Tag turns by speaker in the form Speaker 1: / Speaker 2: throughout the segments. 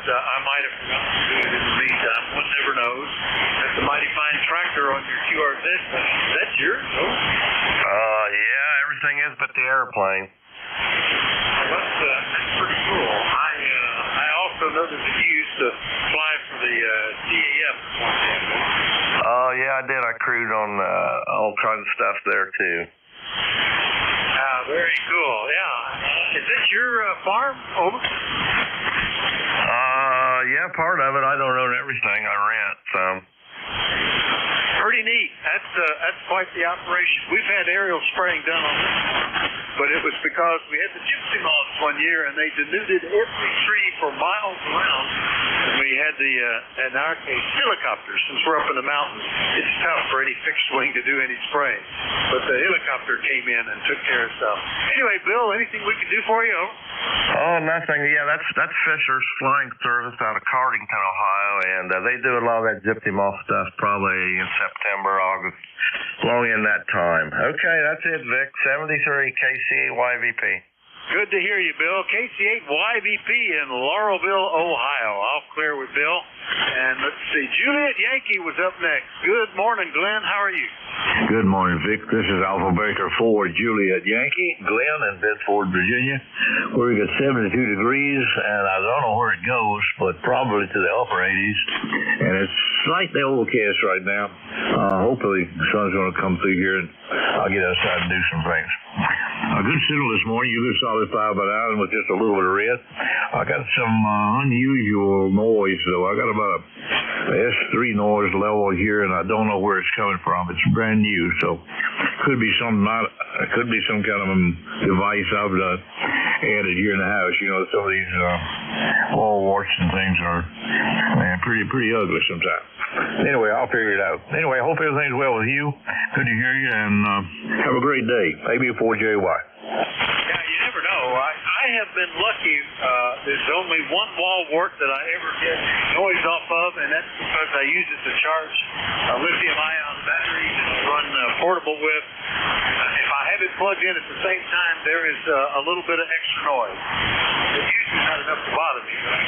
Speaker 1: I might have forgotten to do it in the meantime. One never knows. That's a mighty fine tractor on your QRZ. That's yours, though?
Speaker 2: Yeah, everything is but the airplane.
Speaker 1: Well, that's pretty cool. I also noticed that you used to fly for the DAF.
Speaker 2: Yeah, I did. I crewed on all kinds of stuff there, too.
Speaker 1: Very cool, yeah. Is this your farm? Over?
Speaker 2: Yeah, part of it. I don't own everything. I rent some.
Speaker 1: Pretty neat. That's quite the operation. We've had aerial spraying done on this farm, but it was because we had the gypsy moths one year, and they denuded every tree for miles around. And we had in our case, helicopters. Since we're up in the mountains, it's tough for any fixed wing to do any spraying. But the helicopter came in and took care of stuff. Anyway, Bill, anything we can do for you? Over?
Speaker 2: Oh, nothing. Yeah, that's Fisher's Flying Service out of Cardington, Ohio, and they do a lot of that gypsy moth stuff probably in September, August, long in that time. Okay, that's it, Vic. 73 KC8YVP.
Speaker 1: Good to hear you, Bill. KC8YVP in Laurelville, Ohio. I'll clear with Bill. And let's see, Juliet Yankee was up next. Good morning, Glenn. How are you?
Speaker 3: Good morning, Vic. This is Alpha Baker 4 Juliet Yankee, Glenn in Bedford, Virginia, where we got 72 degrees, and I don't know where it goes, but probably to the upper 80s. And it's slightly overcast right now. Hopefully the sun's going to come through here, and I'll get outside and do some things. A good signal this morning. You good solid 5 by 9 with just a little bit of red. I got some unusual noise, though. I got about a S3 noise level here, and I don't know where it's coming from. It's brand new, so could be some kind of device I've added here in the house. You know, some of these wall warts and things are pretty ugly sometimes. Anyway, I'll figure it out. Anyway, I hope everything's well with you. Good to hear you, and have a great day. AB4JY.
Speaker 1: Yeah, you never know. I have been lucky. There's only one wall wart that I ever get noise off of, and that's because I use it to charge lithium-ion batteries and run portable with. If I have it plugged in at the same time, there is a little bit of extra noise. It's usually not enough to bother me, but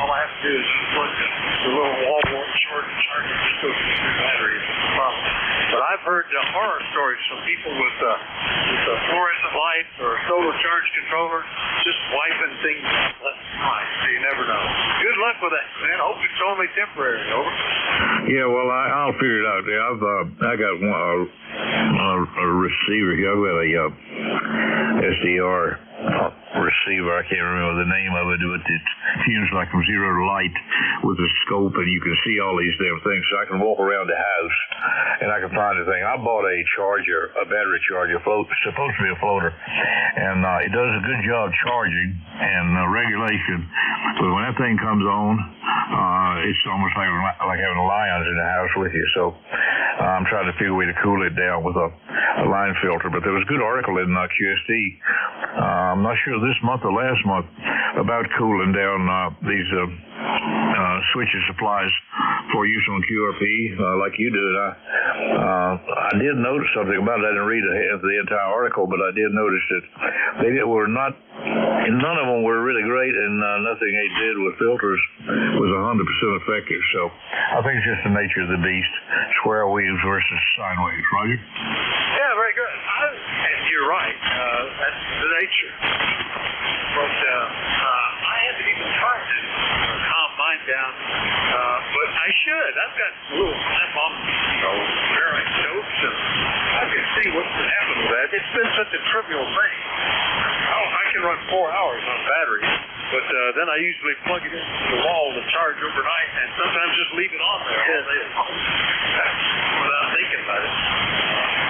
Speaker 1: all I have to do is plug the little wall wart short and charge it just goes through the battery. It's no problem. But I've heard horror stories from people with fluorescent lights or solar charge controllers just wiping things out left and right, so you never know. Good luck with that, man. I hope it's only temporary. Over.
Speaker 3: Yeah, well, I'll figure it out. Yeah, I got a receiver here. I've got a SDR receiver. I can't remember the name of it, but it seems like from zero to light with a scope, and you can see all these damn things. So I can walk around the house and I can find a thing. I bought a battery charger, supposed to be a floater, and it does a good job charging and regulation. But when that thing comes on, it's almost like having lions in the house with you. So I'm trying to figure a way to cool it down with a line filter. But there was a good article in QSD. I'm not sure this month or last month about cooling down these switching supplies for use on QRP like you did. I did notice something about it. I didn't read the entire article, but I did notice that none of them were really great, and nothing they did with filters was 100% effective. So I think it's just the nature of the beast, square waves versus sine waves. Roger?
Speaker 1: Yeah, very good. And you're right. That's the nature. But I haven't even tried to calm mine down, but I should. I've got a little map on where I dose, and I can see what can happen with that. It's been such a trivial thing. I can run 4 hours on batteries, but then I usually plug it into the wall to charge overnight, and sometimes just leave it on there all day long without thinking about it.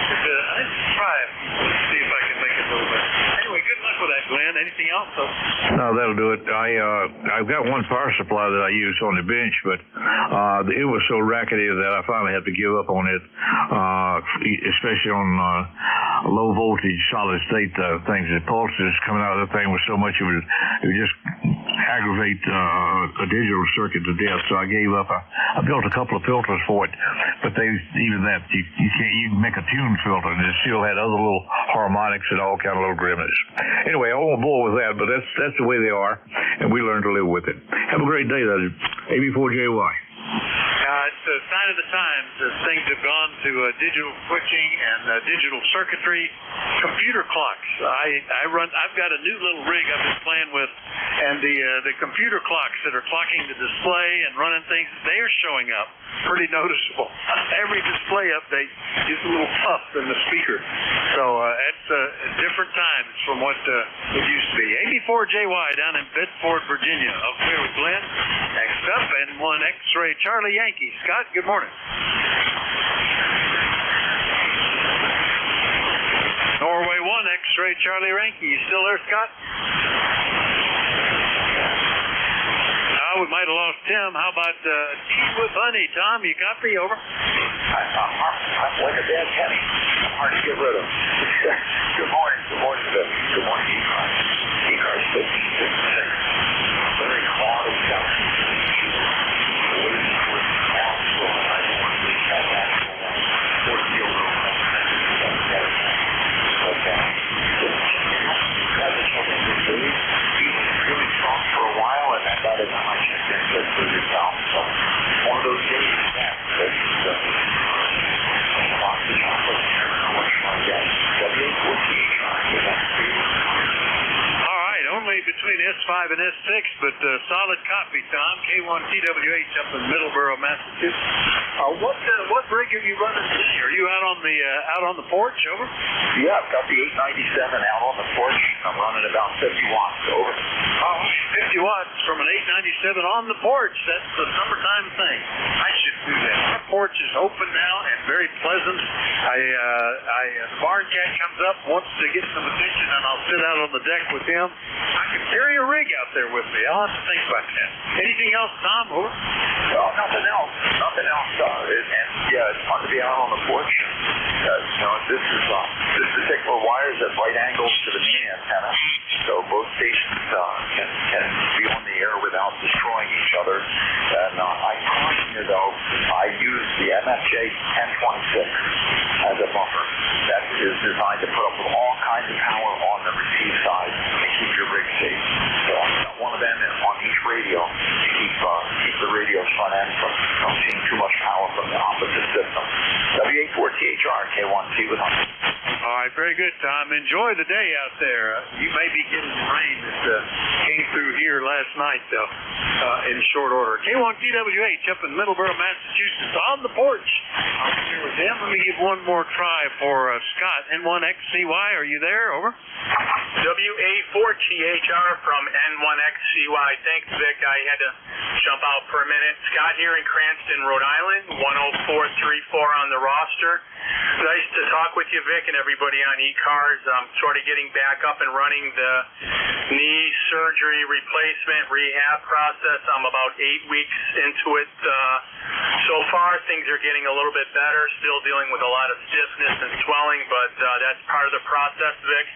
Speaker 1: I need to try it and see if I can make it a little better. Anyway, good luck with that, Glenn. Anything else?
Speaker 3: No, that'll do it. I've got one power supply that I use on the bench, but it was so rackety that I finally had to give up on it, especially on low voltage solid state things. The pulses coming out of the thing was so much it was just aggravate a digital circuit to death, so I gave up. I built a couple of filters for it, but even that you can make a tuned filter, and it still had other little harmonics and all kind of little grimace. Anyway, I won't bore with that, but that's the way they are, and we learn to live with it. Have a great day, that is AB4JY.
Speaker 1: It's a sign of the times as things have gone to digital switching and digital circuitry, computer clocks. I've got a new little rig I've been playing with, and the computer clocks that are clocking the display and running things, they are showing up. Pretty noticeable. Every display update is a little puff in the speaker. So it's different times from what it used to be. AB4JY down in Bedford, Virginia. Up here with Glenn. Next up, and one X-ray Charlie Yankee. Scott, good morning. Norway 1 X-ray Charlie Yankee. You still there, Scott? We might have lost Tim. How about Tea with Honey? Tom, you got me over?
Speaker 4: I'm like a bad penny. I'm hard to get rid of. Good morning. Good morning, Vic. Good morning, ECARS. ECARS 1556. Very quality stuff. Really strong for a while, and then by the time I checked in, it was yourself. So one of those days, that's lots of chocolate. How much fun that
Speaker 1: All right, only between S5 and S6, but solid copy, Tom. K1TWH up in Middleborough, Massachusetts. What rig are you running today? Are you out on the porch? Over.
Speaker 4: Yeah, I've got the 897 out on the porch. I'm running about 50 watts. Over.
Speaker 1: 50 watts from an 897 on the porch. That's the summertime thing. I should do that. Our porch is open now and very pleasant. The barn cat comes up, wants to get some attention, and I'll sit out on the deck with him. I could carry a rig out there with me. I'll have to think about that. Anything else, Tom? Over.
Speaker 4: No, nothing else. Nothing else. Yeah, it's fun to be out on the porch. This particular wire is at right angles to the main antenna, so both stations can be on the air without destroying each other. And I caution you, though, I use the MFJ 1026 as a buffer. That is designed to put up with all kinds of power on the receive side and keep your rig safe. So I've got one of them on each radio to keep the radio's front end from seeing too much power from the opposite system. W84THR, K1T with 100.
Speaker 1: All right, very good, Tom. Enjoy the day out there. You may be getting the rain that came through here last night, though, in short order. K1TWH up in Middleborough, Massachusetts, on the porch. I'm here with them. Let me give one more try for Scott. N1XCY, are you there? Over.
Speaker 5: WA4THR from N1XCY. Thanks, Vic. I had to jump out for a minute. Scott here in Cranston, Rhode Island, 10434 on the roster. Nice to talk with you, Vic, and everybody on ECARS. I'm sort of getting back up and running the knee surgery replacement rehab process. I'm about 8 weeks into it. So far, things are getting a little bit better. Still dealing with a lot of stiffness and swelling, but that's part of the process, Vic.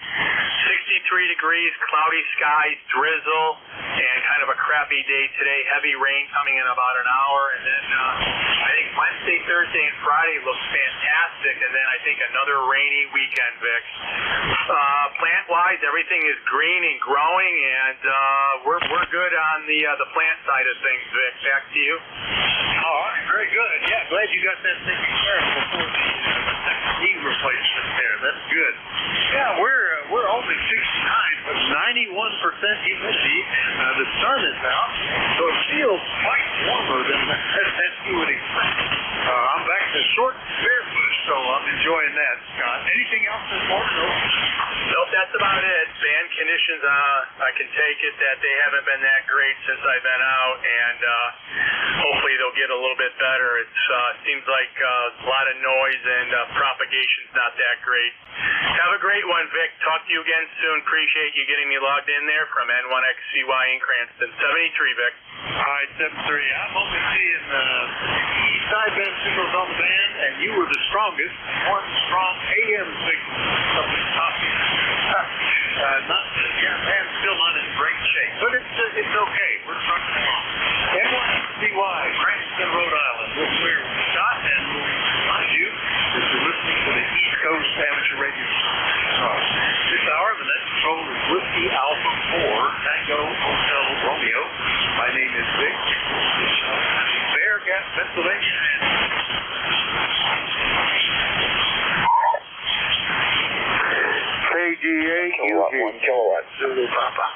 Speaker 5: 63 degrees, cloudy skies, drizzle, and kind of a crappy day today. Heavy rain coming in about an hour, and then I think Wednesday, Thursday, and Friday looks fantastic, and then I think another rainy weekend, Vic. Plant-wise, everything is green and growing, and we're good on the plant side of things, Vic. Back to you.
Speaker 1: All right, very good. Yeah, glad you got that thing prepared before the knee replacement there. That's good. Yeah, we're only 69, but 91% humidity, and the sun is out, so it feels quite warmer than you would expect. I'm back to short barefoot, so I'm enjoying that, Scott. Anything else this morning?
Speaker 5: Nope, that's about it. Fan conditions, I can take it that they haven't been that great since I've been out, and hopefully they'll get a little bit better. It seems like a lot of noise and propagation's not that great. Have a great one, Vic. Talk to you again soon. Appreciate you getting me logged in there from N1XCY in Cranston. 73, Vic.
Speaker 1: All right, 73. I'm only seeing sideband signals on the band, and you were the strongest. One strong AM signal. Something copy. Band's still not in great shape, but it's okay. trucking along. M1CY, Cranston, Rhode Island. We'll clear Scott, and we'll remind you that you're listening to the East Coast Amateur Radio Service. This hour, the net control is Whiskey Alpha 4, Tango Hotel Romeo. My name is Vic. Bear Gap, Pennsylvania.
Speaker 6: KG8
Speaker 4: Kilowatt, 1 kilowatt. Zulu Papa.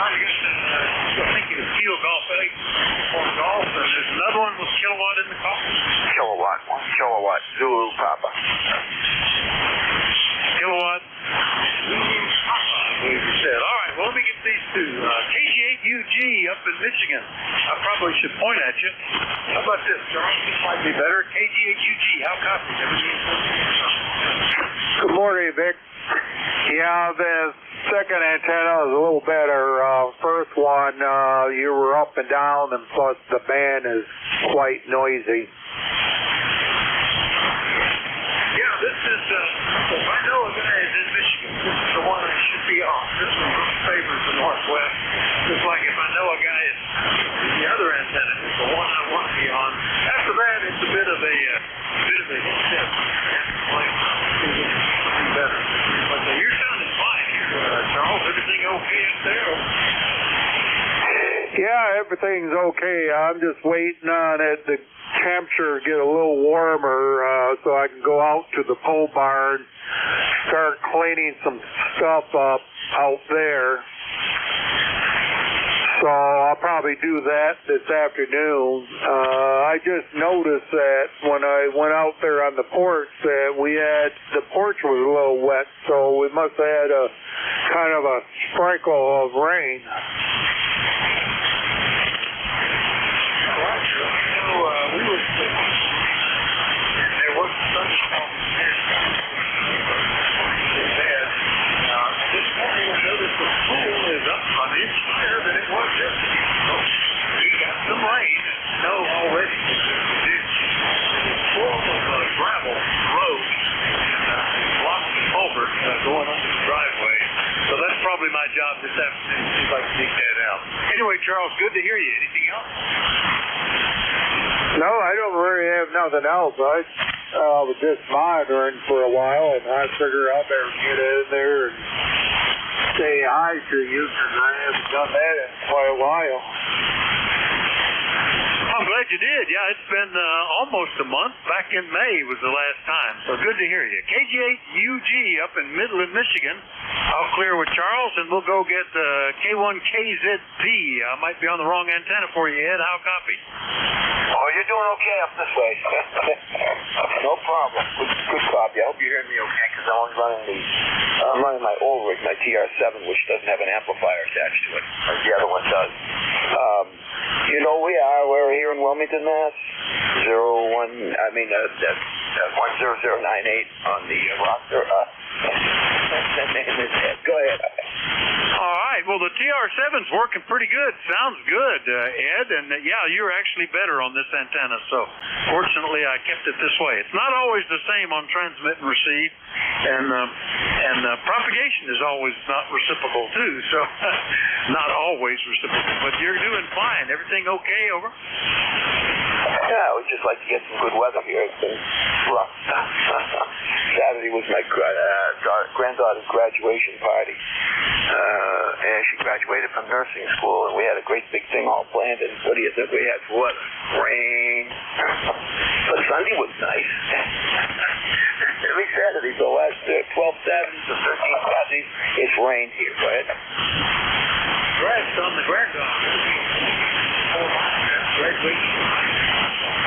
Speaker 1: I'm thinking of field golf, or golf, and there's another one with kilowatt in the call.
Speaker 4: Kilowatt, 1 kilowatt. Zulu Papa.
Speaker 1: Kilowatt. Zulu Papa, I believe you said. All right, well, let me get these two. KG8UG up in Michigan. I probably should point at you. How about this, Charles? This might be better. KG8UG, how copy?
Speaker 6: Good morning, Vic. Yeah, the second antenna is a little better. First one, you were up and down, and plus the band is quite noisy.
Speaker 1: Yeah, this is, I know a guy is in Michigan. This is the one I should be on. This one favors the Northwest. Just like if I know a guy is the other antenna, it's the one I want to be on. After that, it's a bit of a hit. Better. But you're sounding fine here, Charles. Everything okay up there?
Speaker 6: Yeah, everything's okay. I'm just waiting on it. The temperature get a little warmer so I can go out to the pole barn, start cleaning some stuff up out there. So I'll probably do that this afternoon. I just noticed that when I went out there on the porch that the porch was a little wet, so we must have had a kind of a sprinkle of rain.
Speaker 1: There was a thunderstorm this morning. I noticed the pool is up an inch higher than it was yesterday. So we got some rain and snow already. It's full of gravel road and lots of culvert going under the driveway. So that's probably my job this afternoon. See if I can dig that out. Anyway, Charles, good to hear you. Anything else?
Speaker 6: No, I don't really have nothing else. I was just monitoring for a while, and I figured I better get in there and say hi to you because I haven't done that in quite a while.
Speaker 1: I'm glad you did. Yeah, it's been almost a month. Back in May was the last time. So good to hear you. KG8UG up in Midland, Michigan. I'll clear with Charles, and we'll go get K1KZP. I might be on the wrong antenna for you, Ed. How copy?
Speaker 4: Oh, you're doing okay up this way. No problem. Good copy. I hope you're hearing me okay because I'm running my old rig, my TR7, which doesn't have an amplifier attached to it, like the other one does. You know we're here in Wilmington, Mass. 10098 on the roster. Go ahead.
Speaker 1: All right. Well, the TR7's working pretty good. Sounds good, Ed. And yeah, you're actually better on this antenna. So fortunately, I kept it this way. It's not always the same on transmit and receive, and propagation is always not reciprocal too. So not always reciprocal. But you're doing fine. Everything okay? Over.
Speaker 4: Yeah, I would just like to get some good weather here. It's been rough. Saturday was my granddaughter's graduation party. And she graduated from nursing school, and we had a great big thing all planned. And what do you think we had for weather? Rain. But Sunday was nice. Every Saturday, the last 12 Saturdays or 13 Saturdays, it's rained here. Go ahead.
Speaker 1: Congrats on the granddaughter. Graduation.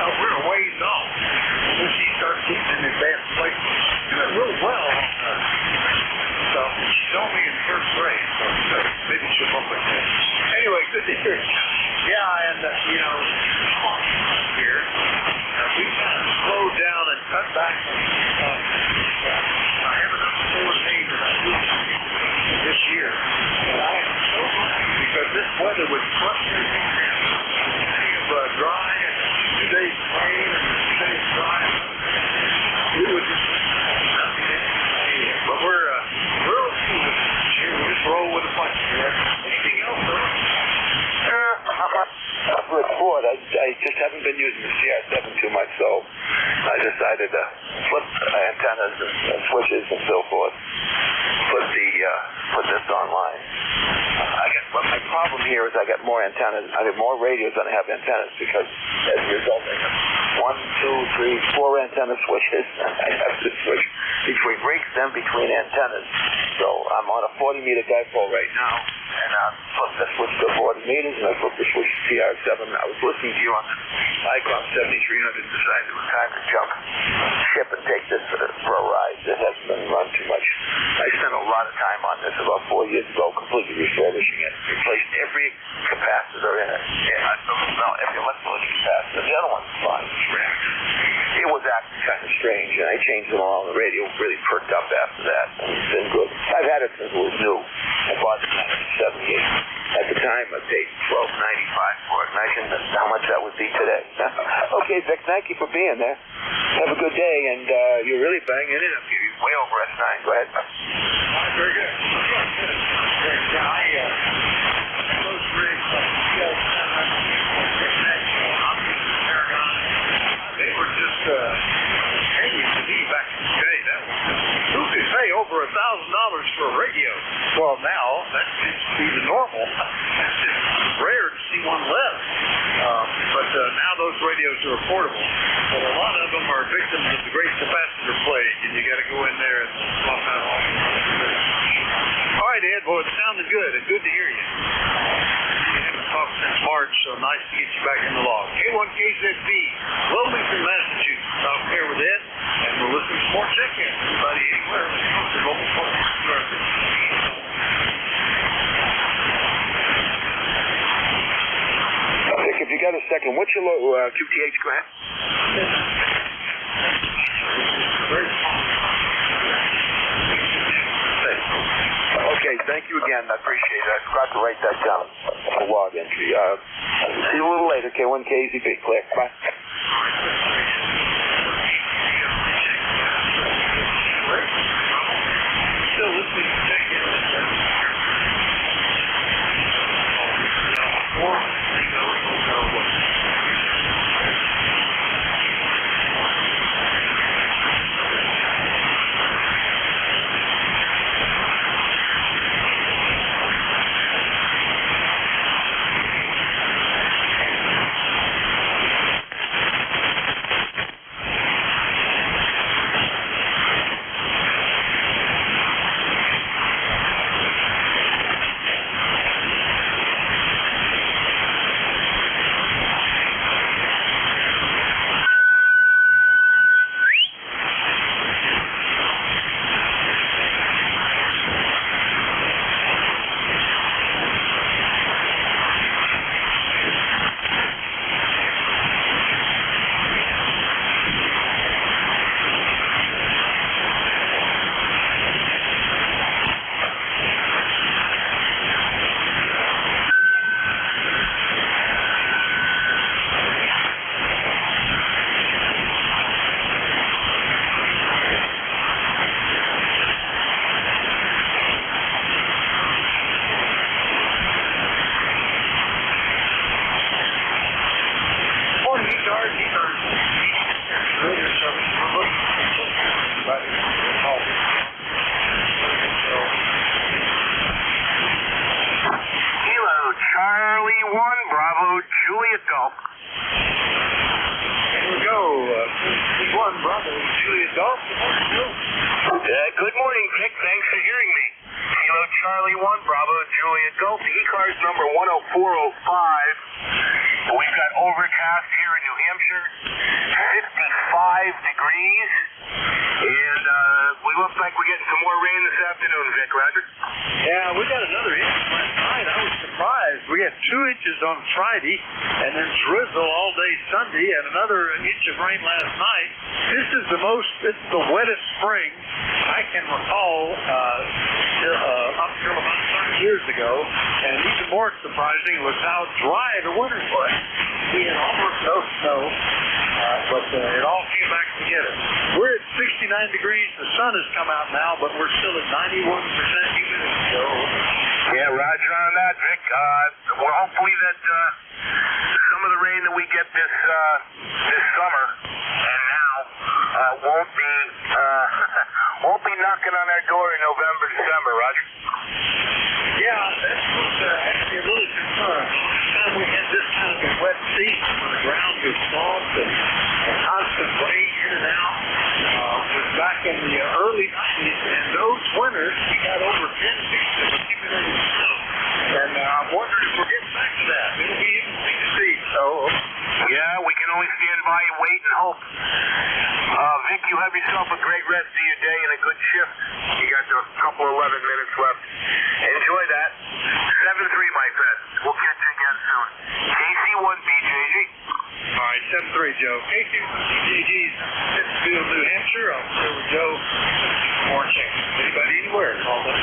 Speaker 1: We're a ways off. When she starts getting in advanced places, doing really well on so she's only in first grade, so maybe she'll bump like that. Anyway, good to hear you. Yeah, and here we kind of slowed down and cut back. I have enough forward aid that I do this year, and I am so happy because this weather would crush everything down. Dry and 2 days rain and 2 days dry. We would just but we're okay with it. We'll just roll with the punches. Anything else?
Speaker 4: been using the CR7 too much, so I decided to flip antennas and switches and so forth. Put this online. My problem here is I got more antennas. I have more radios than I have antennas because as a result I have 1, 2, 3, 4 antenna switches. I have to switch between breaks then between antennas. So I'm on a 40-meter dipole right now, and I flipped the switch to 40 meters, and I flipped the switch to CR7. I was listening to you on the ICOM 7300 and decided it was time to jump ship and take this for a ride. It hasn't been run too much. I spent a lot of time on this about 4 years ago, completely refurbishing it, replaced every capacitor in it. Every electrolytic capacitor. The other one's fine. It was acting kind of strange, and I changed them all. The radio really perked up after that, and it's been good. I've had it since it was new. I bought it in 1978. At the time, I paid $12.95 for it. Imagine how much that would be today. Okay, Vic, thank you for being there. Have a good day, and you're really banging it up here. You're way over S9. Go ahead.
Speaker 1: Very good. Those rigs, they were just hanging to me back in the day. Who could pay over $1,000 for a radio? Well, now that seems to be the normal. It's just rare to see one less. But now those radios are affordable. But a lot of them are victims of the great capacitor plague, and you got to go in there and swap out all. All right, Ed. Well, it sounded good, and good to hear you. We haven't talked since March, so nice to get you back in the log. K1KZB, Wilmington, Massachusetts. Out here with Ed, and we're listening to more check-in. Everybody anywhere.
Speaker 4: If you got a second, what's your QTH? Go ahead. Okay, thank you again. I appreciate it. I forgot to write that down. A log entry. See you a little later. K1KZB. Clear. Bye.
Speaker 1: Still listening to check-in.
Speaker 7: Charlie 1, Bravo, Juliet Golf.
Speaker 1: Here we go. 1, Bravo, Juliet Golf.
Speaker 7: Good morning, Vic. Thanks for hearing me. Kilo Charlie 1, Bravo, Juliet Golf. The ECARS number 10405. We've got overcast here in New Hampshire, 55 degrees, and we look like we're getting some more rain this afternoon, Vic. Roger?
Speaker 1: Yeah, we got another inch last night. I was surprised. We had 2 inches on Friday, and then drizzle all day Sunday, and another inch of rain last night. This is the wettest spring I can recall up till about 30 years ago, and even more surprising was how dry the winter was. We had almost no snow, but it all came back together. We're at 69 degrees. The sun has come out now, but we're still at 91% humidity. So,
Speaker 7: yeah, roger on that, Vic. Well, hopefully that some of of the rain that we get this summer and now won't be knocking on our door in November, December, Roger.
Speaker 1: Yeah, that was actually a little concern. Last time we had this kind of a wet season when the ground was soft and constant rain in and out was back in the early 90s, and those winters we got over 10 feet of accumulated snow. And I'm wondering if we're getting back to that. It'll be interesting to see. So,
Speaker 7: yeah, we can only stand by and wait and hope. Vic, you have yourself a great rest of your day and a good shift. You got a couple 11 minutes left. Enjoy that. 7-3, my friend. We'll catch you again soon. KC1BJG.
Speaker 1: All right, 7-3, Joe. KC1BJG's Pittsfield, New Hampshire. I'm still with Joe. More checks. Anybody anywhere? Call us.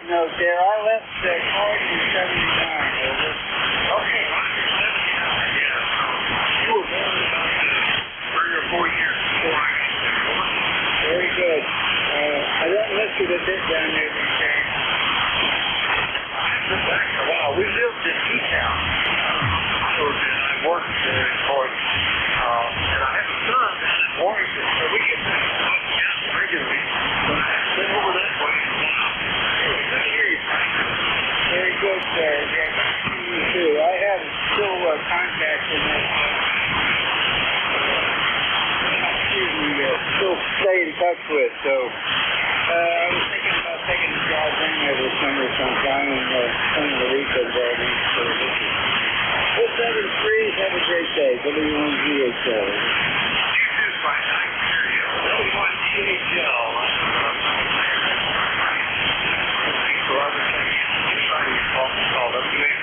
Speaker 8: note there. I left Card in 79. Over.
Speaker 1: Okay, well, you're 79, yeah. So you were born about 3 or 4 years before I got there.
Speaker 8: Very good. I don't listen to bit down there these days.
Speaker 1: I've been back a while. We lived in E-Town. And I worked there, of course. And I have a son down in Warrington, so we get back regularly. But I haven't been over that way in a while. Good to hear you, Frank.
Speaker 8: Very good, sir. Yeah, good to see you too. I have still contact in that. Still stay in touch with. So I was thinking about taking a job down there this summer sometime and spending the weekend there. Well, 7-3, have a great day. W1GHL.
Speaker 1: You too, Frank. I can hear you. W1GHL. Thanks for everything. I'm trying to call W8.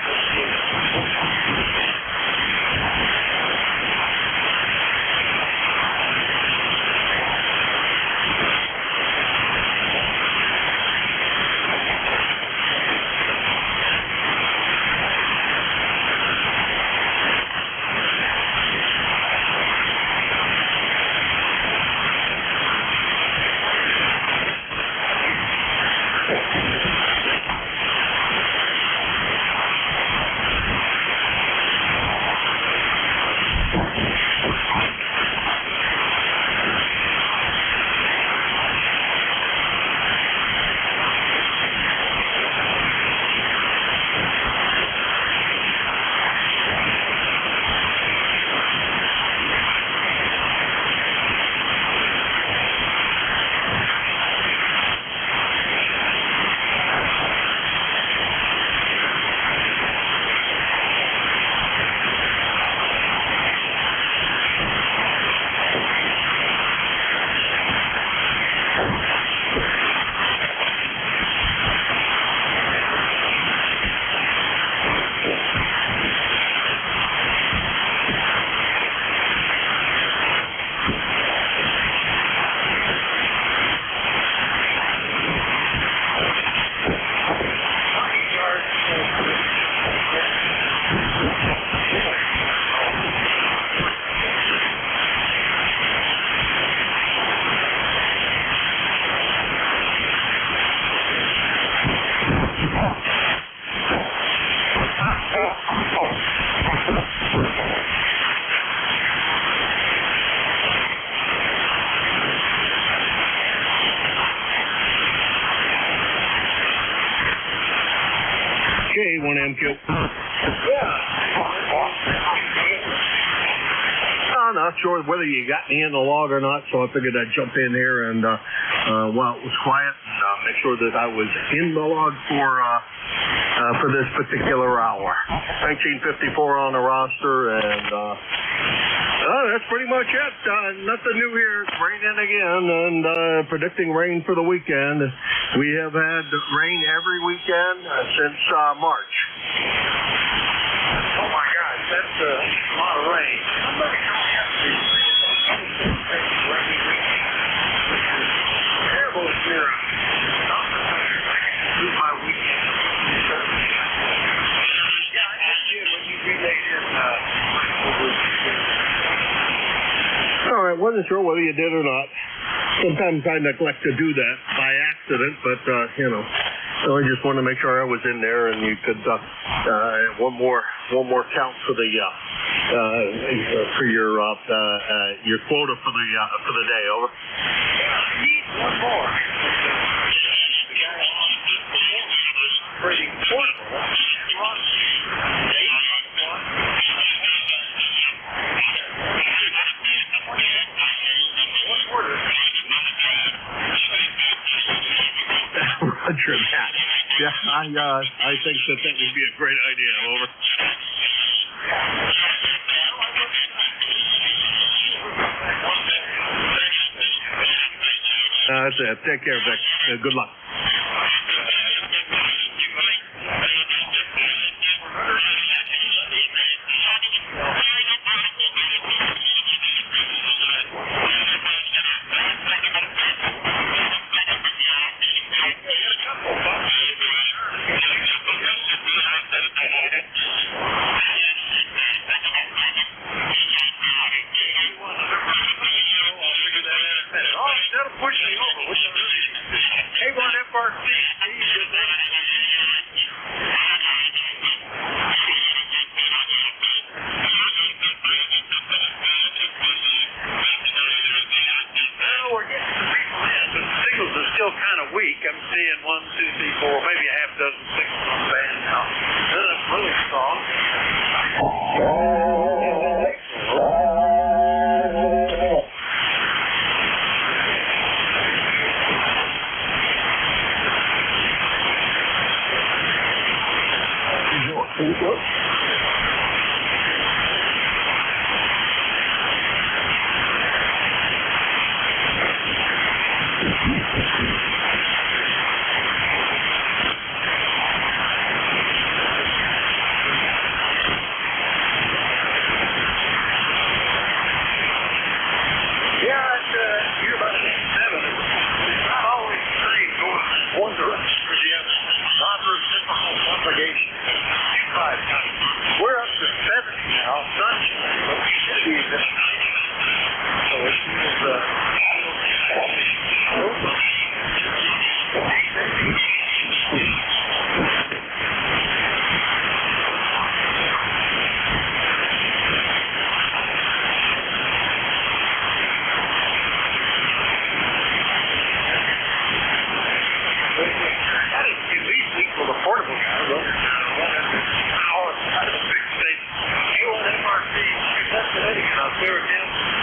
Speaker 9: K1MQ. I'm not sure whether you got me in the log or not, so I figured I'd jump in here and while it was quiet, and make sure that I was in the log for this particular hour. 1954 on the roster, and that's pretty much it. Nothing new here. It's raining again, and predicting rain for the weekend. We have had rain every weekend since March.
Speaker 1: Oh my gosh, that's a lot of rain. Terrible here. My weekend. Yeah, I just did when you relayed in.
Speaker 9: All right, wasn't sure whether you did or not. Sometimes I neglect to do that by accident, but so I just wanted to make sure I was in there, and you could one more count for the for your quota for the day. Over.
Speaker 1: I need one more. Pretty portable.
Speaker 9: Roger that. Yeah, I think that would be a great idea. Over. That's it. Take care, Vic. Good luck.
Speaker 1: Couple bucks. still kind of weak. I'm seeing 1, 2, 3, 4, maybe a half dozen signals on the band now. Then it's really strong. We're up to 70 now, sunshine, but we should be at 90. So it that is at least equal to portable guys.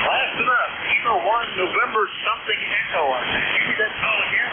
Speaker 1: Last enough, Eagle 1, November something echo. Maybe that's all again.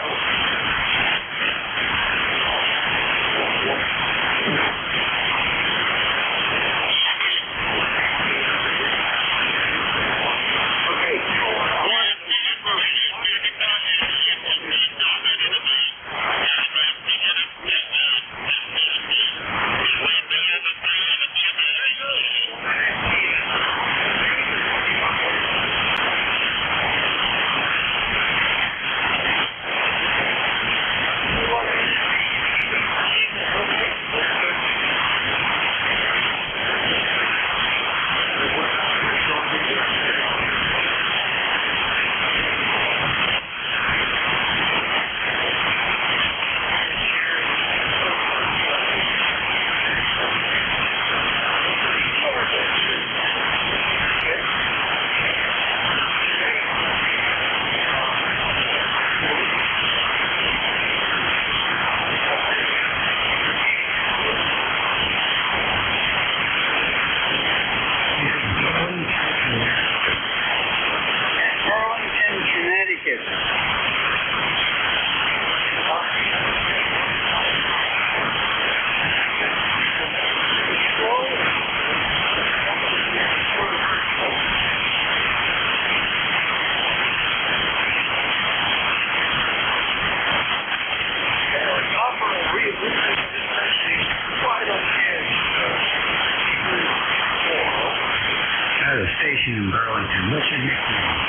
Speaker 8: Station in Burlington. What's your nickname?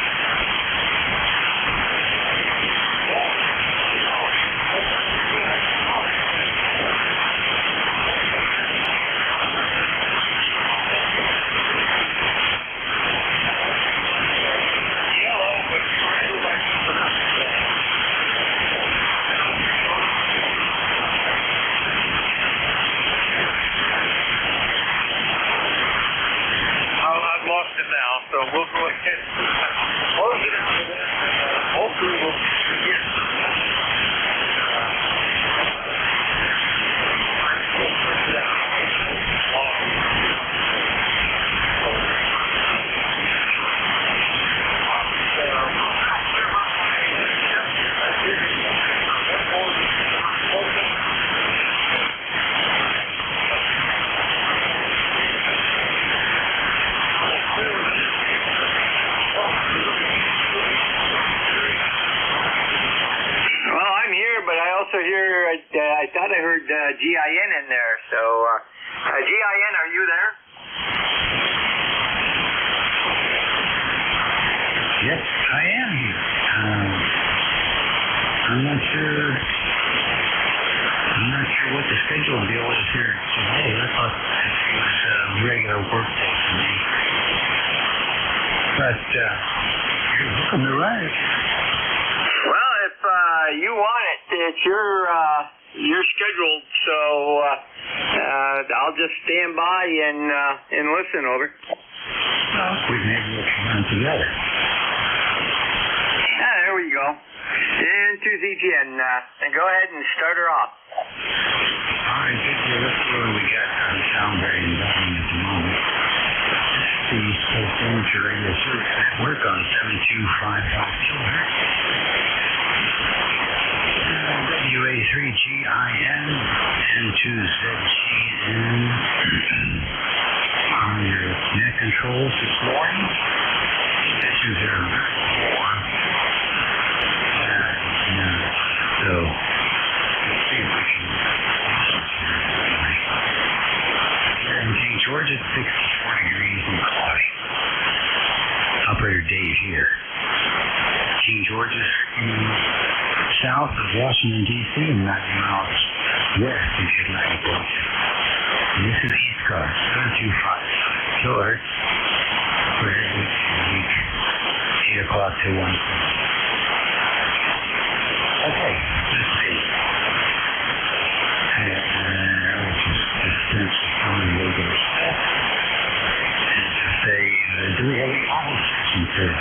Speaker 1: Now, so we'll go ahead and close it out of that. Hopefully we'll get
Speaker 10: I thought I heard GIN in there. So, GIN, are you there?
Speaker 8: Yes, I am here. I'm not sure what the schedule deal is here today. I thought it was a regular work day for me. But you're welcome to ride.
Speaker 10: Well, if you want it, it's your schedule. So I'll just stand by and listen. Over.
Speaker 8: Well, we maybe we can run together.
Speaker 10: There we go. Into the begin. And go ahead and start her off.
Speaker 8: All right, Victor, let's see what we got on sound bearing volume at the moment. The East Coast Amateur Radio Service Network on 7255 kilohertz. WA3GIN and 2ZGN on your net controls this morning. Conditions are very poor. So, let's see if we can. Here in King George, it's 64 degrees and cloudy. Operator Dave here. King George is south of Washington, D.C. and 90 miles west of the Atlantic Ocean. And this is ECARS 725 kilohertz. We're here week 8 o'clock to 1. Okay, let's see. Just on the regular stuff. And just say, do we have any auto sessions here?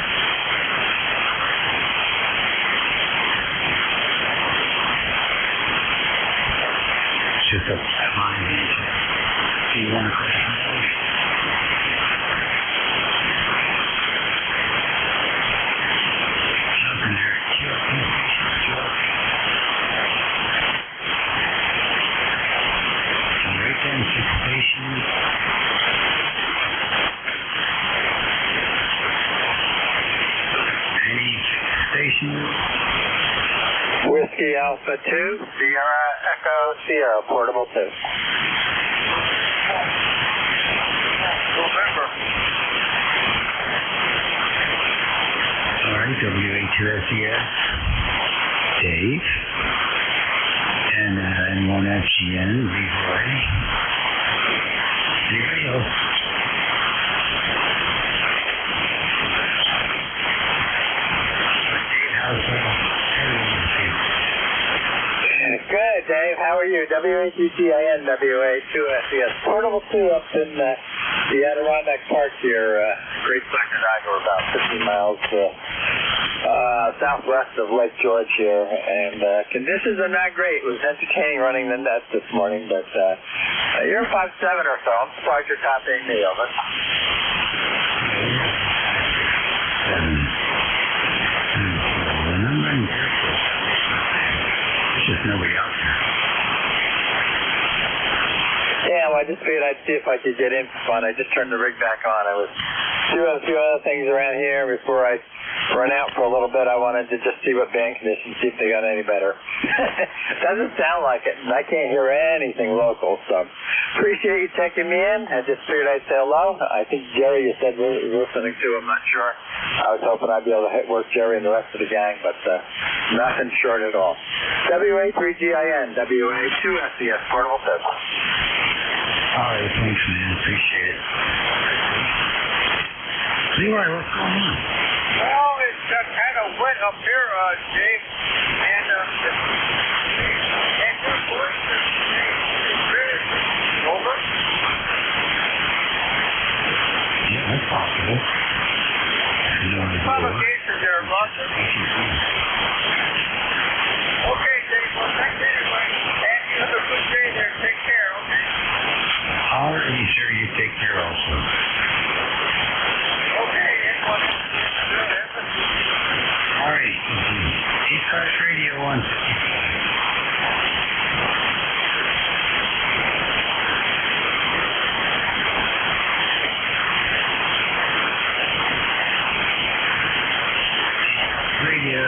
Speaker 8: Just a line into. Do you want to crash those? Something there. Right then, 6 stations. Any stations?
Speaker 6: Whiskey Alpha 2, Sierra Echo Sierra, Portable 2.
Speaker 1: November.
Speaker 8: All right, WA2SES, Dave, and N1FGN, Leroy. Anybody else? Dave, how's
Speaker 6: Good, Dave. How are you? WA2GIN, WA2SES, Portable 2 up in the Adirondack Park here, Great Plains, Niagara, about 15 miles southwest of Lake George here. And conditions are not great. It was entertaining running the net this morning, but you're 5'7" or so. I'm surprised you're top 8 me, over.
Speaker 8: Just nobody out there.
Speaker 6: Yeah, well, I just figured I'd see if I could get in for fun. I just turned the rig back on. I was doing a few other things around here before I run out for a little bit. I wanted to just see what band conditions, see if they got any better. Doesn't sound like it, and I can't hear anything local, so appreciate you checking me in. I just figured I'd say hello. I think Jerry, you said was listening too. I'm not sure. I was hoping I'd be able to work Jerry and the rest of the gang, but nothing short at all. WA3GIN, WA2SES, Portable 2.
Speaker 8: All right, thanks, man. Appreciate it. Leroy, what's going on?
Speaker 1: Well, it's kind of wet up here, Dave, and your voice is very over.
Speaker 8: Yeah, that's possible.
Speaker 1: Provocation there, Buster. Okay, Dave, well, thanks anyway. And you have a good day there. Take care, okay?
Speaker 8: All right, you sure you take care also.
Speaker 1: Okay, anyone else?
Speaker 8: All right, ECARS Radio 165. Radio,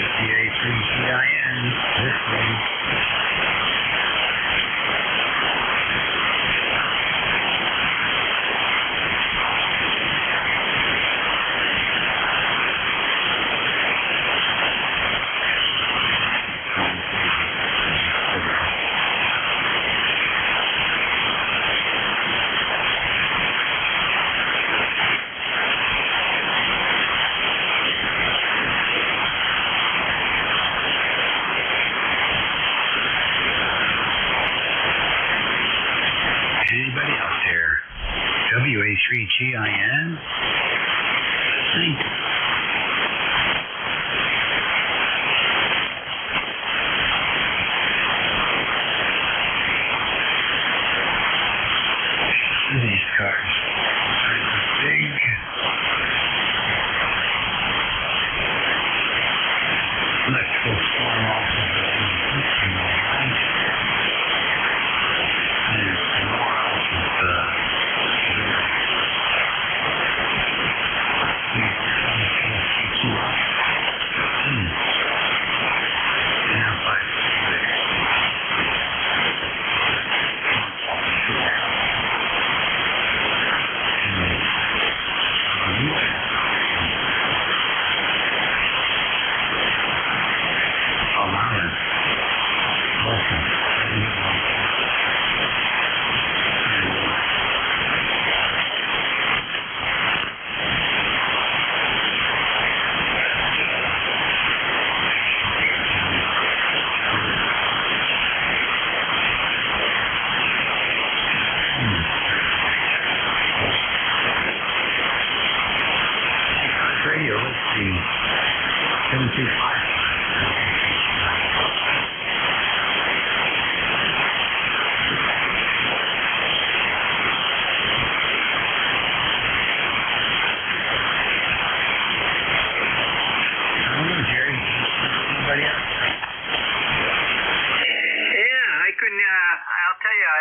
Speaker 8: WA3GIN, listening. Anybody out there? WA3GIN? Listening?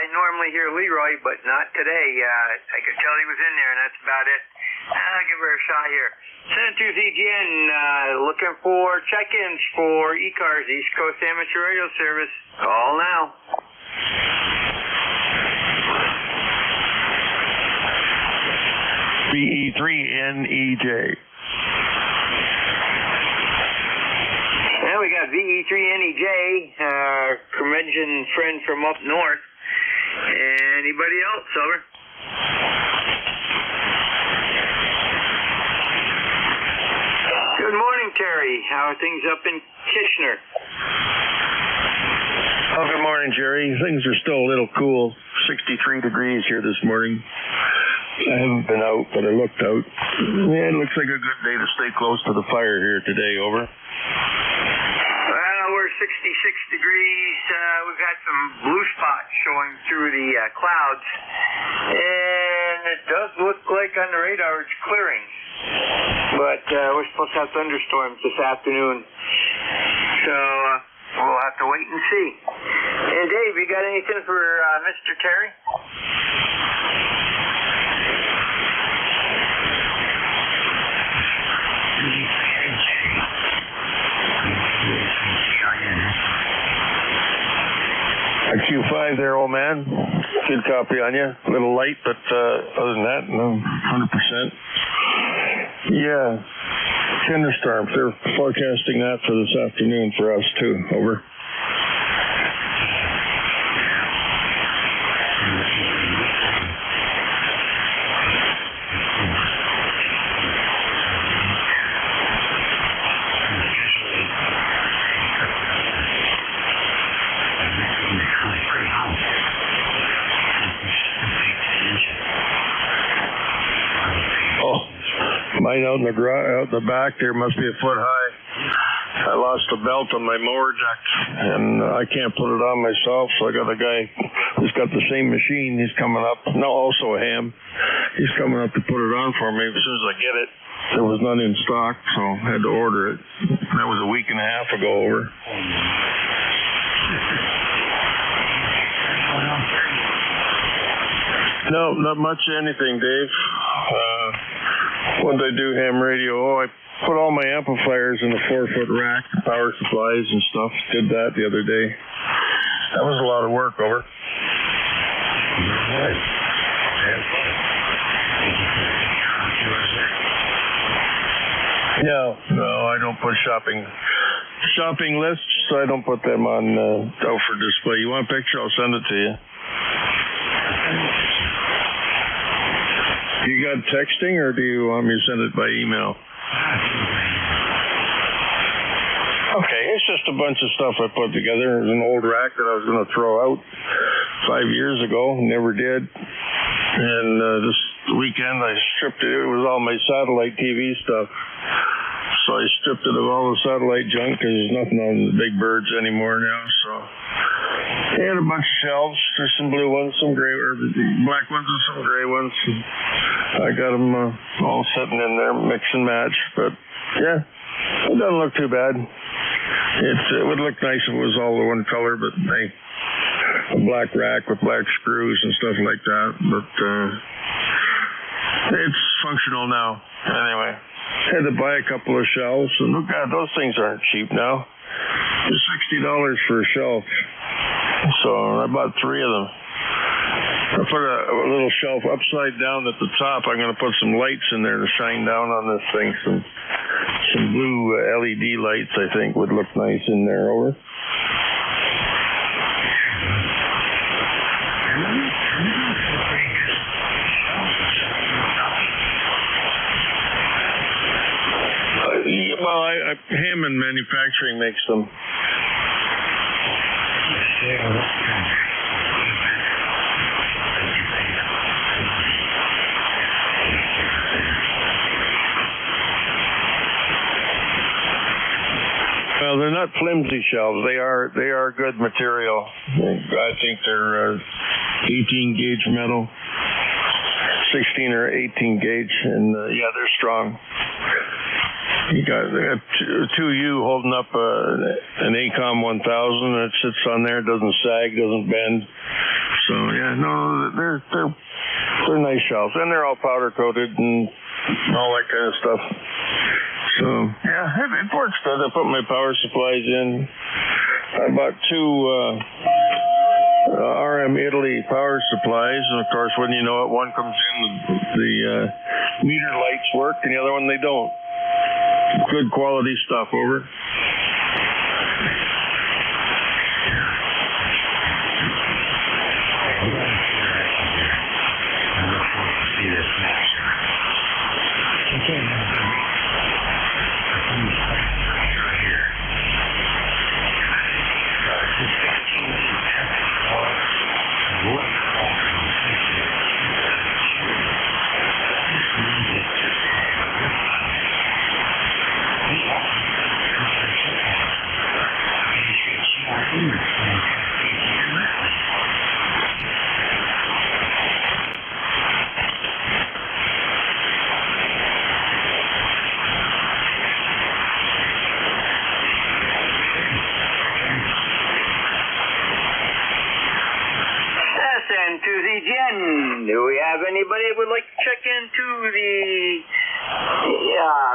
Speaker 10: I normally hear Leroy, but not today. I could tell he was in there, and that's about it. I'll give her a shot here. San Antonio CGN, looking for check-ins for ECARS, East Coast Amateur Radio Service. Call now.
Speaker 9: VE3NEJ.
Speaker 10: Now we got VE3NEJ, curmudgeon friend from up north. Anybody else, over? Good morning, Terry. How are things up in Kitchener?
Speaker 9: Oh, good morning, Jerry. Things are still a little cool. 63 degrees here this morning. I haven't been out, but I looked out. Yeah, it looks like a good day to stay close to the fire here today, over.
Speaker 10: Well, we're 66 degrees. We've got some blue spots showing through the clouds. And it does look like on the radar it's clearing. But we're supposed to have thunderstorms this afternoon. So we'll have to wait and see. And Dave, you got anything for Mr. Terry?
Speaker 9: Q5 there, old man. Good copy on you. A little light, but other than that, no, 100%. Yeah, thunderstorms. They're forecasting that for this afternoon for us, too. Over. Mine out in the back there must be a foot high. I lost the belt on my mower jack, and I can't put it on myself, so I got a guy who's got the same machine. He's coming up. No, also a ham. He's coming up to put it on for me as soon as I get it. There was none in stock, so I had to order it. That was a week and a half ago, over. No, not much of anything, Dave. What did I do, ham radio? Oh, I put all my amplifiers in a 4-foot rack, power supplies and stuff. Did that the other day. That was a lot of work, over. No, I don't put shopping lists. I don't put them on out for display. You want a picture? I'll send it to you. You got texting, or do you want me to send it by email? Okay, it's just a bunch of stuff I put together. It was an old rack that I was going to throw out 5 years ago. Never did. And this weekend I stripped it. It was all my satellite TV stuff. So I stripped it of all the satellite junk because there's nothing on the big birds anymore now. So I had a bunch of shelves. There's some blue ones, some gray, or black ones, and some gray ones. I got them all sitting in there, mix and match. But yeah, it doesn't look too bad. It would look nice if it was all the one color, but hey, a black rack with black screws and stuff like that. But it's functional now. Anyway, had to buy a couple of shelves, and look, God, those things aren't cheap now. It's $60 for a shelf. So I bought 3 of them. I put a little shelf upside down at the top. I'm going to put some lights in there to shine down on this thing. Some blue LED lights, I think, would look nice in there, over. Well, Hammond Manufacturing makes them. Well, they're not flimsy shelves. They are good material. I think they're 18 gauge metal, 16 or 18 gauge, and yeah, they're strong.
Speaker 3: they got 2U holding up an ACOM 1000 that sits on there, doesn't sag, doesn't bend. So yeah, no, they're nice shelves, and they're all powder coated and all that kind of stuff. So yeah, it works good. I put my power supplies in. I bought 2 RM Italy power supplies, and of course, when you know it, one comes in, the meter lights work, and the other one they don't. Good quality stuff. Over.
Speaker 10: Do we have anybody that would like to check into the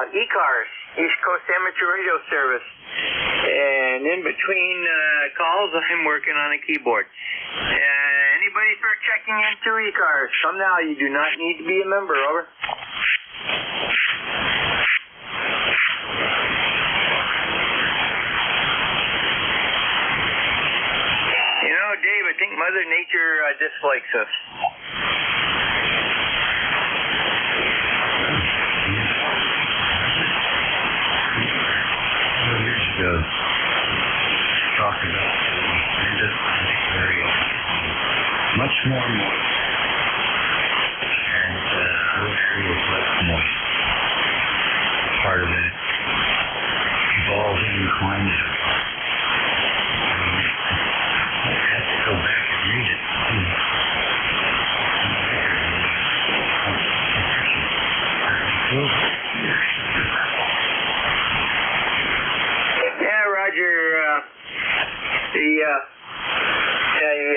Speaker 10: ECARS, East Coast Amateur Radio Service? And in between calls, I'm working on a keyboard. Anybody for checking into ECARS? Come now, you do not need to be a member. Over. You know, Dave, I think Mother Nature dislikes us.
Speaker 11: Talking about very much more moist, and other areas less moist. Part of it evolving climate. I have to go back and read it.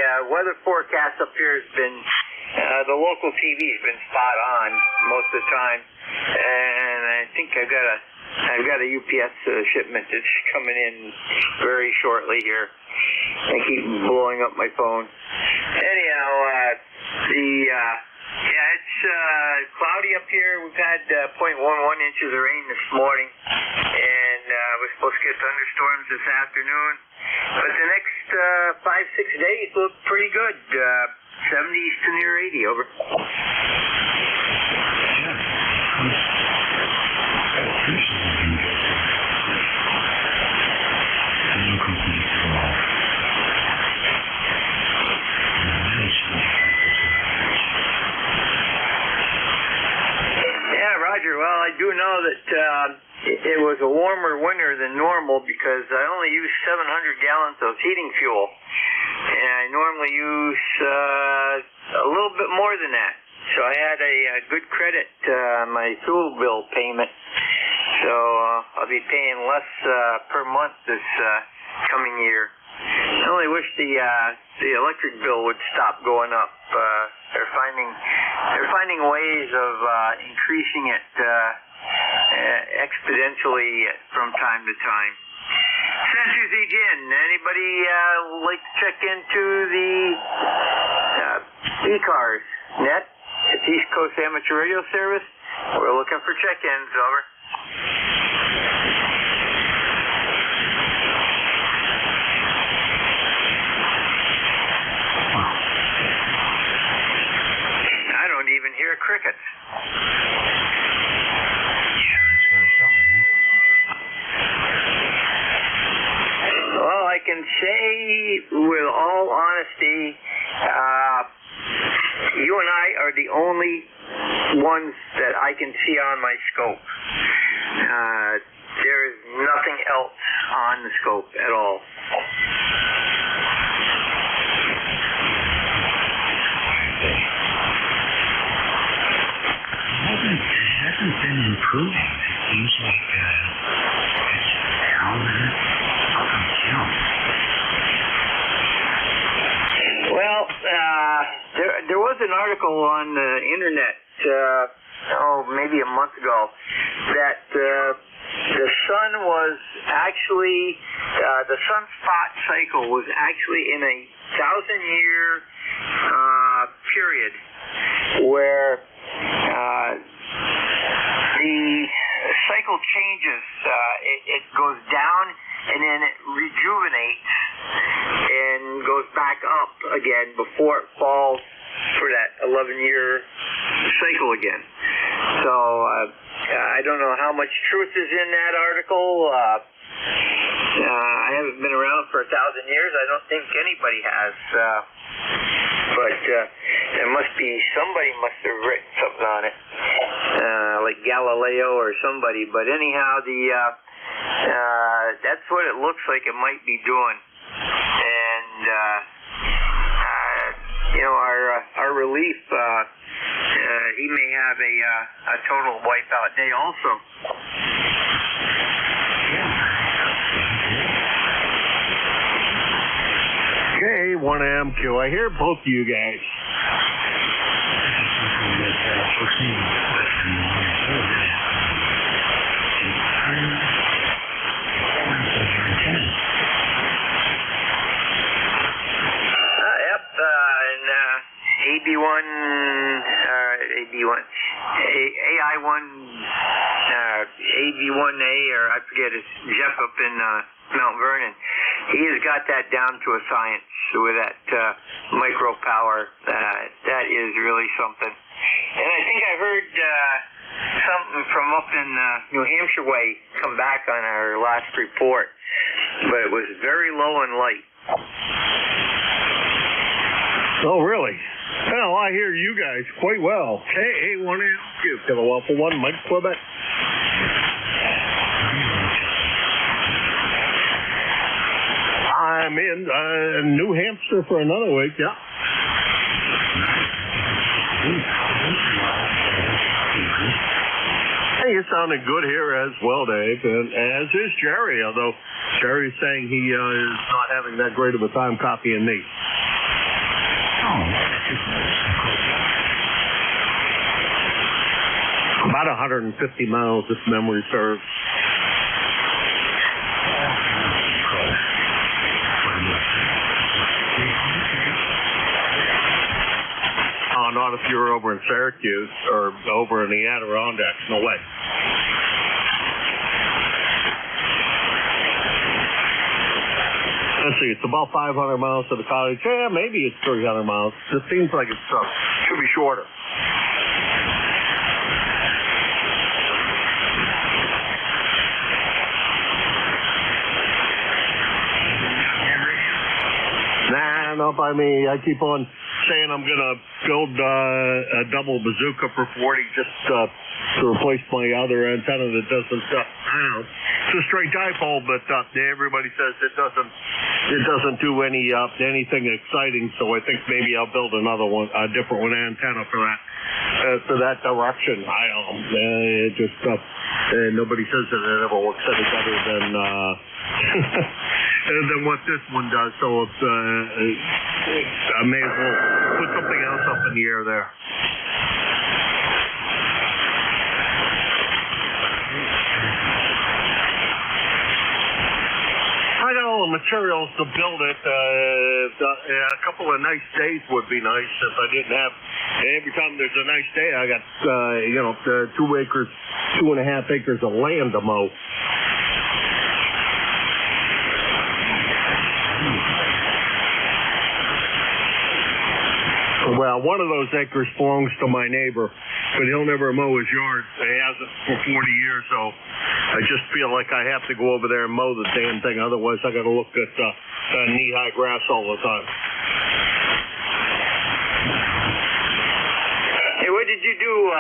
Speaker 11: The weather forecast up here has been, the local TV has been spot on most of the time, and I think I've got a UPS shipment that's coming in very shortly here. I keep blowing up my phone. Anyhow, it's cloudy up here. We've had 0.11 inches of rain this morning, and we're supposed to get thunderstorms this afternoon. But the next 5-6 days look pretty good. 70s to near 80. Over. Yeah, Roger. Well, I do know that it was a warmer winter than normal because I only used 700 gallons of heating fuel, and I normally use a little bit more than that. So I had a good credit my fuel bill payment. So I'll be paying less per month this coming year. I only wish the electric bill would stop going up. They're finding ways of increasing it exponentially from time to time. Sensors again. Anybody like to check into the ECARS net? It's East Coast Amateur Radio Service. We're looking for check-ins. Over. I don't even hear crickets. Well, I can say with all honesty, you and I are the only ones that I can see on my scope. There is nothing else on the scope at all. It hasn't been improving.
Speaker 8: seems like it's permanent account.
Speaker 11: Well, there was an article on the internet, maybe a month ago, that the sun was actually, the sunspot cycle was actually in a 1,000-year period where the cycle changes. It goes down and then it rejuvenates and goes back up again before it falls for that 11-year cycle again. So I don't know how much truth is in that article. I haven't been around for 1,000 years. I don't think anybody has. But there must be, somebody must have written something on it, like Galileo or somebody. But anyhow, that's what it looks like it might be doing. And our relief, he may have a total wipeout day also.
Speaker 9: Okay, 1MQ. I hear both of you guys.
Speaker 11: AV1A, or I forget, it's Jeff up in Mount Vernon. He has got that down to a science with that micro power. That is really something. And I think I heard something from up in New Hampshire way come back on our last report, but it was very low and light.
Speaker 9: Oh, really? Well, I hear you guys quite well. KA1MQ, Kilowatt for 1, Mike Quebec. I'm in New Hampshire for another week, yeah. Hey, you're sounding good here as well, Dave, and as is Jerry, although Jerry's saying he is not having that great of a time copying me. About 150 miles, if memory serves. Not if you're over in Syracuse or over in the Adirondacks. No way. Let's see, it's about 500 miles to the cottage. Yeah, maybe it's 300 miles. It seems like it should be shorter. Nah, not by me. I keep on saying I'm going to build a double bazooka for 40 just to replace my other antenna that doesn't, it's a straight dipole, but everybody says it doesn't do anything exciting, so I think maybe I'll build another one, a different one antenna for that direction. I don't know. It just, nobody says that it ever works any better than what this one does, so it's, I may as well put something else up in the air there. I got all the materials to build it. A couple of nice days would be nice if I didn't have. Every time there's a nice day, I got 2.5 acres of land to mow. Well, one of those acres belongs to my neighbor, but he'll never mow his yard. He hasn't for 40 years, so I just feel like I have to go over there and mow the damn thing. Otherwise, I got to look at knee-high grass all the time.
Speaker 11: Hey, what did you do?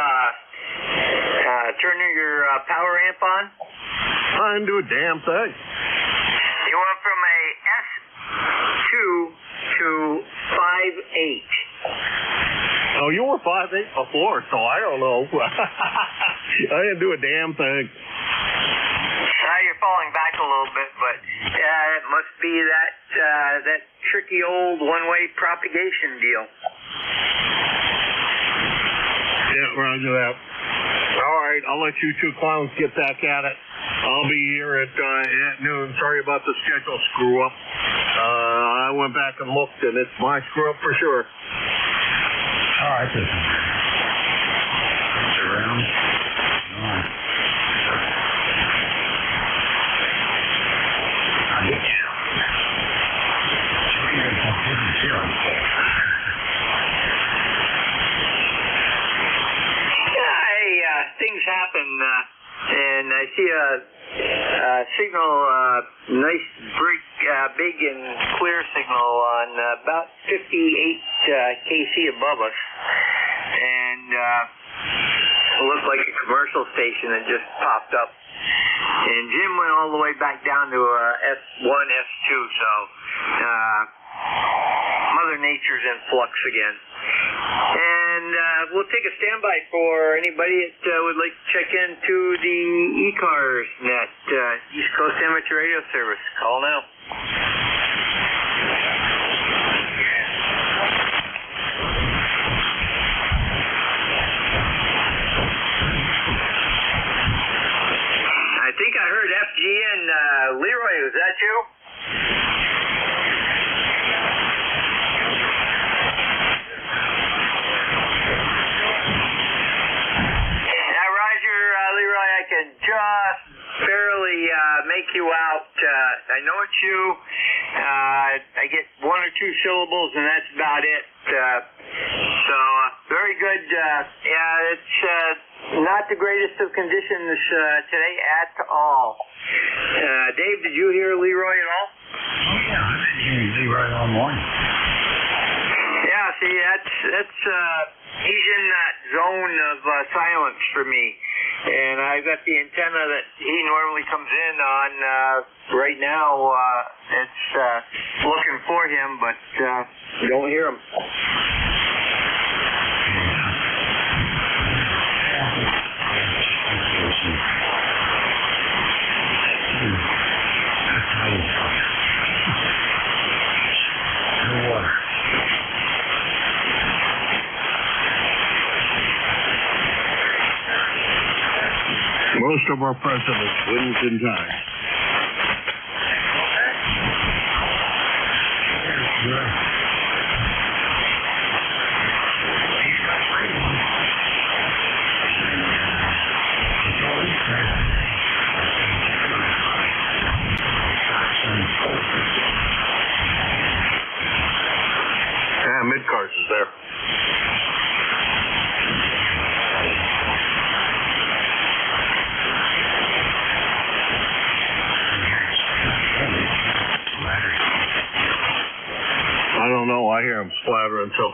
Speaker 11: Turn your power amp on?
Speaker 9: I didn't do a damn thing.
Speaker 11: You went from a S2 to 5.8.
Speaker 9: Oh, you were 5.8 before, so I don't know. I didn't do a damn thing.
Speaker 11: falling back a little bit, but it must be that tricky old one-way propagation deal.
Speaker 9: Yeah, roger that. All right, I'll let you two clowns get back at it. I'll be here at noon. Sorry about the schedule screw up. I went back and looked, and it's my screw up for sure.
Speaker 8: All right, this is around. All right. I get you.
Speaker 11: Things happen, and I see a signal, nice, big and clear signal on about 58 kc above us, and it looked like a commercial station that just popped up. And Jim went all the way back down to S1, S2, so Mother Nature's in flux again. And we'll take a standby for anybody that would like to check into the ECARS net, East Coast Amateur Radio Service. Call now. I think I heard FGN. Leroy, was that you? Just barely make you out. I know it's you. I get one or two syllables, and that's about it. So very good. Yeah, it's not the greatest of conditions today at all. Dave, did you hear Leroy at all?
Speaker 8: Oh yeah, I've been hearing Leroy all morning.
Speaker 11: Yeah, see, that's he's in that zone of silence for me. And I've got the antenna that he normally comes in on right now. It's looking for him, but don't hear him.
Speaker 9: Most of our presidents wins in time. Yeah, mid-cars is there. I don't know. I hear him splattering, so.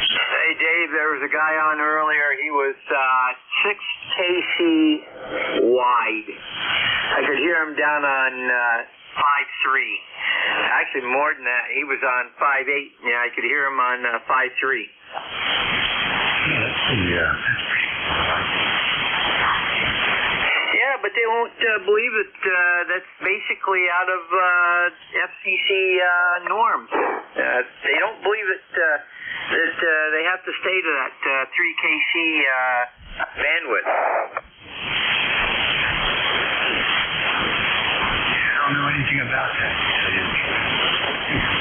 Speaker 11: Hey, Dave, there was a guy on earlier. He was 6 kc wide. I could hear him down on 5.3. Actually, more than that. He was on 5.8. Yeah, I could hear him on 5.3. Yeah, but they won't believe it. That's basically out of FCC norms. They don't believe that they have to stay to that 3 kc bandwidth.
Speaker 8: I don't know anything about that.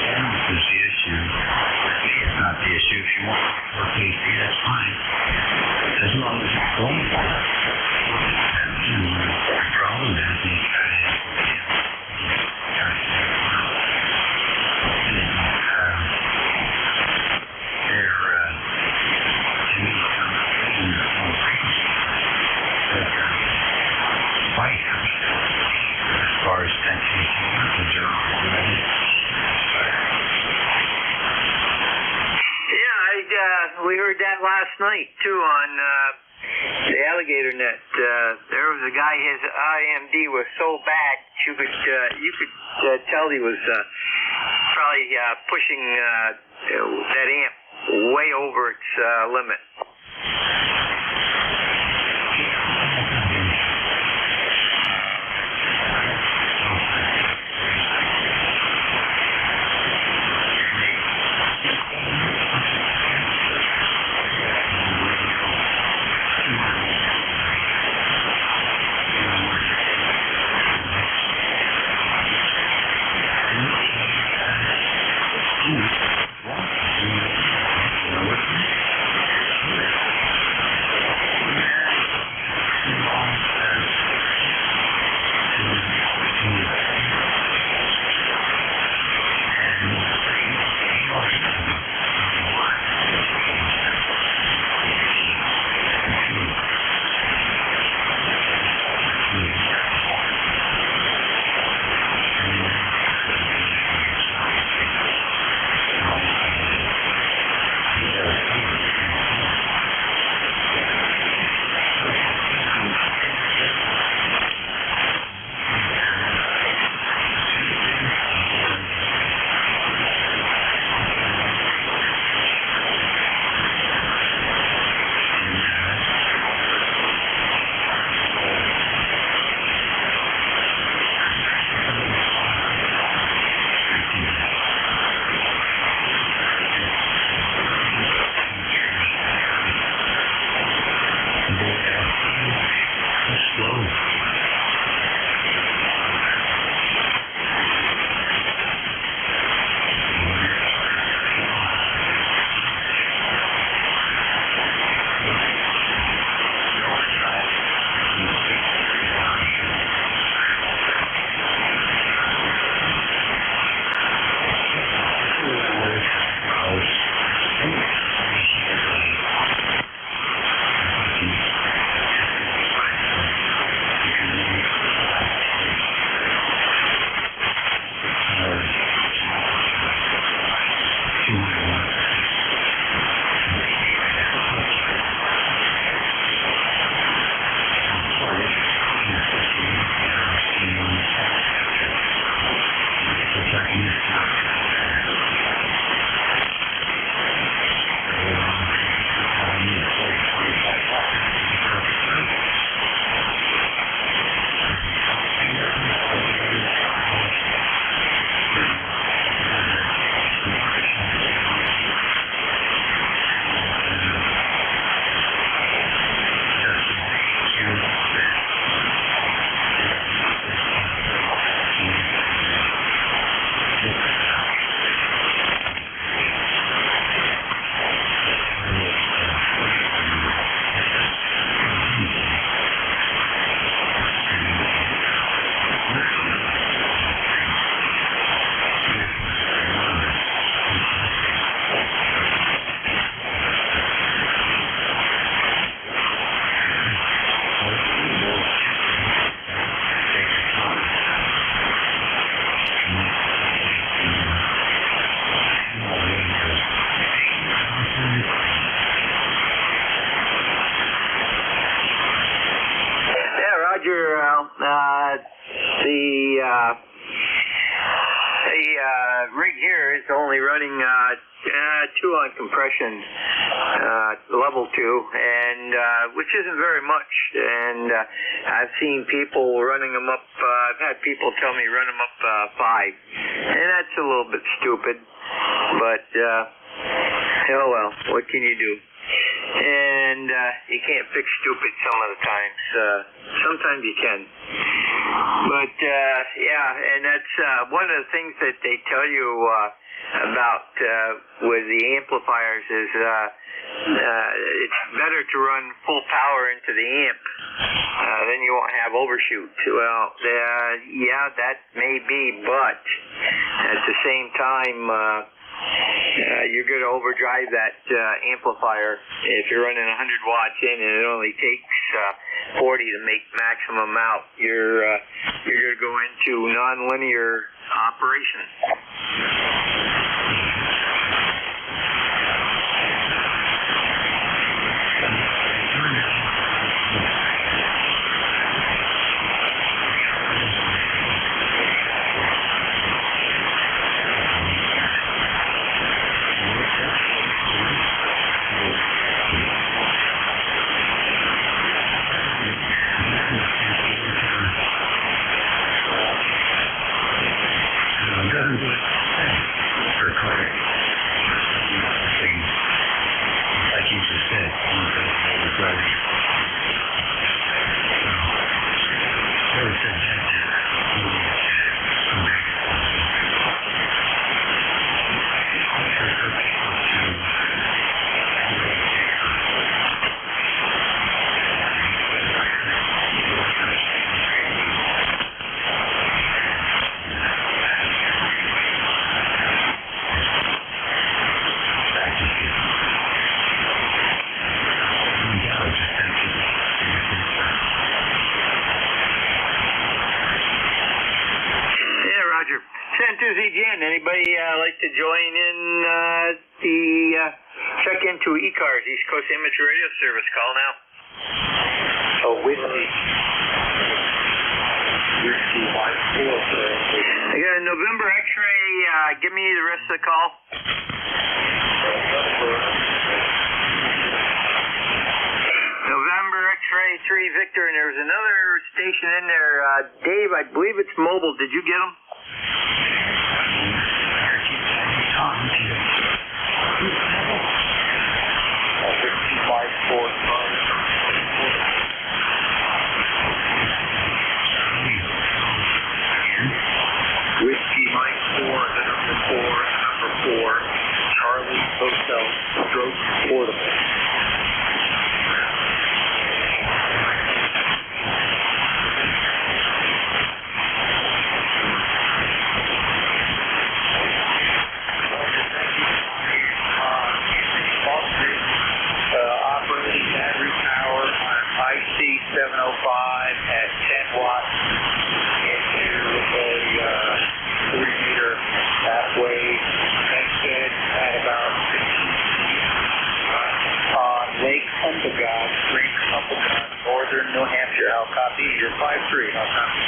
Speaker 8: Balance is the issue. It's not the issue. If you want 4 kc, that's fine. As long as it's going. The problem is these guys, as far as 10 kc methods are already.
Speaker 11: Yeah, we heard that last night too on the alligator net. There was a guy, his IMD was so bad you could tell he was probably pushing that amp way over its limit. The rig here is only running 2 on compression, level 2, and which isn't very much. And I've seen people running them up. I've had people tell me run them up 5, and that's a little bit stupid. But oh well, what can you do? And you can't fix stupid some of the times. Sometimes you can. But yeah, and that's one of the things that they tell you about with the amplifiers is it's better to run full power into the amp. Then you won't have overshoot. Well, yeah, that may be, but at the same time, you're going to overdrive that amplifier. If you're running 100 watts in and it only takes 40 to make maximum out, you're going to go into nonlinear operation. Anybody like to join in the check into ECARS, East Coast Amateur Radio Service? Call now.
Speaker 4: Oh, whiskey.
Speaker 11: I got a November X-ray. Give me the rest of the call. November X-ray 3 Victor, and there was another station in there. Dave, I believe it's mobile. Did you get them?
Speaker 4: Whiskey Mike 4, the number 4, Charlie Hotel, stroke portable. Operating battery power on an IC 705 at 10 watts into a 3-meter halfway tank bed at about 15 feet on Lake Umpagog, northern New Hampshire. I'll copy. You're 5-3. I'll copy.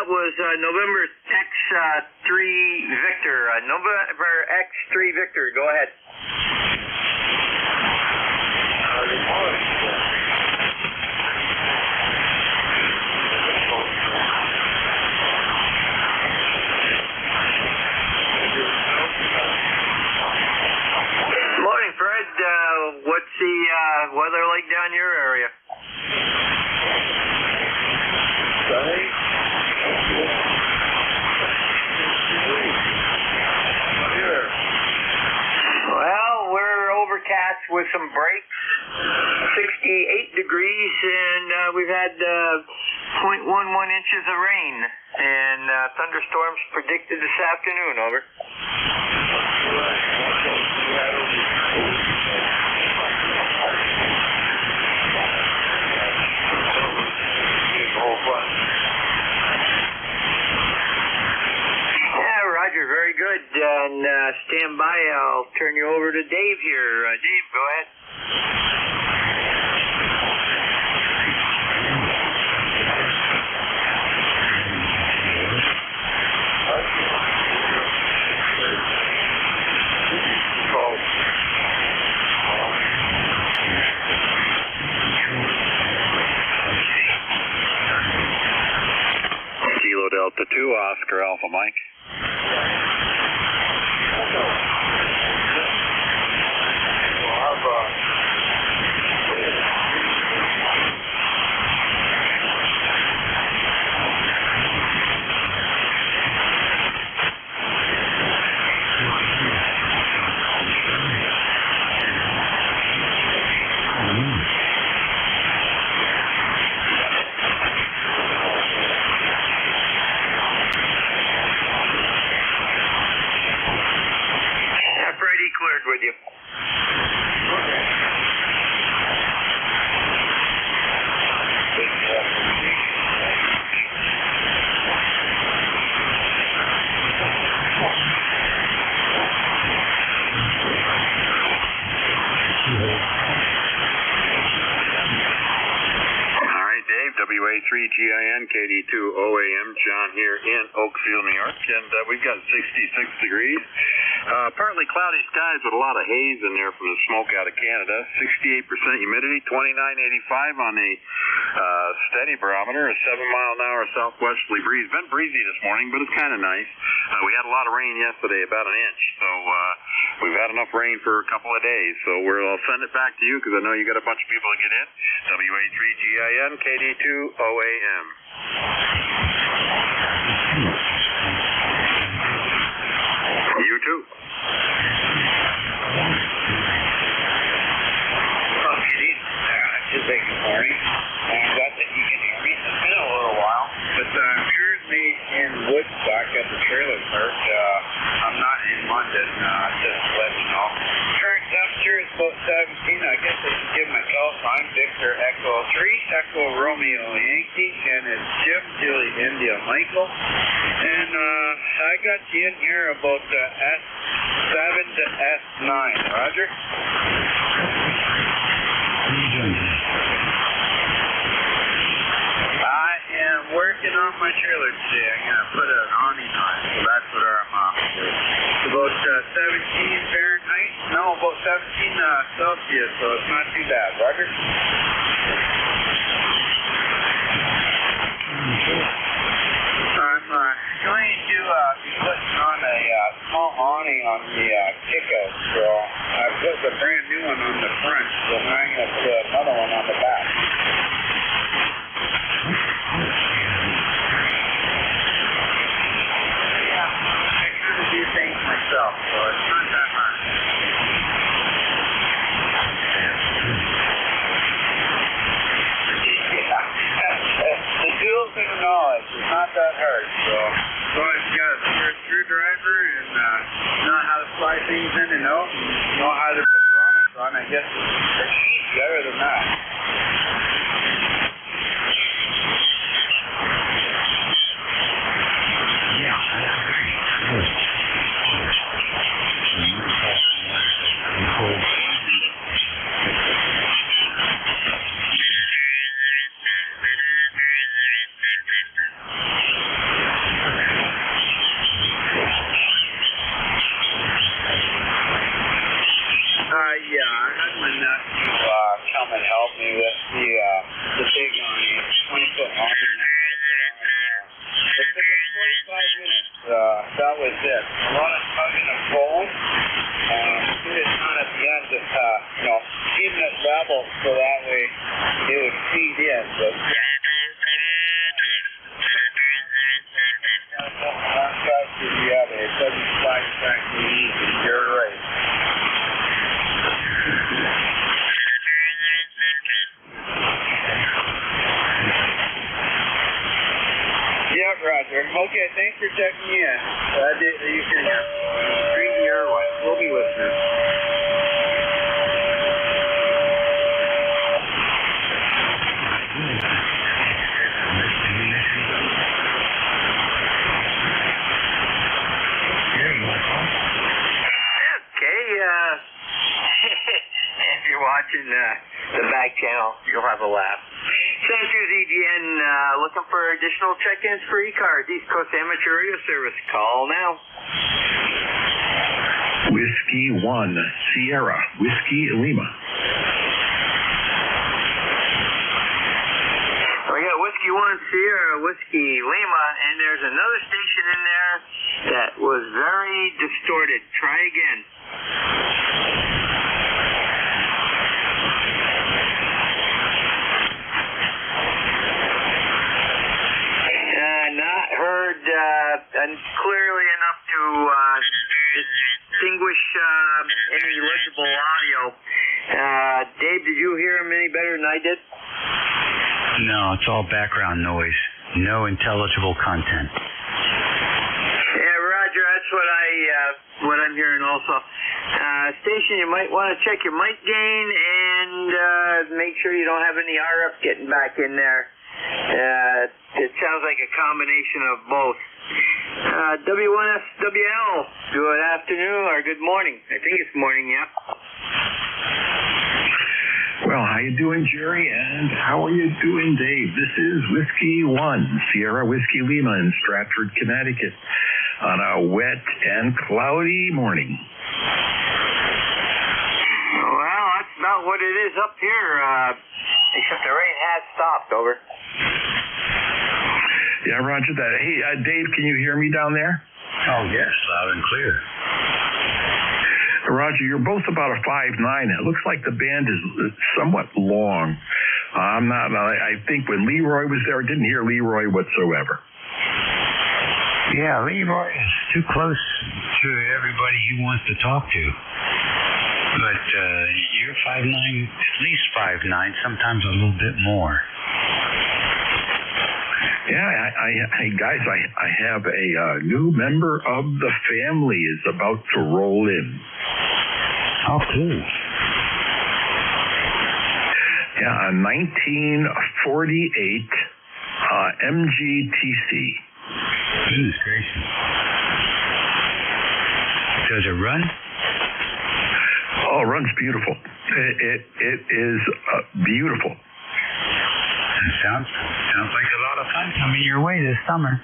Speaker 11: Was November X3 Victor. November X3 Victor. Go ahead. Morning, Fred. What's the weather like down your area?
Speaker 4: Sunny.
Speaker 11: Well, we're overcast with some breaks, 68 degrees, and we've had 0.11 inches of rain, and thunderstorms predicted this afternoon. Over. Very good. And stand by. I'll turn you over to Dave here. Dave, go ahead.
Speaker 12: Kilo Delta 2, Oscar Alpha Mike.
Speaker 11: Cleared with you.
Speaker 12: WA3GIN, KD2OAM, John here in Oakfield, New York, and we've got 66 degrees. Partly cloudy skies with a lot of haze in there from the smoke out of Canada. 68% humidity, 29.85 on the steady barometer, a 7-mile-an-hour southwesterly breeze. Been breezy this morning, but it's kind of nice. We had a lot of rain yesterday, about an inch, so we've had enough rain for a couple of days. So I'll send it back to you because I know you got a bunch of people to get in. WA3GIN, KD2OAM. You too.
Speaker 8: Just good morning. I'm glad that you can hear me. It's been a little while, but I'm currently in Woodstock at the trailer park. I'm not in London, just to let you know. Current temperature is about 17. I guess I should give myself. I'm Victor Echo 3, Echo Romeo Yankee, and it's Jim Julie India Michael. And I got you in here about S7 to S9. Roger? I am working on my trailer today. I'm going to put an awning on it, so that's what I'm off to. It's about 17 Fahrenheit. No, about 17 Celsius, so it's not too bad. Roger? I'm going to be putting on a small awning on the kickout, so I put the brand new one on the front, so now I'm going to put another one on the back. Yeah, I kind of do things myself, so it's not that hard. The tools and the knowledge is not that hard, so I've got a screwdriver and know how to slide things in and out, and know how to put grommets on. I guess it's easy other than that. Yeah, I had my nephew come and help me with the big awning, 20-foot awning. It took us 45 minutes. That was it. A lot of tugging and pulling. Put it on at the end, just keeping it level so that way it would feed in. But one side to the other. It doesn't slide exactly easy. You're right. Yeah, Roger. Okay, thanks for checking me in. Glad that you can bring the airway. We'll be listening.
Speaker 11: watching the back channel. You'll have a laugh. Same to ZGN, looking for additional check-ins for ECARS, East Coast Amateur Radio Service. Call now.
Speaker 13: Whiskey 1, Sierra, Whiskey Lima.
Speaker 11: We got Whiskey 1, Sierra, Whiskey Lima, and there's another station in there that was very distorted. Try again. Not heard clearly enough to distinguish any legible audio. Dave, did you hear him any better than I did?
Speaker 14: No, it's all background noise. No intelligible content.
Speaker 11: Yeah, Roger, that's what I'm hearing also. Station, you might want to check your mic gain and make sure you don't have any RF getting back in there. It sounds like a combination of both. W1SWL, good afternoon or good morning. I think it's morning, yeah.
Speaker 13: Well, how you doing, Jerry? And how are you doing, Dave? This is Whiskey 1, Sierra Whiskey Lima in Stratford, Connecticut, on a wet and cloudy morning.
Speaker 11: Well, that's about what it is up here, except the rain has stopped, over.
Speaker 13: Yeah, Roger that. Hey, Dave, can you hear me down there?
Speaker 14: Oh, yes, loud and clear.
Speaker 13: Roger, you're both about a 5'9". It looks like the band is somewhat long. I think when Leroy was there, I didn't hear Leroy whatsoever.
Speaker 14: Yeah, Leroy is too close to everybody he wants to talk to. But you're 5'9", at least 5'9", sometimes a little bit more.
Speaker 13: Yeah, hey guys, I have a new member of the family is about to roll in.
Speaker 14: Oh, cool.
Speaker 13: Yeah, a 1948 MGTC.
Speaker 14: Goodness gracious. Does it run?
Speaker 13: Oh, it runs beautiful. It is beautiful.
Speaker 14: Sounds like a lot of fun coming your way this summer.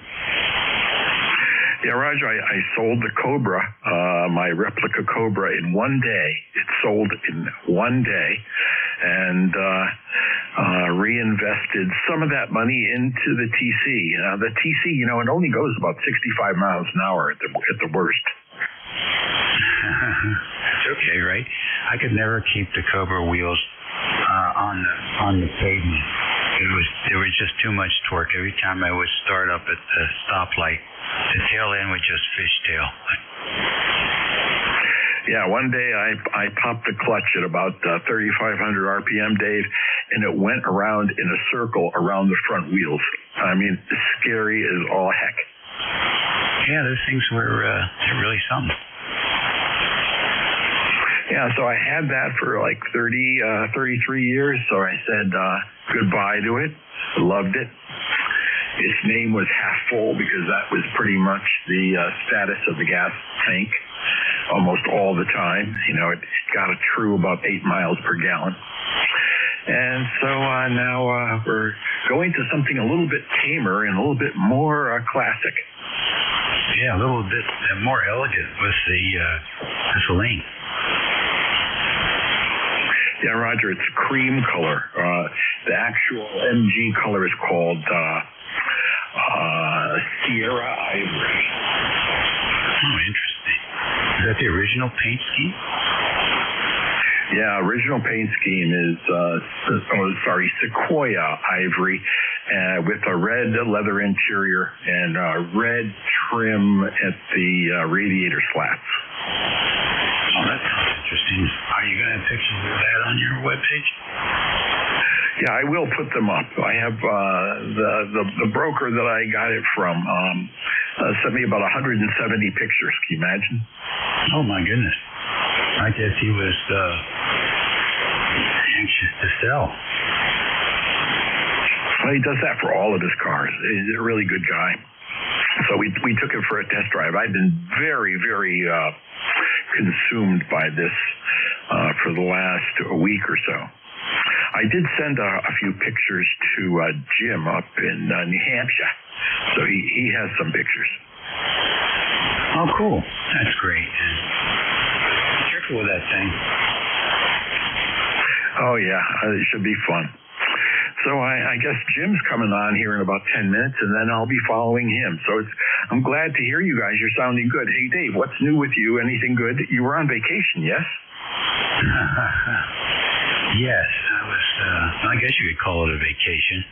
Speaker 13: Yeah, Roger, I sold the Cobra, my replica Cobra, in one day. It sold in one day, and reinvested some of that money into the TC. The TC, it only goes about 65 miles an hour at the worst.
Speaker 14: It's okay, right? I could never keep the Cobra wheels on the pavement. There was just too much torque. Every time I would start up at the stoplight, the tail end would just fishtail.
Speaker 13: Yeah, one day I popped the clutch at about 3,500 RPM, Dave, and it went around in a circle around the front wheels. I mean, scary as all heck.
Speaker 14: Yeah, those things were they're really something.
Speaker 13: Yeah, so I had that for like 33 years, so I said goodbye to it. Loved it. Its name was half full because that was pretty much the status of the gas tank almost all the time. It got a true about 8 miles per gallon. And so now we're going to something a little bit tamer and a little bit more classic.
Speaker 14: Yeah, a little bit more elegant with the gasoline.
Speaker 13: Yeah, Roger, it's cream color. The actual MG color is called Sierra Ivory.
Speaker 14: Oh, interesting. Is that the original paint scheme?
Speaker 13: Yeah, original paint scheme is, Sequoia Ivory with a red leather interior and red trim at the radiator slats.
Speaker 14: Oh, that sounds interesting. Are you going to have pictures of that on your webpage?
Speaker 13: Yeah, I will put them up. I have the broker that I got it from sent me about 170 pictures. Can you imagine?
Speaker 14: Oh, my goodness. I guess he was anxious to sell.
Speaker 13: Well, he does that for all of his cars. He's a really good guy. So we took him for a test drive. I've been very, very consumed by this for the last week or so. I did send a few pictures to Jim up in New Hampshire, so he has some pictures.
Speaker 14: Oh, cool. That's great. Be careful with that thing.
Speaker 13: Oh, yeah. It should be fun. So I guess Jim's coming on here in about 10 minutes, and then I'll be following him. So I'm glad to hear you guys. You're sounding good. Hey, Dave, what's new with you? Anything good? You were on vacation, yes?
Speaker 14: Yes. I was, I guess you could call it a vacation.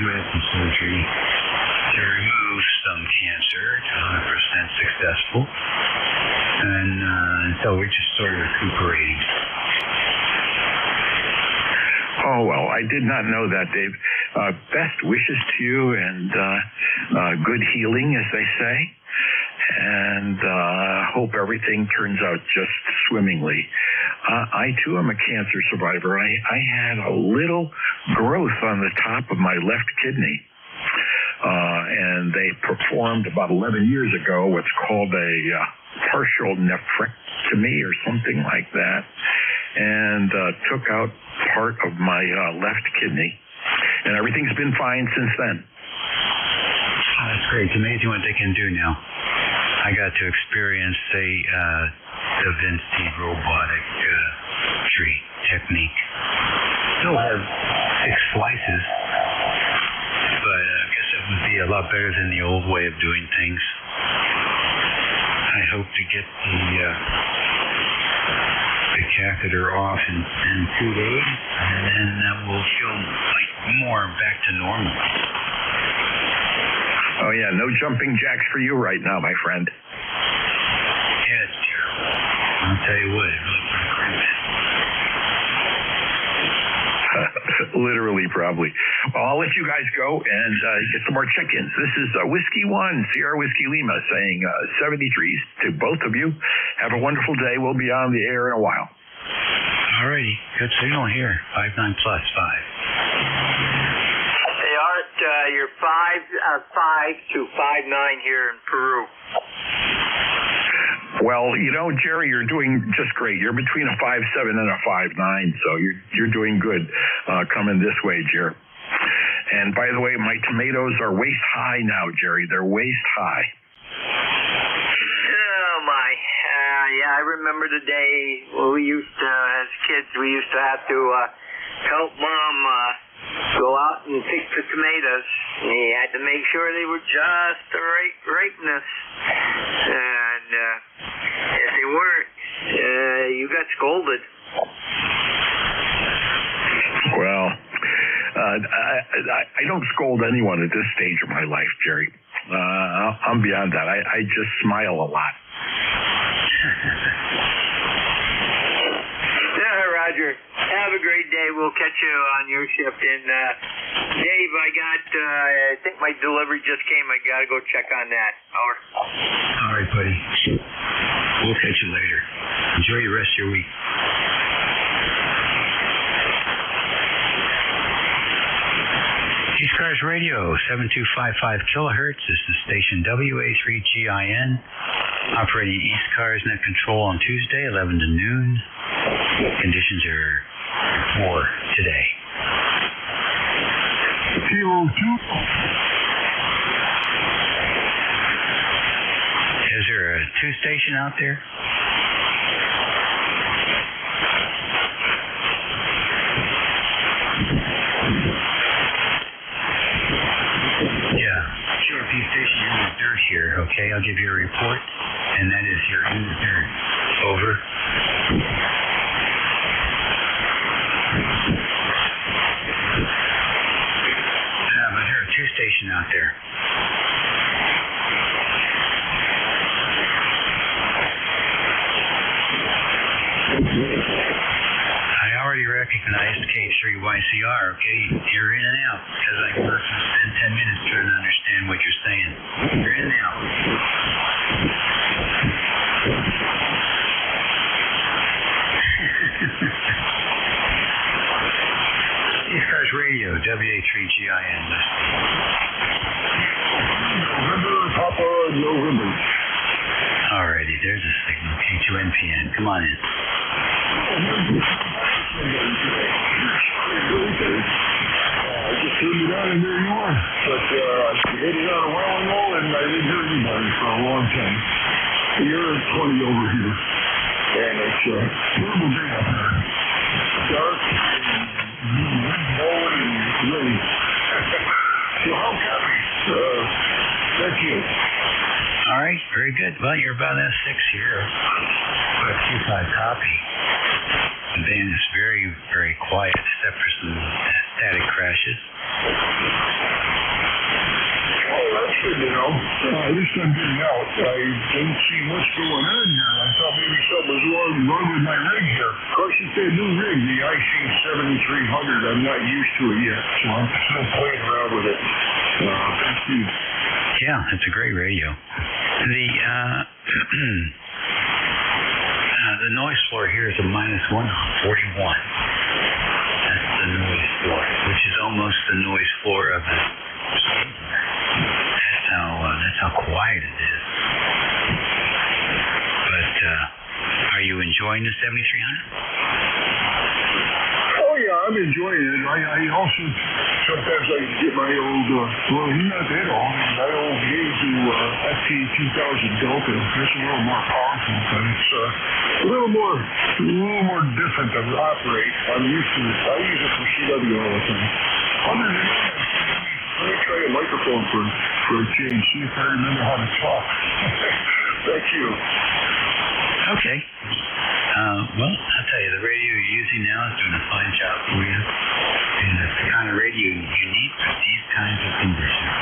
Speaker 14: We had some surgery to remove some cancer, 100% successful. And so we're just sort of recuperating.
Speaker 13: Oh, well, I did not know that, Dave. Best wishes to you and good healing, as they say. And hope everything turns out just swimmingly. I, too, am a cancer survivor. I had a little growth on the top of my left kidney. And they performed about 11 years ago what's called a partial nephrectomy or something like that, and took out part of my left kidney. And everything's been fine since then.
Speaker 14: Oh, that's great. It's amazing what they can do now. I got to experience the Da Vinci robotic technique. Still have 6 slices, but I guess it would be a lot better than the old way of doing things. I hope to get the catheter off in 2 days, and then we'll feel like more back to normal.
Speaker 13: Oh, yeah, no jumping jacks for you right now, my friend.
Speaker 14: Yeah, it's terrible. I'll tell you what, it really put a crimp in.
Speaker 13: Literally, probably. Well, I'll let you guys go and get some more check-ins. This is Whiskey 1, Sierra Whiskey Lima, saying 73s to both of you. Have a wonderful day. We'll be on the air in a while.
Speaker 14: All righty. Good signal here. 59 plus 5.
Speaker 11: Hey, Art, you're 5 to 5'9" here in Peru.
Speaker 13: Well, you know, Jerry, you're doing just great. You're between a 5'7" and a 5'9", so you're doing good coming this way, Jerry. And by the way, my tomatoes are waist high now, Jerry. They're waist high.
Speaker 11: Oh, my. Yeah, I remember the day when we used to, as kids, we used to have to help Mom go out and pick the tomatoes. You had to make sure they were just the right ripeness. And if they weren't, you got scolded.
Speaker 13: Well, I don't scold anyone at this stage of my life, Jerry. I'm beyond that. I just smile a lot.
Speaker 11: Yeah, Roger. Have a great day. We'll catch you on your shift. And Dave, I think my delivery just came. I got to go check on that. Over.
Speaker 14: All right, buddy. We'll catch you later. Enjoy the rest of your week. ECARS Radio, 7255 kilohertz. This is station WA3GIN. Operating ECARS net control on Tuesday, 11 to noon. Conditions are poor today. Is there a 2 station out there? Station in the dirt here, okay? I'll give you a report, and that is you're in the dirt. Over. Yeah, but there are 2 stations out there. I already recognized K3YCR, okay? You're in and out, because I can spend 10 minutes trying to understand what you're saying. You're in and out. ECARS Radio, WA3GIN.
Speaker 13: November, Papa, November.
Speaker 14: Alrighty. there's a signal. K2NPN. Come on in.
Speaker 13: I just turned it on and there you are. But I hit it on a while ago and I didn't hear anybody for a long time. You're at 20 over here. And it's a terrible day up there. Dark and blowing and rain. So how copy? Thank you.
Speaker 14: All right, very good. Well, you're about S6 here. But Q5 copy. The band is very, very quiet, except for some static crashes.
Speaker 13: Oh, that's good to know. At least I'm getting out. I didn't see much going on here. I thought maybe something was wrong with my rig here. Of course, it's a new rig, the IC7300. I'm not used to it yet, so I'm still playing around with it. Thank you.
Speaker 14: Yeah, it's a great radio. The noise floor here is a -141. That's the noise floor, which is almost the noise floor of the. That's how quiet it is. But are you enjoying the 7300?
Speaker 13: Oh yeah, I'm enjoying it. I also sometimes I get my old well, not that old, my old Yaesu FT2000 Delta. It's a little more powerful, but it's a little more different to operate. I'm used to it. I use it for CW all the time. Other than that, let me try a microphone for a change. See if I remember how to talk. Thank you.
Speaker 14: Okay. Well, I'll tell you, the radio you're using now is doing a fine job for you. And it's the kind of radio you need for these kinds of conditions.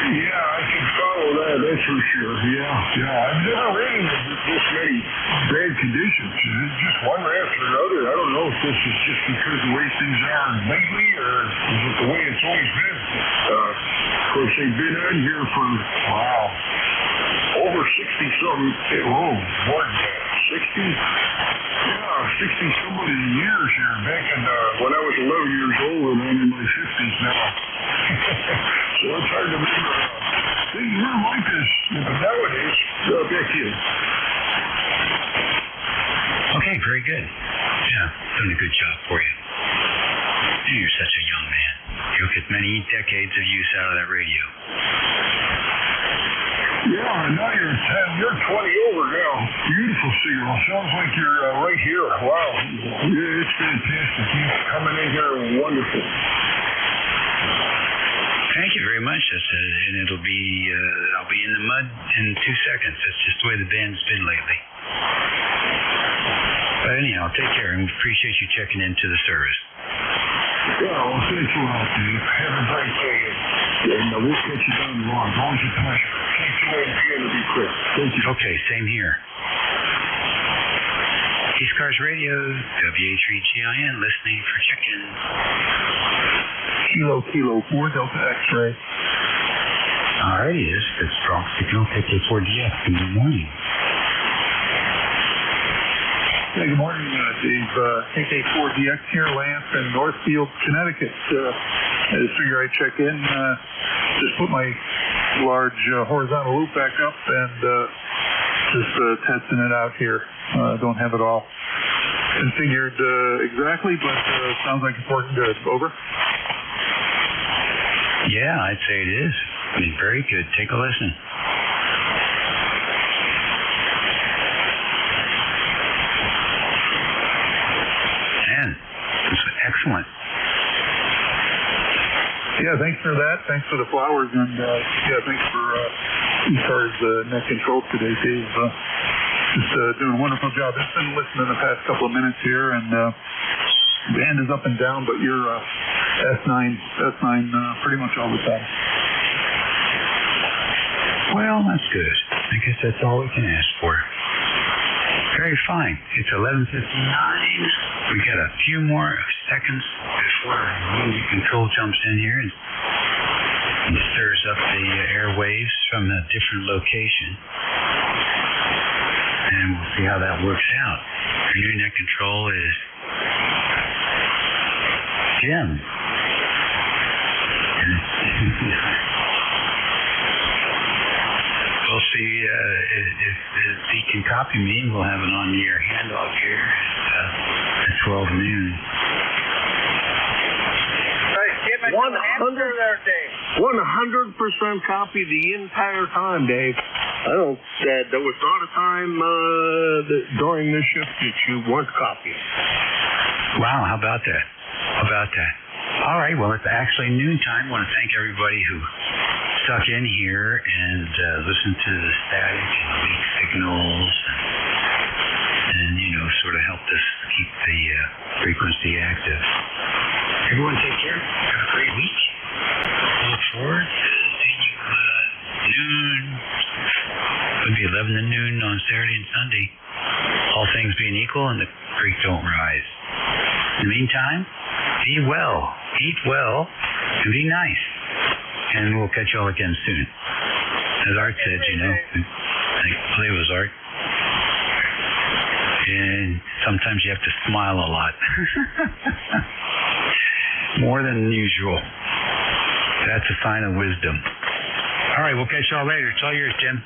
Speaker 13: Yeah, I can follow that, that's for sure. Yeah. I've never ran this many bad conditions. It's just one after another. I don't know if this is just because the way things are lately or is it the way it's always been. Of course, they've been on here for, over 60-something, more than that, 60? Yeah, 60-something years here, back in, when I was 11 years old and I'm in my 50s now. So it's hard to remember. Things weren't like this nowadays. Back here.
Speaker 14: Okay, very good. Yeah, doing a good job for you. And you're such a young man. You'll get many decades of use out of that radio.
Speaker 13: Yeah, and now you're 20 over now. Beautiful signal. Sounds like you're right here. Wow. Yeah, it's fantastic. You're coming in here wonderful.
Speaker 14: Thank you very much. And it'll be, I'll be in the mud in 2 seconds. That's just the way the band's been lately. But anyhow, take care and appreciate you checking into the service.
Speaker 13: Yeah, well, thanks a lot, Dave. Have a great day. And we'll catch you down the line. Always a pleasure. K2NPN to be quick. Thank you.
Speaker 14: Okay, same here. ECARS Radio, WA3GIN, listening for chicken.
Speaker 15: Kilo 4 Delta X-ray.
Speaker 14: Alrighty, this is strong signal, KK4DF. Good morning.
Speaker 15: Hey, good morning, Dave. KK4DX here, Lance in Northfield, Connecticut. I just figure I'd check in, just put my large horizontal loop back up and just testing it out here. Don't have it all configured exactly, but sounds like it's working good. Over.
Speaker 14: Yeah, I'd say it is. I mean, very good. Take a listen. Man, this is excellent.
Speaker 15: Yeah, thanks for that. Thanks for the flowers, and thanks for ECARS net control today, Dave. Just doing a wonderful job. I've been listening the past couple of minutes here, and band is up and down, but you're S9 pretty much all the time.
Speaker 14: Well, that's good. I guess that's all we can ask for. Very fine. It's 11:59. We got a few more seconds before the control jumps in here and stirs up the airwaves from a different location. And we'll see how that works out. Our new net control is Jim. see if he can copy me. We'll have it on the air handoff here at 12 noon.
Speaker 9: 100% copy the entire time, Dave. There was not a time during this shift that you weren't copying.
Speaker 14: Wow, how about that? All right, well, it's actually noontime. I want to thank everybody who stuck in here and listened to the static and weak signals and sort of helped us keep the frequency active. Everyone take care. Have a great week. Look forward to seeing you noon. It'll be 11 to noon on Saturday and Sunday. All things being equal and the creek don't rise. In the meantime, be well, eat well, and be nice. And we'll catch you all again soon. As Art said, I believe it was Art. And sometimes you have to smile a lot. More than usual. That's a sign of wisdom. All right, we'll catch y'all later. It's all yours, Jim.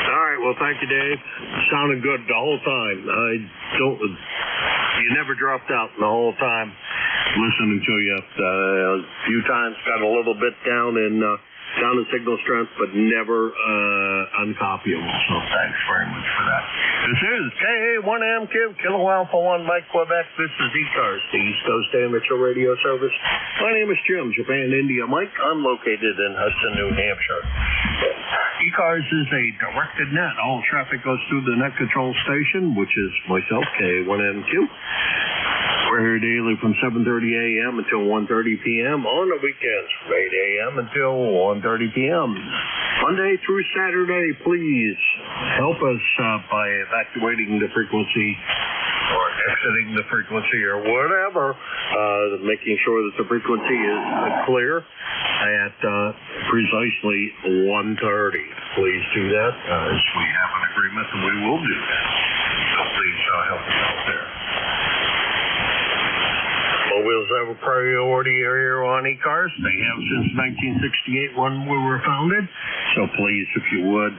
Speaker 9: All right, well, thank you, Dave. Sounded good the whole time. You never dropped out the whole time listening to you. A few times got a little bit down in signal strength, but never uncopyable. So thanks very much for that. This is KA1MQ, Kilo Alpha 1 Mike Quebec. This is ECARS, the East Coast Amateur Radio Service. My name is Jim, Japan India Mike. I'm located in Hudson, New Hampshire. ECARS is a directed net. All traffic goes through the net control station, which is myself, KA1MQ. We're here daily from 7:30 a.m. until 1:30 p.m. on the weekends from 8 a.m. until 1:30 p.m. Monday through Saturday, please help us by evacuating the frequency or exiting the frequency or whatever, making sure that the frequency is clear at precisely 1:30. Please do that as we have an agreement and we will do that. So please help us out there. Mobiles have a priority area on ECARS. They have since 1968 when we were founded. So please, if you would,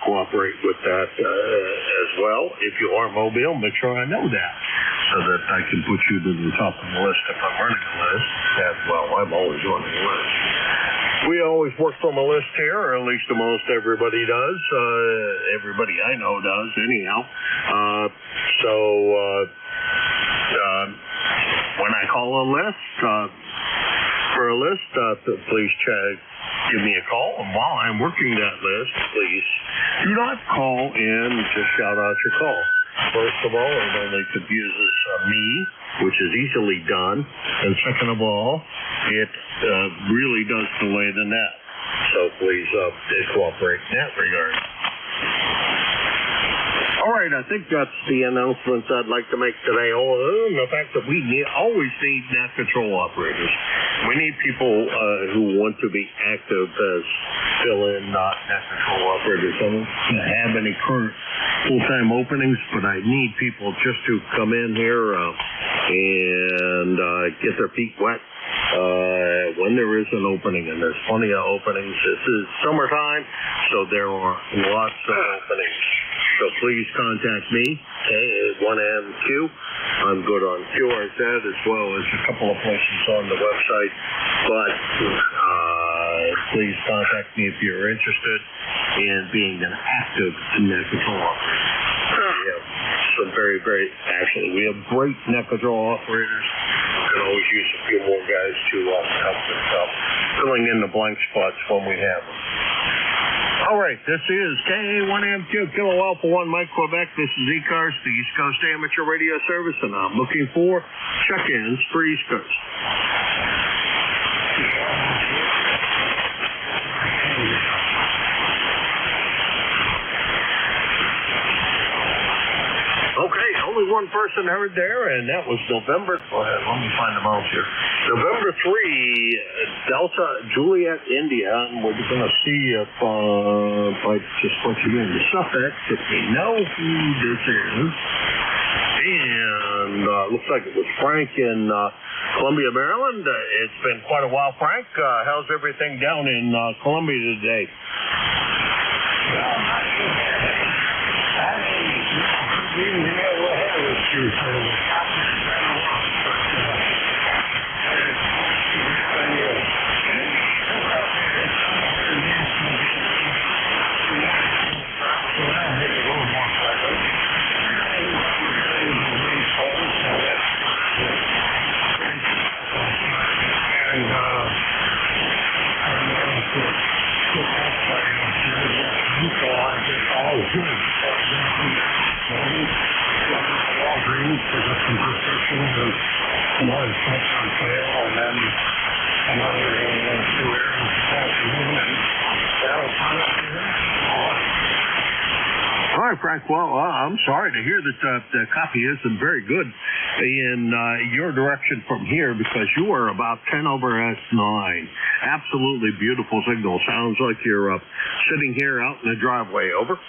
Speaker 9: cooperate with that as well. If you are mobile, make sure I know that so that I can put you to the top of the list if I'm running a list. I'm always running a list. We always work from a list here, or at least most everybody does. Everybody I know does, anyhow. When I call a list, please give me a call. And while I'm working that list, please do not call in to shout out your call. First of all, it only confuses me, which is easily done. And second of all, it really does delay the net. So please cooperate in that regard. All right, I think that's the announcements I'd like to make today. The fact that we always need net control operators. We need people who want to be active as fill-in net control operators. I don't have any current full-time openings, but I need people just to come in here and get their feet wet when there is an opening, and there's plenty of openings. This is summertime, so there are lots of openings. So please contact me, K1MQ. I'm good on QRZ as well as a couple of places on the website. But please contact me if you're interested in being an active net control operator. We have some we have great net control operators. We can always use a few more guys to help us filling in the blank spots when we have them. All right, this is KA1MQ, Kilo Alpha 1 Mike Quebec. This is ECARS, the East Coast Amateur Radio Service, and I'm looking for check-ins for East Coast. Okay, only one person heard there, and that was November. Go ahead, let me find the mouse here. November 3, Delta Juliet India, and we're going to see if I just put you in the suffix, if we know who this is. And looks like it was Frank in Columbia, Maryland. It's been quite a while, Frank. How's everything down in Columbia today? All right, Frank. Well, I'm sorry to hear that the copy isn't very good in your direction from here, because you are about 10 over S9. Absolutely beautiful signal. Sounds like you're sitting here out in the driveway. Over.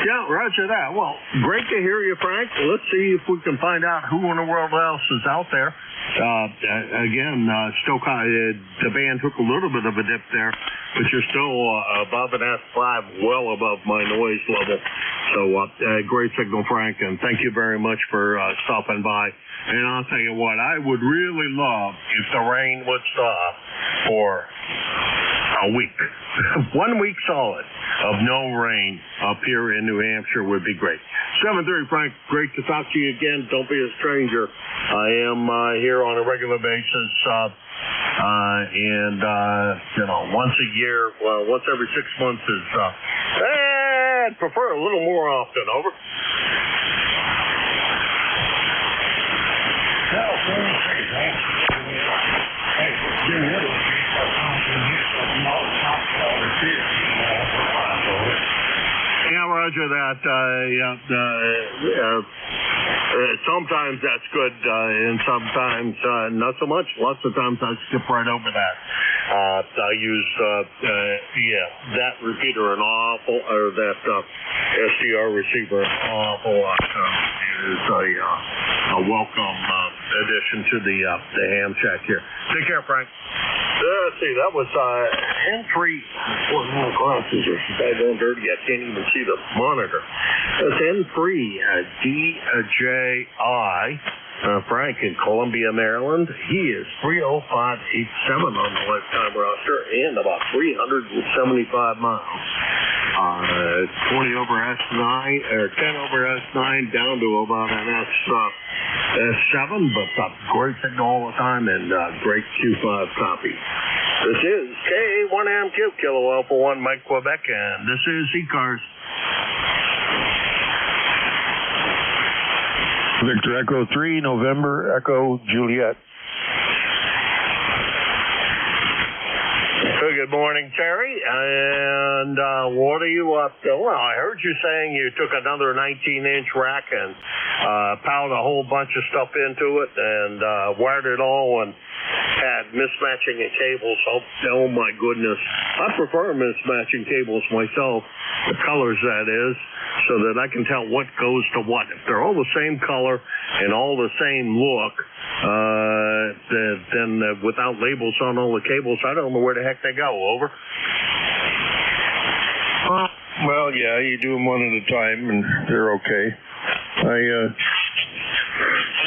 Speaker 9: Yeah, roger that. Well, great to hear you, Frank. Let's see if we can find out who in the world else is out there. Again, the band took a little bit of a dip there, but you're still above an S5, well above my noise level. So great signal, Frank, and thank you very much for stopping by. And I'll tell you what, I would really love if the rain would stop for a week. 1 week solid of no rain up here in New Hampshire would be great. 7:30, Frank. Great to talk to you again. Don't be a stranger. I am here on a regular basis, and once a year, once every 6 months is. I'd prefer a little more often. Over. Yeah, roger that. Sometimes that's good, and sometimes not so much. Lots of times I skip right over that. I use that repeater an awful, or that SDR receiver an awful lot. Is a welcome addition to the ham shack here. Take care, Frank. Let's see, that was N3. Boy, my glasses are so daggone dirty, I can't even see the monitor. That's N3 DJI. Frank in Columbia, Maryland. He is 30587 on the lifetime roster and about 375 miles. 20 over S9 or 10 over S9 down to about an S7, but great signal all the time and great Q5 copy. This is K1MQ Kilo Alpha 1 Mike Quebec, and this is ECARS.
Speaker 3: Victor Echo 3, November Echo Juliet.
Speaker 2: Good morning, Terry. And what are you up to? Well, I heard you saying you took another 19-inch rack and piled a whole bunch of stuff into it and wired it all and had mismatching of cables. Oh my goodness. I prefer mismatching cables myself, the colors that is, so that I can tell what goes to what. If they're all the same color and all the same look, then without labels on all the cables, I don't know where the heck they go. Over.
Speaker 3: Well, yeah, you do them one at a time, and they're okay.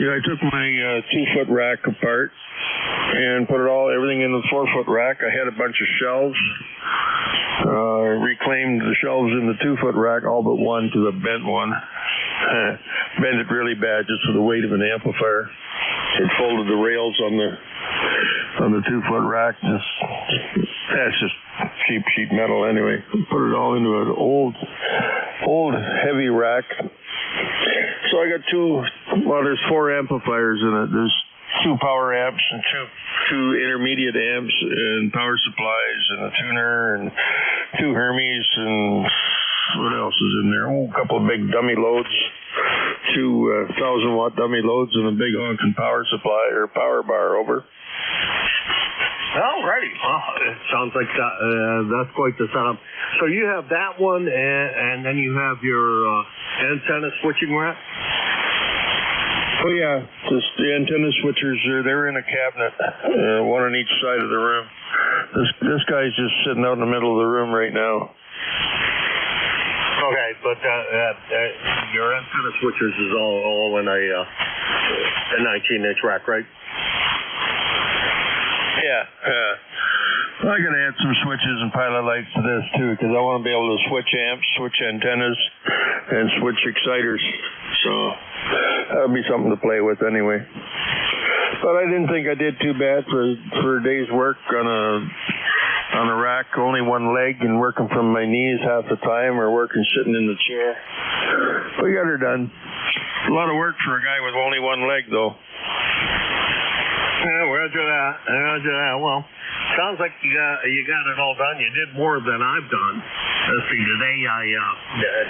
Speaker 3: I took my 2-foot rack apart and put everything in the 4-foot rack. I had a bunch of shelves. Reclaimed the shelves in the 2-foot rack, all but one, because I bent one. Bent it really bad just for the weight of an amplifier. It folded the rails on the 2-foot rack. That's just cheap sheet metal anyway. Put it all into an old heavy rack. So I got there's 4 amplifiers in it. There's 2 power amps and two intermediate amps and power supplies and a tuner and 2 Hermes and what else is in there? A couple of big dummy loads, 2 1,000-watt dummy loads and a big honking power supply or power bar. Over.
Speaker 9: Alrighty. Well, it sounds like that's quite the setup. So you have that one, and then you have your antenna switching rack?
Speaker 2: Oh yeah, the antenna switchers they're in a cabinet, one on each side of the room. This guy's just sitting out in the middle of the room right now.
Speaker 9: Okay, but your antenna switchers is all in a 19-inch rack, right?
Speaker 2: Yeah. Well, I'm gonna add some switches and pilot lights to this too, because I want to be able to switch amps, switch antennas, and switch exciters. So that'll be something to play with anyway. But I didn't think I did too bad for a day's work on a rack, only one leg, and working from my knees half the time, or working sitting in the chair. We got her done. A lot of work for a guy with only one leg, though.
Speaker 9: Yeah, roger that. Roger that. Well, sounds like you got it all done. You did more than I've done. Let's see, today I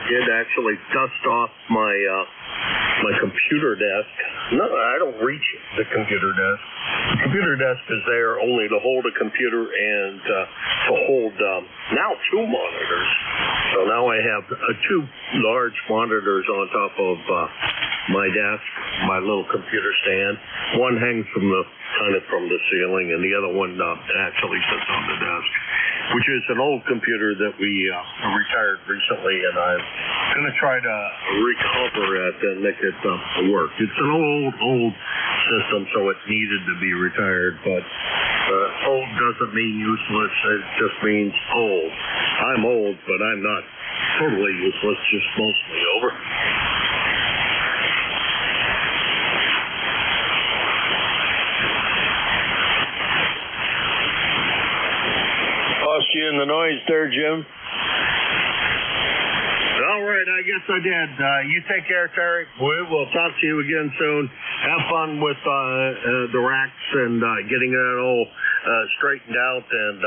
Speaker 9: did actually dust off my computer desk. No, I don't reach the computer desk. The computer desk is there only to hold a computer and to hold now 2 monitors. So now I have 2 large monitors on top of my desk, my little computer stand. One hangs from the ceiling, and the other one actually sits on the desk, which is an old computer that we retired recently, and I'm going to try to recover it and make it work. It's an old system, so it needed to be retired, but old doesn't mean useless. It just means old. I'm old, but I'm not totally useless, just mostly over.
Speaker 2: You in the noise there, Jim?
Speaker 9: All right, I guess I did. You take care, Terry. We will talk to you again soon. Have fun with the racks and getting it all straightened out. And,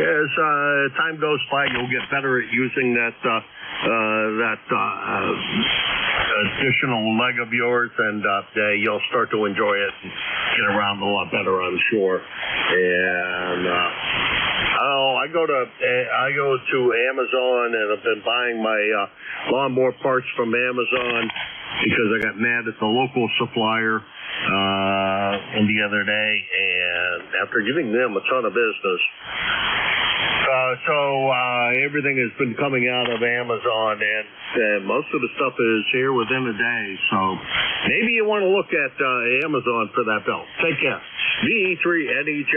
Speaker 9: as time goes by, you'll get better at using that additional leg of yours, and you'll start to enjoy it and get around a lot better, I'm sure. And I go to Amazon, and I've been buying my lawnmower parts from Amazon because I got mad at the local supplier the other day, and after giving them a ton of business. So everything has been coming out of Amazon, and most of the stuff is here within a day. So maybe you want to look at Amazon for that belt. Take care. VE3NEJ,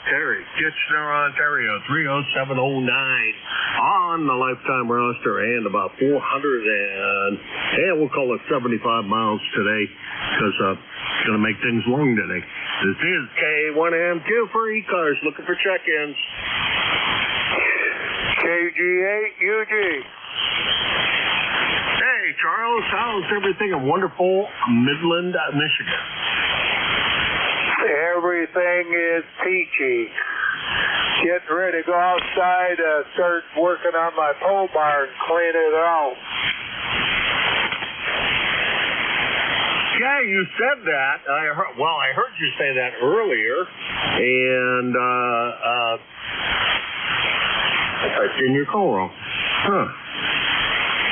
Speaker 9: Terry, Kitchener, Ontario, 30709 on the lifetime roster, and about 400 and we'll call it 75 miles today, because it's going to make things long today. This is K1M2 for ECARS, looking for check-ins.
Speaker 6: KG8UG.
Speaker 9: Hey, Charles, how's everything in wonderful Midland, Michigan?
Speaker 6: Everything is peachy. Getting ready to go outside, start working on my pole barn, clean it out.
Speaker 9: Yeah, you said that. I heard you say that earlier, and I typed in your call wrong. Huh.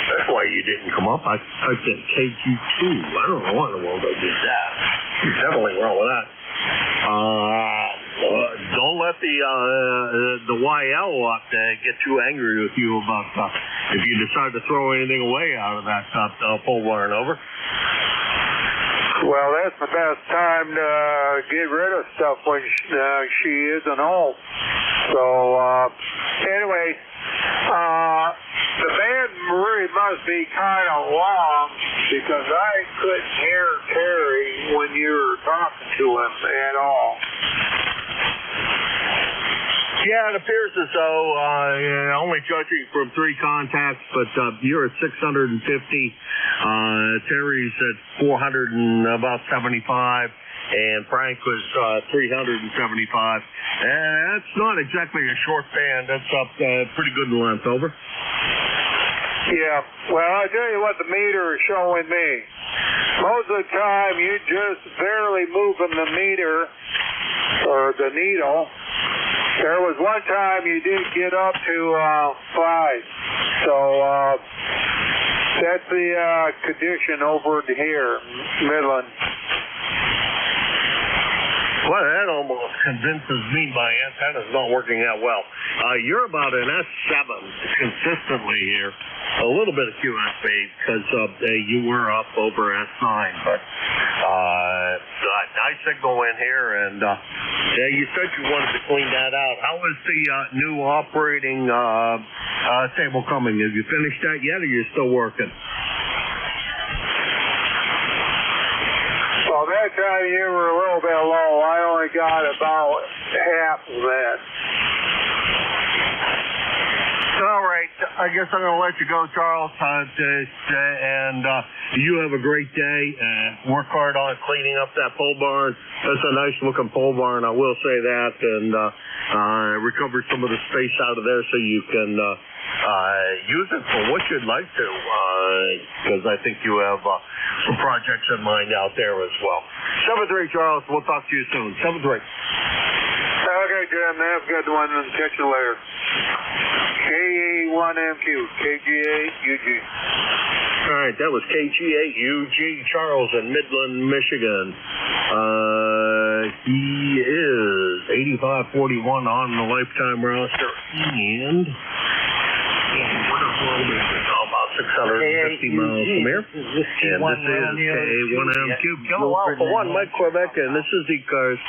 Speaker 9: That's why you didn't come up. I typed in KG2. I don't know why in the world I did that. You're definitely wrong with that. Don't let the YL up get too angry with you about if you decide to throw anything away out of that pole barn. Over.
Speaker 6: Well, that's the best time to get rid of stuff when she isn't home. So, anyway, the band really must be kind of long, because I couldn't hear Terry when you were talking to him at all.
Speaker 9: Yeah, it appears as though, only judging from 3 contacts, but you're at 650. Terry's at 400 and about 75, and Frank was 375. That's not exactly a short band. That's up pretty good in length. Over.
Speaker 6: Yeah, well, I'll tell you what the meter is showing me. Most of the time, you're just barely moving the meter or the needle. There was one time you did get up to 5. So that's the condition over here, Midland.
Speaker 9: Well, that almost convinces me my antenna's not working that well. You're about an S7 consistently here. A little bit of QSB because you were up over S9, but nice signal in here. And you said you wanted to clean that out. How is the new operating table coming? Have you finished that yet, or are you still working?
Speaker 6: Well, that time you were a little bit low. I only got about half of that.
Speaker 9: All right. I guess I'm going to let you go, Charles. And you have a great day. Work hard on cleaning up that pole barn. That's a nice-looking pole barn, I will say that. And recover some of the space out of there so you can use it for what you'd like to. Because I think you have some projects in mind out there as well. 7-3, Charles. We'll talk to you soon. 7-3.
Speaker 6: Okay, Jim. Have a good one, and catch you later. KA1MQ, KGA-UG.
Speaker 9: All right, that was KGA-UG, Charles in Midland, Michigan. He is 8541 on the lifetime roster, and about 650 miles from here. And this is KA1MQ, Kilo Alpha 1, Mike Quebec, and this is ECARS.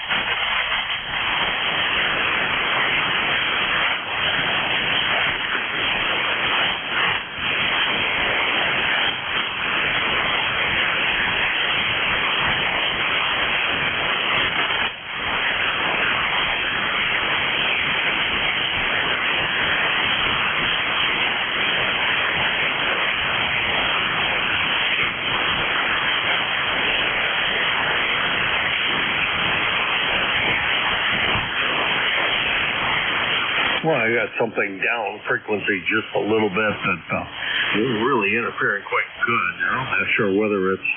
Speaker 9: Well, I got something down frequency just a little bit that really interfering quite good. I'm not sure whether it's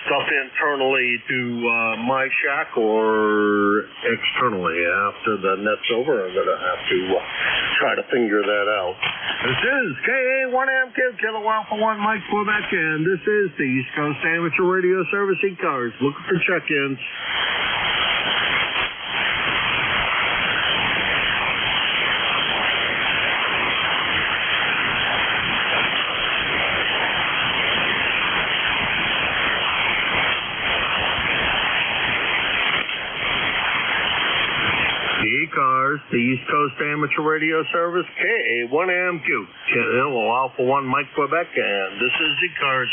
Speaker 9: stuff internally to my shack or externally. After the net's over, I'm going to have to try to figure that out. This is KA1MQ, Kilo Alpha 1, Mike Quebec, and this is the East Coast Amateur Radio Service ECARS. Looking for check-ins. ECARS, the East Coast Amateur Radio Service, KA1MQ, Kilo Alpha 1, Mike Quebec, and this is ECARS.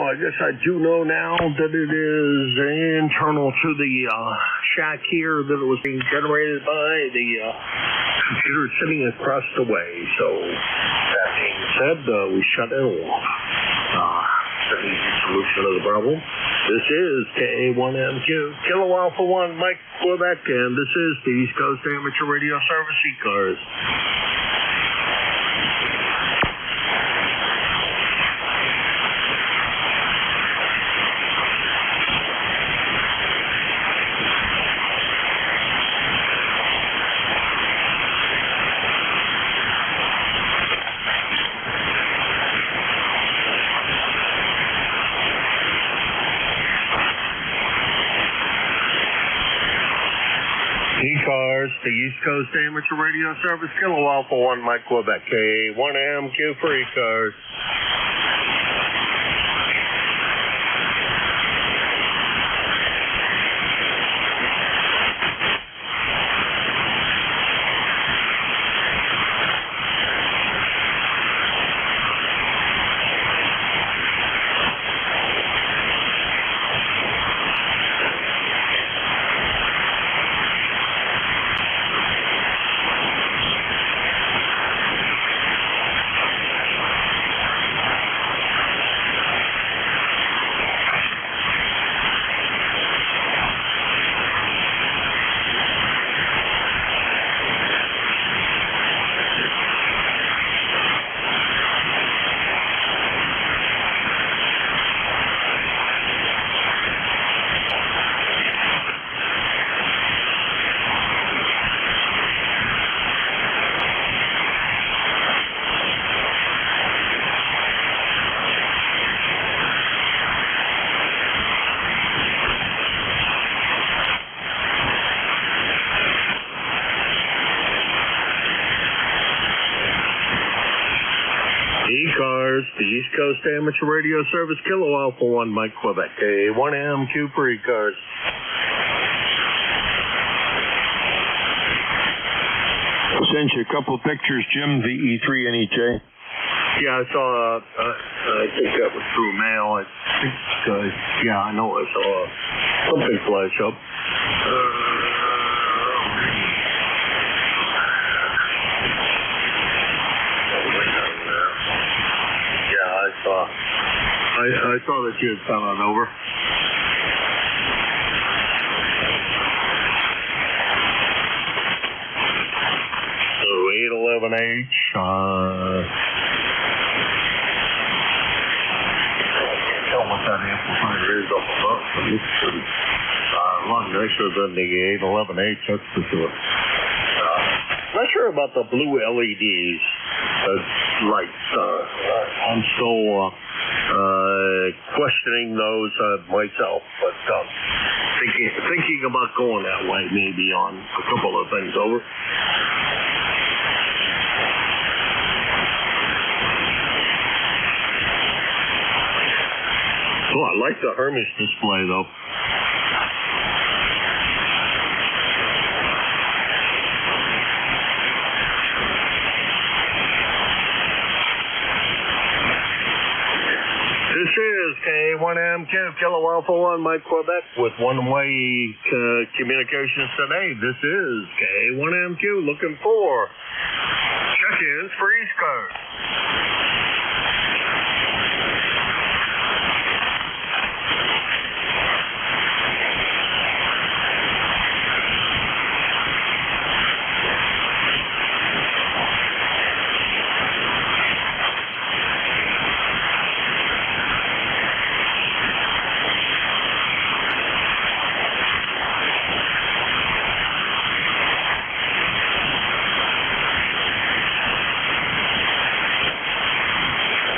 Speaker 9: I guess I do know now that it is internal to the shack here that it was being generated by the computer sitting across the way. So that being said, we shut it off. It's an easy solution of the problem. This is KA1MQ, Kilo Alpha 1, Mike Quebec, and this is the East Coast Amateur Radio Service ECARS. ECARS, the East Coast Amateur Radio Service, Kilo Alpha 1, Mike Quebec, K1AMQ for ECARS. ECARS, the East Coast Amateur Radio Service, Kilo Alpha 1, Mike Quebec, K1AMQ for ECARS.
Speaker 16: Sent you a couple pictures, Jim, the E3 NEJ.
Speaker 9: Yeah, I saw, I think that was through mail. I think, yeah, I know I saw something flash up. I saw that you had sent on over. So 811H. I can't tell what that amplifier is off above, but it's a lot nicer than the 811H, that's for sure. Not sure about the blue LEDs lights. I'm still questioning those myself, but thinking about going that way maybe on a couple of things. Over. Oh, I like the Hermes display though. This is K1MQ, Kilo Alpha 1, Mike Quebec, with one-way communications today. This is K1MQ looking for check-ins for East Coast.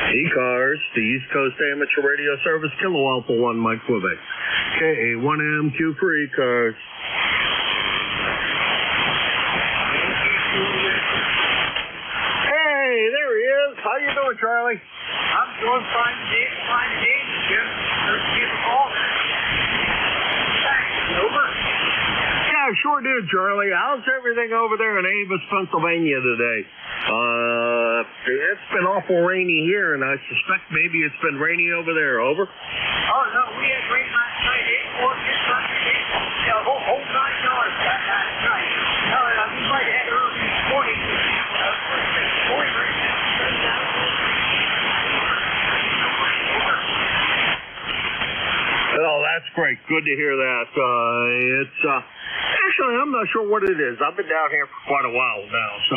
Speaker 9: ECARS, the East Coast Amateur Radio Service, Kilo Alpha 1, Mike Quebec, K1AMQ for ECARS. Hey, there he is. How you doing, Charlie?
Speaker 17: I'm doing fine, Jim. Jim. There's a call. Thanks. Over.
Speaker 9: Yeah, I sure did, Charlie. How's everything over there in Avis, Pennsylvania today? It's been awful rainy here, and I suspect maybe it's been rainy over there. Over.
Speaker 17: Oh, no, we had rain last night, 8, 4, 6, 7, 8, the whole 9 yards last night. We might have had early this morning. Pouring rain.
Speaker 9: Oh, that's great. Good to hear that. It's actually, I'm not sure what it is. I've been down here for quite a while now, so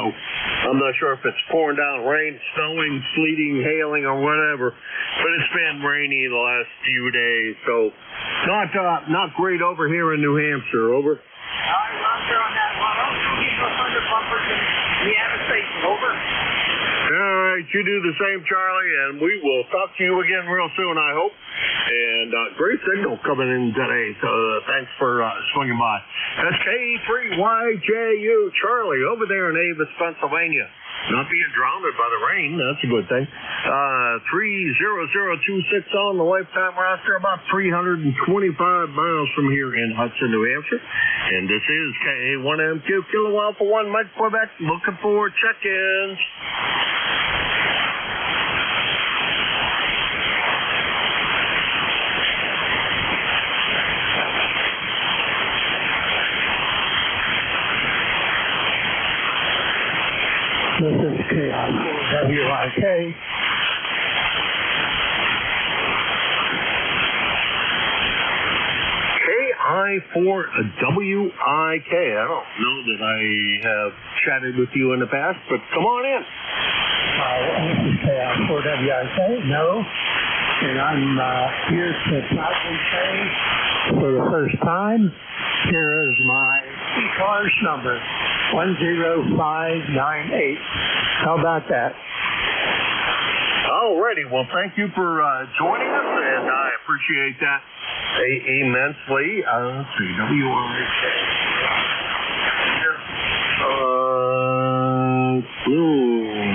Speaker 9: I'm not sure if it's pouring down rain, snowing, sleeting, hailing, or whatever. But it's been rainy the last few days, so not great over here in New Hampshire. Over.
Speaker 17: I'm not sure on that one. I'll keep those under bumpers and we have a station. Over.
Speaker 9: All right, right, you do the same, Charlie, and we will talk to you again real soon, I hope. And great signal coming in today, so thanks for swinging by. SK3YJU, Charlie, over there in Avis, Pennsylvania. Not being drowned by the rain, that's a good thing. 30026 on the lifetime roster, about 325 miles from here in Hudson, New Hampshire. And this is KA1MQ, Kilo Alpha 1, Mike Quebec, looking for check-ins.
Speaker 18: This is KI4WIK.
Speaker 9: KI4WIK. I don't know that I have chatted with you in the past, but come on in.
Speaker 18: This is KI4WIK. No. And I'm here to proudly say for the first time, here is my ECARS number, 10598. How about that?
Speaker 9: Alrighty, well, thank you for joining us, and I appreciate that immensely. Let's see, WIK.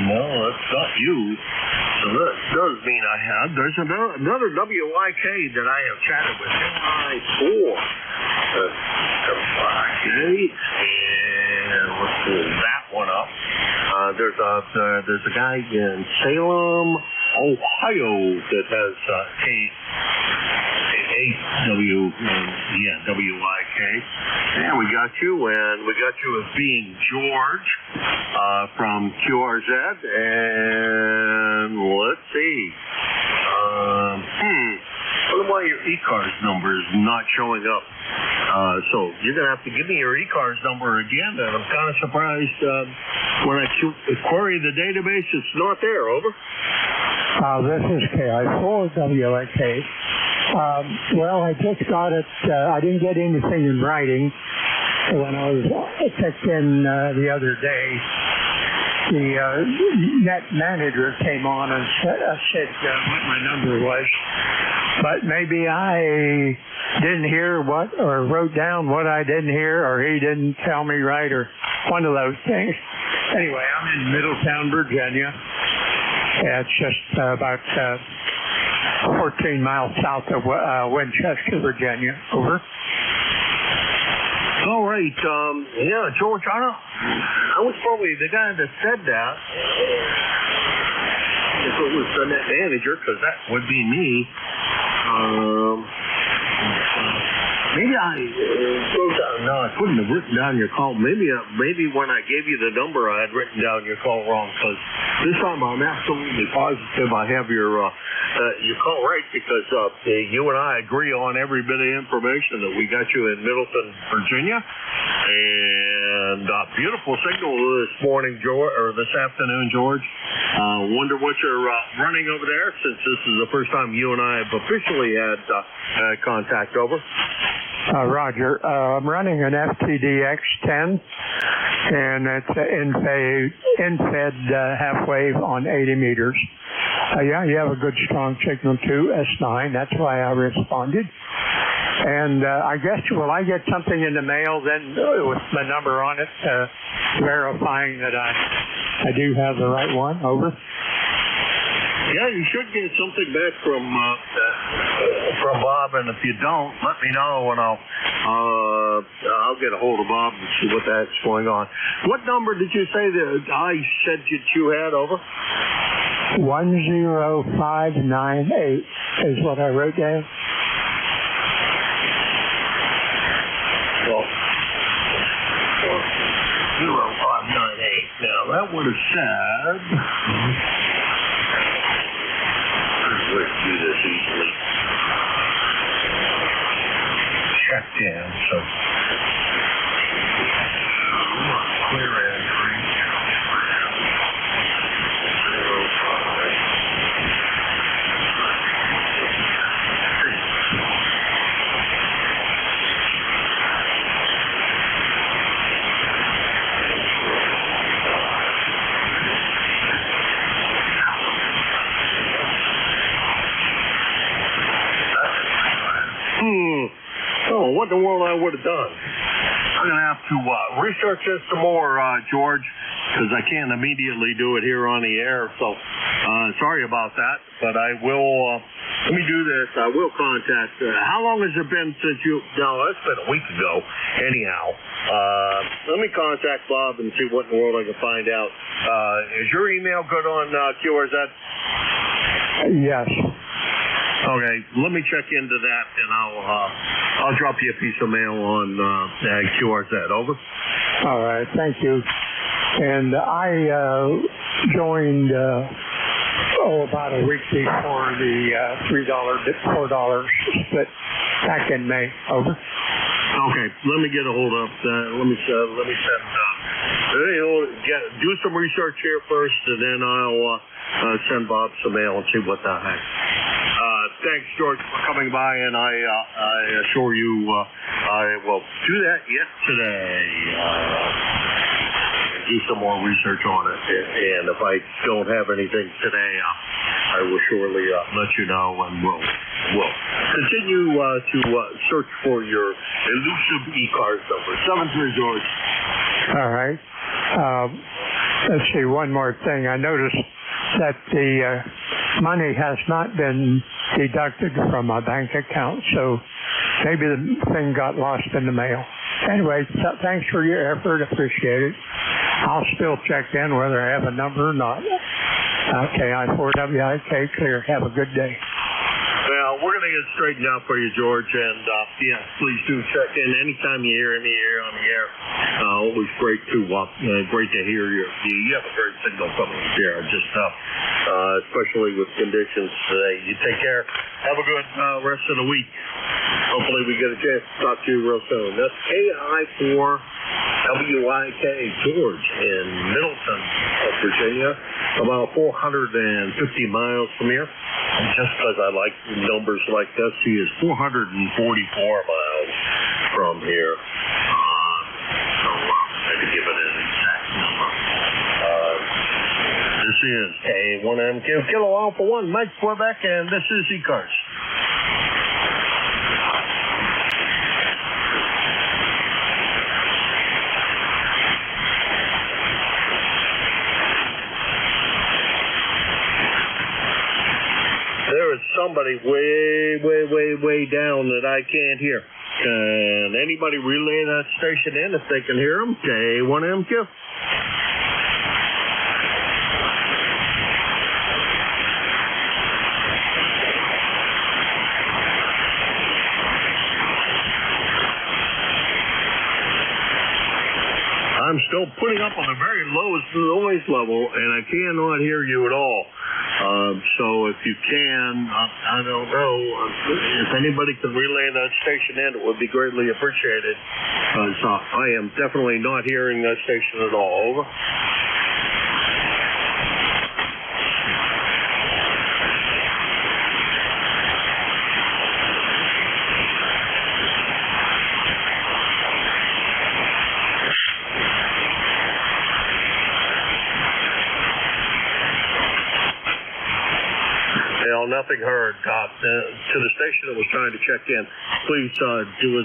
Speaker 9: No, that's not you. So that does mean I have. There's another WIK that I have chatted with, MI4. Okay, and let's pull that one up. There's a guy in Salem, Ohio that has WIK. Yeah, we got you, and we got you as being George from QRZ, and let's see. I don't know why your ECARS number is not showing up. So you're going to have to give me your ECARS number again, and I'm kind of surprised when I query the database, it's not there. Over.
Speaker 18: This is KI4WIK. Well, I just got it. I didn't get anything in writing when I was checked in the other day. The net manager came on and said what my number was, but maybe I didn't hear what, or wrote down what I didn't hear, or he didn't tell me right, or one of those things. Anyway, I'm in Middletown, Virginia. It's just about 14 miles south of Winchester, Virginia. Over.
Speaker 9: All right. Yeah, George, I was probably the guy that said that. If it was the net manager, because that would be me. Maybe I couldn't have written down your call. Maybe when I gave you the number, I had written down your call wrong. Because this time I'm absolutely positive I have your call right, because you and I agree on every bit of information that we got you in Middleton, Virginia, and beautiful signal this morning, George, or this afternoon, George. Wonder what you're running over there, since this is the first time you and I have officially had contact. Over.
Speaker 18: Roger. I'm running an FTDX10, and it's in-fed half wave on 80 meters. Yeah, you have a good strong signal too, S9. That's why I responded. And I guess, will I get something in the mail then with my number on it, verifying that I do have the right one? Over.
Speaker 9: Yeah, you should get something back from Bob, and if you don't, let me know, and I'll get a hold of Bob and see what the heck's going on. What number did you say that I said that you had? Over.
Speaker 18: 10598 is what I wrote down.
Speaker 9: Well, 0598. Now that would have said. Let's do this easily. Checked in, so clear entry. 05. I would have done. I'm going to have to research this some more, George, because I can't immediately do it here on the air. So sorry about that, but I will. Let me do this. I will contact. How long has it been since you? No, it's been a week ago. Anyhow, let me contact Bob and see what in the world I can find out. Is your email good on QRZ?
Speaker 18: Yes.
Speaker 9: Okay, let me check into that, and I'll drop you a piece of mail on QRZ. Over.
Speaker 18: All right, thank you. And I joined about a week before the $4 split back in May. Over.
Speaker 9: Okay, let me get a hold of. Let me send. Do some research here first, and then I'll send Bob some mail and see what the heck. Thanks, George, for coming by, and I assure you I will do that yet today. Do some more research on it, and if I don't have anything today, I will surely let you know, and we'll continue to search for your elusive ECARS number. 73, George.
Speaker 18: All right. Let's see, one more thing. I noticed that the money has not been deducted from my bank account, so maybe the thing got lost in the mail. Anyway, thanks for your effort. Appreciate it. I'll still check in whether I have a number or not. Okay, I4WIK, clear. Have a good day.
Speaker 9: Well, we're going to get straightened out for you, George, and yeah, please do check in anytime you hear me here on the air. Always great to hear you. You have a great signal coming here, just especially with conditions today. You take care. Have a good rest of the week. Hopefully we get a chance to talk to you real soon. That's KI4WIK, George in Middleton, Virginia, about 450 miles from here. And just because I like numbers like this, he is 444 miles from here. So I could give it an exact number. This is A1MQ Kilo Alpha 1, Mike Quebec, and this is ECARS. There is somebody way down that I can't hear. Can anybody relay that station in if they can hear them? K1MQ. I'm still putting up on the very lowest noise level, and I cannot hear you at all. So if you can, I don't know, if anybody can relay that station in, it would be greatly appreciated, because I am definitely not hearing that station at all. Over. Nothing heard. To the station that was trying to check in, please do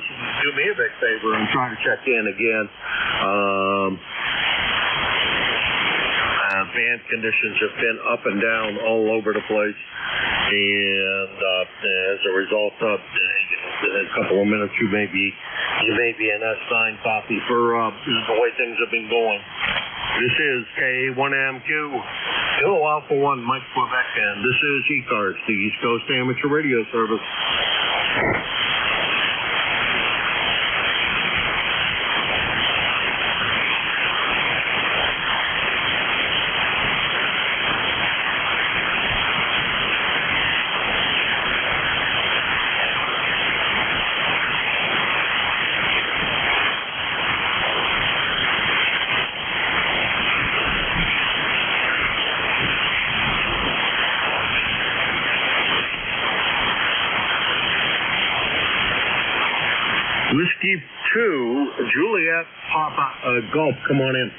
Speaker 9: me a big favor and try to check in again. Band conditions have been up and down all over the place, and as a result of a couple of minutes, you may be an S9 copy for the way things have been going. This is K1MQ, Kilo Alpha 1, Mike Quebec, and this is ECARS, the East Coast Amateur Radio Service. Whiskey 2, Juliet Papa Golf, come on in.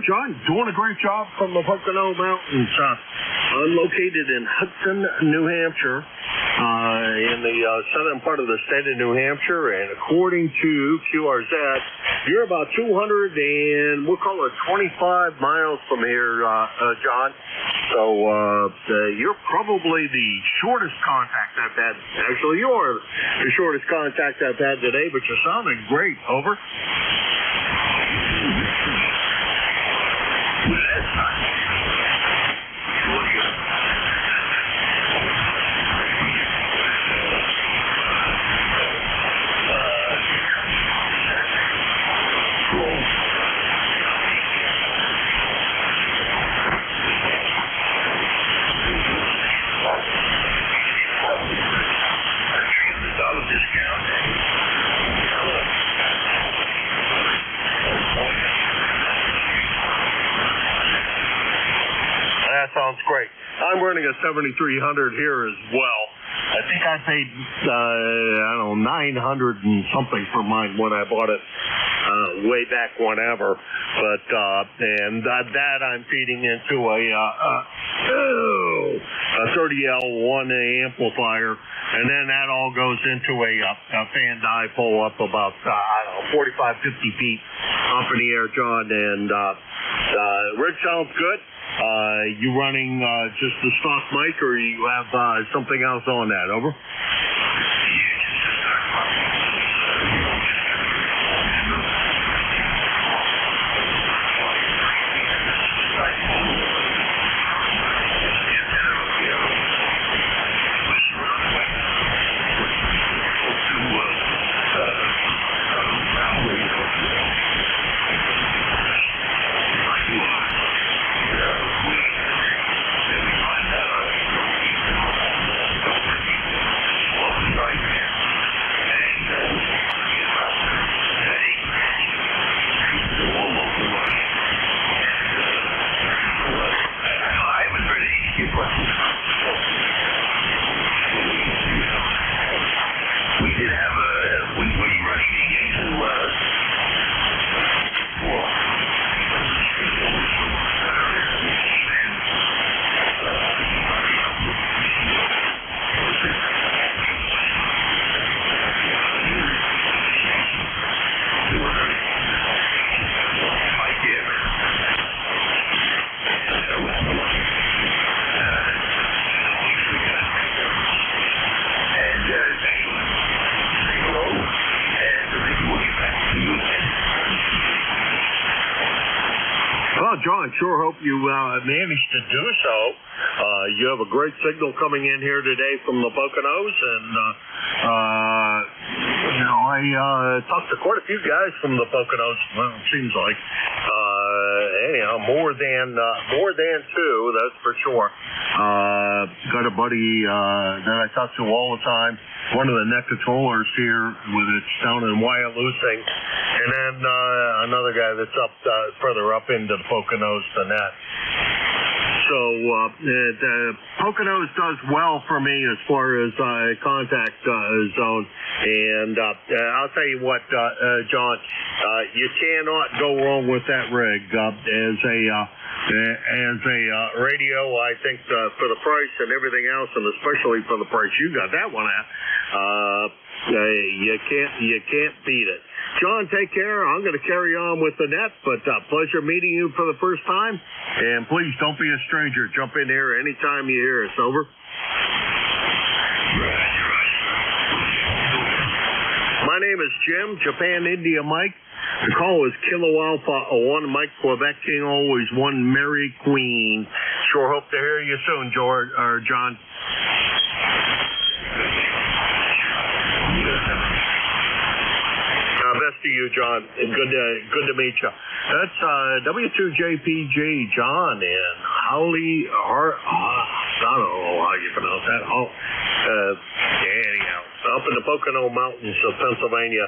Speaker 9: right, John, doing a great job from the Pocono Mountains. I'm located in Hudson, New Hampshire, in the southern part of the state of New Hampshire, and according to QRZ, you're about 200 and we'll call it 25 miles from here, John. So you're probably the shortest contact I've had. Actually, you're the shortest contact I've had today, but you're sounding great. Over. That sounds great. I'm running a 7300 here as well. I think I paid, I don't know, 900 and something for mine when I bought it way back whenever. But, and that I'm feeding into a 30L1 amplifier. And then that all goes into a fan dipole up about, 45, 50 feet up in the air, John. And rig sounds good. You running just the stock mic, or you have something else on that? Over. John, sure hope you managed to do so. You have a great signal coming in here today from the Poconos, and I talked to quite a few guys from the Poconos. Well, it seems like anyhow, more than two, that's for sure. Got a buddy that I talk to all the time. One of the neck controllers here, with it's down in Wyalusing, and then another guy that's up further up into the Poconos than that. So the Poconos does well for me as far as contact zone, and I'll tell you what, John, you cannot go wrong with that rig as a radio. I think for the price and everything else, and especially for the price you got that one at, you can't beat it. John, take care. I'm going to carry on with the net, but pleasure meeting you for the first time. And please don't be a stranger. Jump in here anytime you hear us. Over. My name is Jim, Japan India Mike. The call is Kilo Alpha 1 Mike Quebec King, always one Mary Queen. Sure hope to hear you soon, George or John. Best to you, John. Good to meet you. That's W2JPG John and Holly I don't know how you pronounce that. Anyhow, up in the Pocono Mountains of Pennsylvania,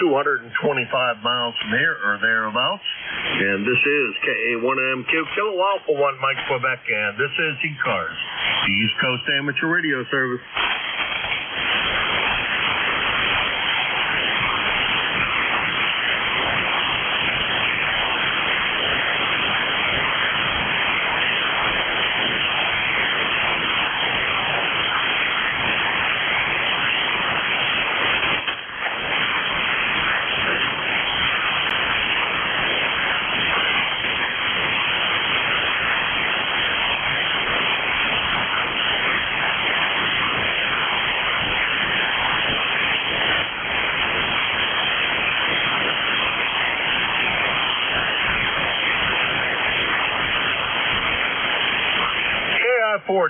Speaker 9: 225 miles from here or thereabouts. And this is KA1MQ Kilo Alpha 1 Mike Quebec, and this is ECARS, the East Coast Amateur Radio Service.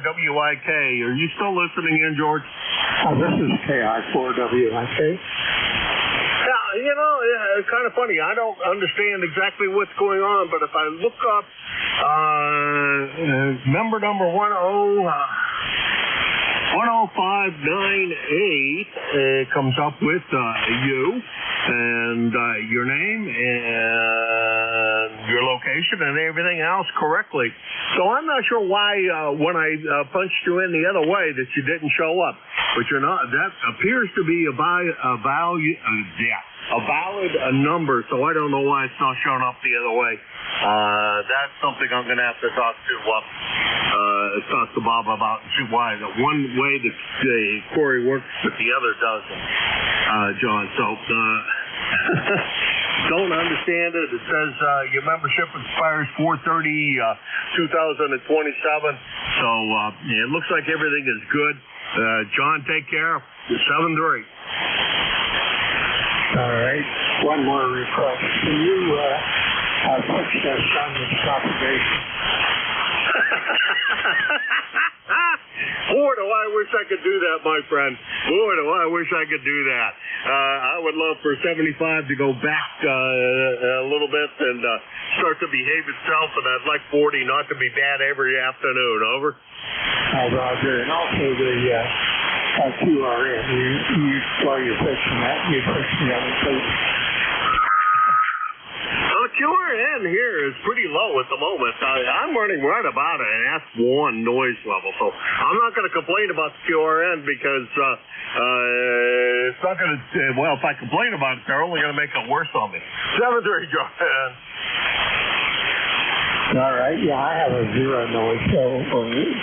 Speaker 9: KI4WIK. Are you still listening in, George?
Speaker 18: This is KI4WIK.
Speaker 9: Yeah, you know, it's kind of funny. I don't understand exactly what's going on, but if I look up member number 10598, it comes up with you and your name and your location and everything else correctly. So I'm not sure why when I punched you in the other way that you didn't show up. But you're not. That appears to be a valid number, so I don't know why it's not showing up the other way. That's something I'm going to have to talk to Bob about and see why. The one way that Corey works, but the other doesn't, John. So don't understand it. It says your membership expires 4/30/2027. So it looks like everything is good. John, take care. 7-3.
Speaker 18: All right. One more request. Can you fix that sun's propagation?
Speaker 9: Boy, do I wish I could do that, my friend. Boy, do I wish I could do that. I would love for 75 to go back a little bit and start to behave itself, and I'd like 40 not to be bad every afternoon. Over.
Speaker 18: Roger. And also the QRN. While you're fixing that, you fix the other too.
Speaker 9: QRN here is pretty low at the moment. I'm running right about an F1 noise level, so I'm not going to complain about the QRN because it's not going to. Well, if I complain about it, they're only going to make it worse on me. 7-3, John.
Speaker 18: All right. Yeah, I have a zero noise, so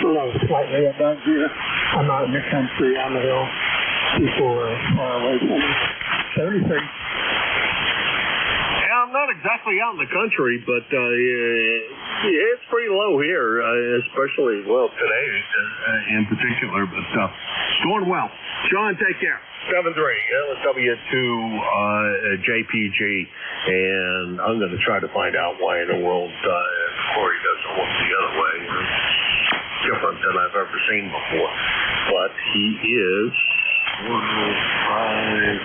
Speaker 18: below slightly above zero. I'm out in the country on the hill. People are far away from me. 73.
Speaker 9: I'm not exactly out in the country, but it's pretty low here, especially, well, today in particular, but it's going well. John, take care. 7-3, LSW2 JPG, and I'm going to try to find out why in the world Corey doesn't look the other way. It's different than I've ever seen before, but he is 105.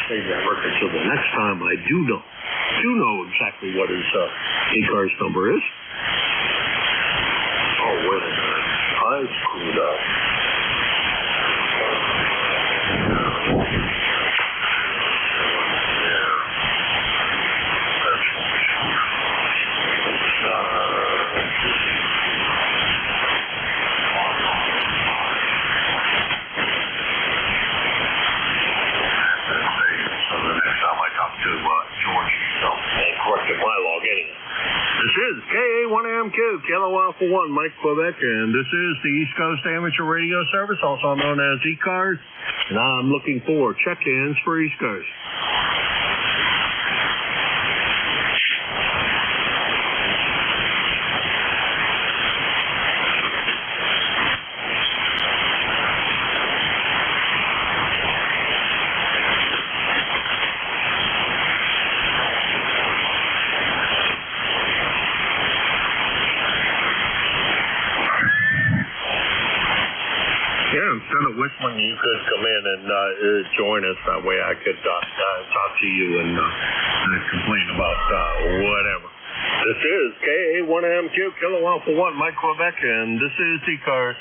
Speaker 9: Save that record so the next time I do know exactly what his ECARS number is. Oh, wait a minute. I screwed up. This is KA1MQ, Kilo Alpha 1, Mike Quebec, and this is the East Coast Amateur Radio Service, also known as ECARS, and I'm looking for check-ins for East Coast. Whistling, you could come in and join us. That way I could talk to you and complain about whatever. This is KA1MQ, Kilo Alpha 1, Mike Quebec, and this is ECARS.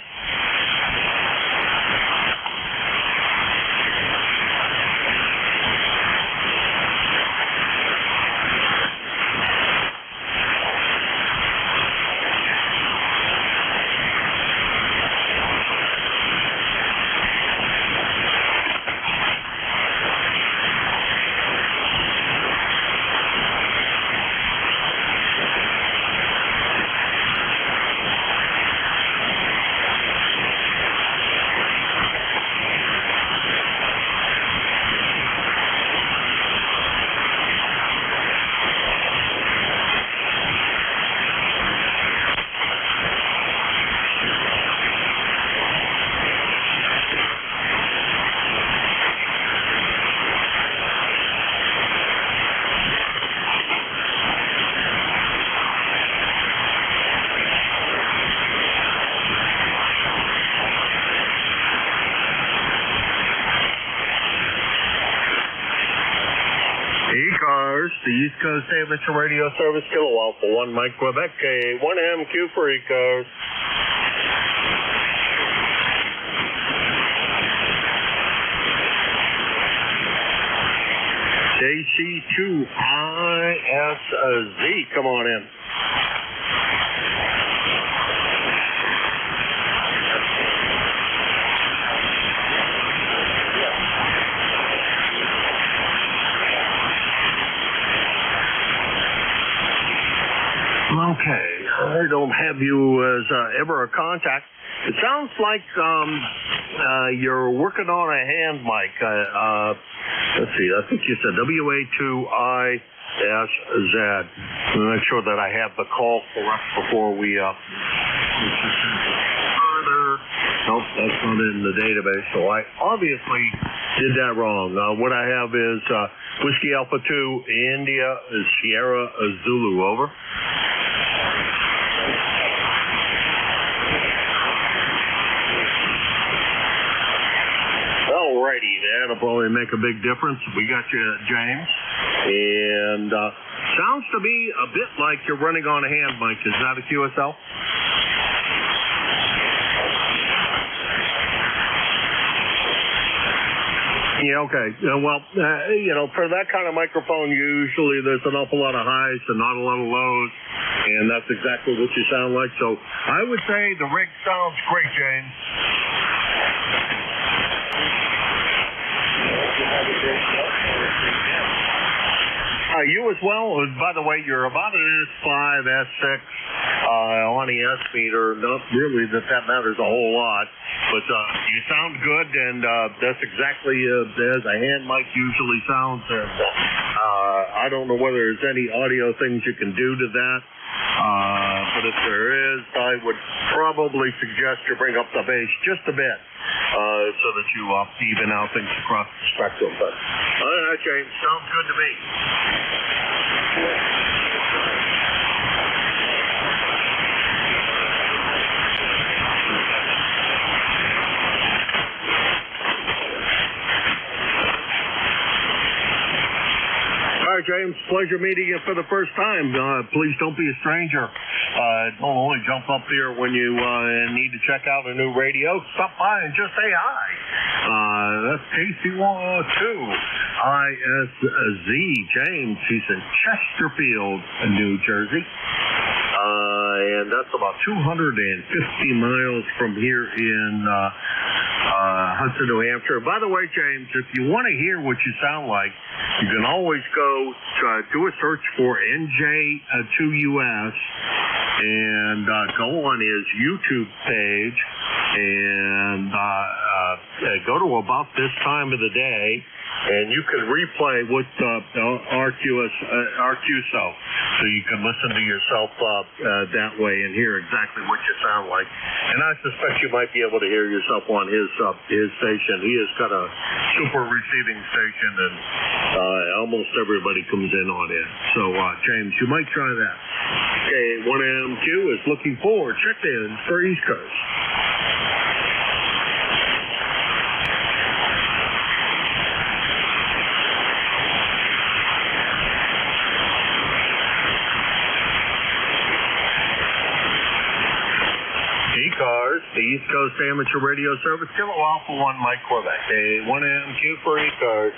Speaker 9: the East Coast Amateur Radio Service, Kilo Alpha 1, Mike, Quebec, K1MQ for ECARS. JC2ISZ, come on in. Okay, I don't have you as ever a contact. It sounds like you're working on a hand mic. Let's see, I think you said WA2ISZ. Make sure that I have the call correct before we further. Nope, that's not in the database, so I obviously did that wrong. What I have is Whiskey Alpha 2, India, Sierra, Zulu, over. Alrighty, that'll probably make a big difference. We got you, James. And sounds to me a bit like you're running on a hand mic. Is that a QSL? Yeah, okay. Well, for that kind of microphone, usually there's an awful lot of highs and not a lot of lows, and that's exactly what you sound like. So I would say the rig sounds great, James. You as well. By the way, you're about an S5, S6 on the S meter. Not really that matters a whole lot, but you sound good, and that's exactly as a hand mic usually sounds. And I don't know whether there's any audio things you can do to that, but if there is, I would probably suggest you bring up the bass just a bit so that you even out things across the spectrum. But all right, James, sounds good to me. All right, James, pleasure meeting you for the first time. Please don't be a stranger. Don't only jump up there when you need to check out a new radio. Stop by and just say hi. That's KC102 ISZ, James. He's in Chesterfield, New Jersey. And that's about 250 miles from here in Hudson, New Hampshire. By the way, James, if you want to hear what you sound like, you can always go do a search for NJ2US and go on his YouTube page and go to about this time of the day, and you can replay with RQSO, so you can listen to yourself that way and hear exactly what you sound like. And I suspect you might be able to hear yourself on his station. He has got a super receiving station, and almost everybody comes in on it. So, James, you might try that. Okay, 1MQ is looking forward. Check in for East Coast. ECARS, the East Coast Amateur Radio Service, Kilo Alpha 1, Mike Quebec. K1MQ for ECARS.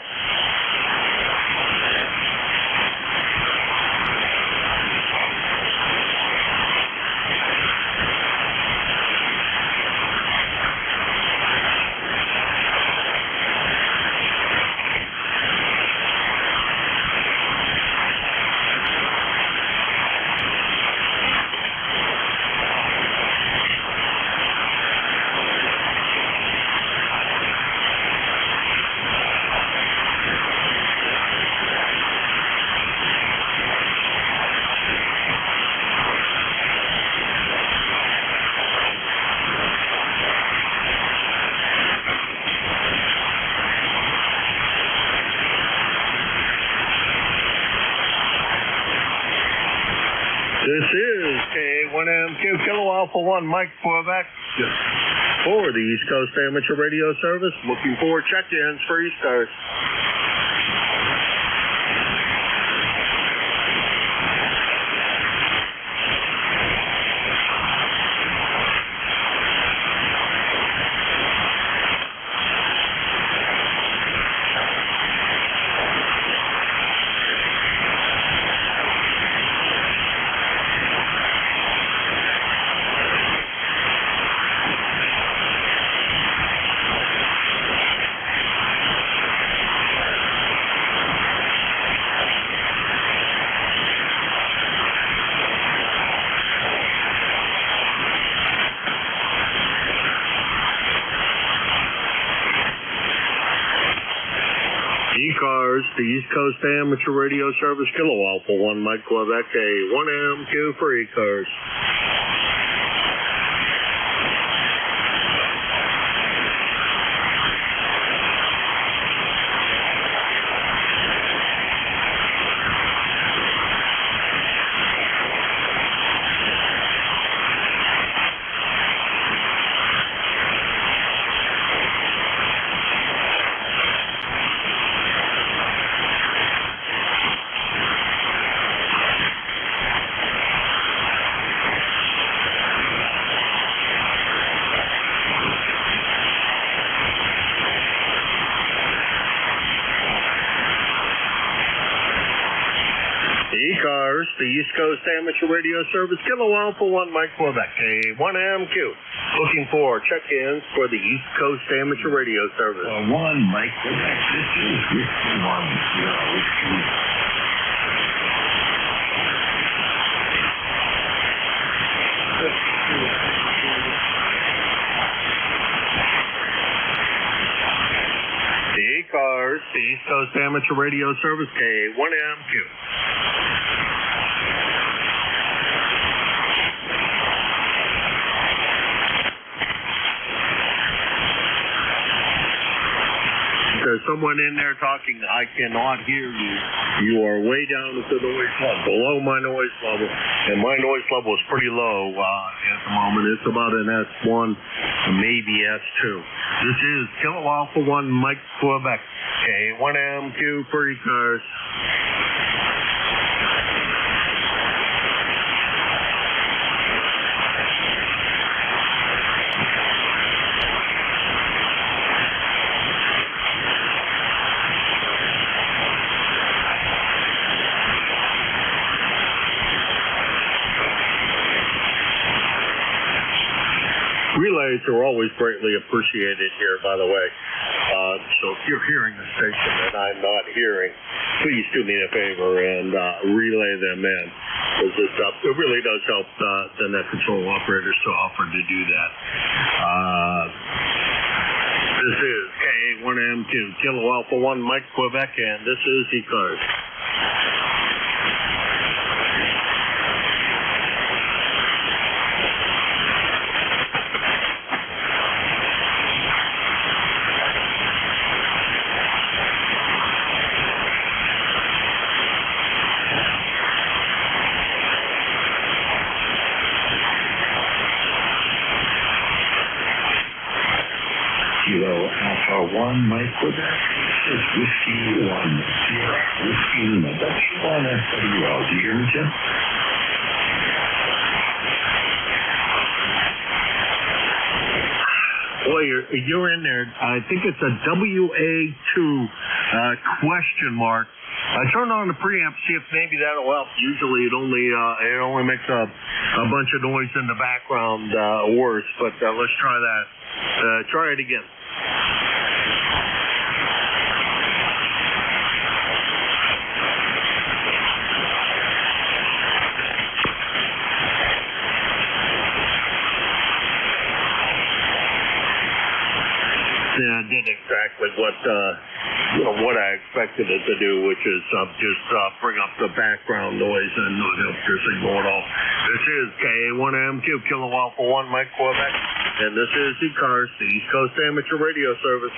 Speaker 9: This is K1MQ Kilo Alpha 1, Mike Quebec for the East Coast Amateur Radio Service. Looking for check-ins for East Coast. ECARS, the East Coast Amateur Radio Service, Kilo Alpha 1, Mike Quebec, a 1MQ for ECARS. ECARS, the East Coast Amateur Radio Service, Kilo Alpha 1, Mike Quebec, a 1MQ. Looking for check-ins for the East Coast Amateur Radio Service.
Speaker 13: 1, Mike Quebec, this is Whiskey 1, Whiskey.
Speaker 9: The ECARS, the East Coast Amateur Radio Service, K1MQ. There's someone in there talking. I cannot hear you. You are way down at the noise level, below my noise level, and my noise level is pretty low at the moment. It's about an S1, maybe S2. This is Kilo Alpha 1, Mike Quebec, K1MQ for ECARS. Relays are always greatly appreciated here, by the way. So if you're hearing a station that I'm not hearing, please do me a favor and relay them in. Because it really does help the net control operators to offer to do that. This is K1M2, Kilo Alpha 1, Mike Quebec, and this is ECARS.
Speaker 13: Kilo Alpha 1, Mike Quebec. This is Whiskey 1, Sierra Whiskey Lima. That's you on SWL. Do you hear me, Jim?
Speaker 9: Boy, you're in there. I think it's a WA2 question mark. Turn on the preamp, see if maybe that'll help. Usually it only makes a bunch of noise in the background worse, but let's try that. Try it again. Yeah, it did exactly what I expected it to do, which is just bring up the background noise and not help your signal at all. This is K1MQ, Kilo Alpha 1, Mike Quebec, and this is ECARS, the East Coast Amateur Radio Service.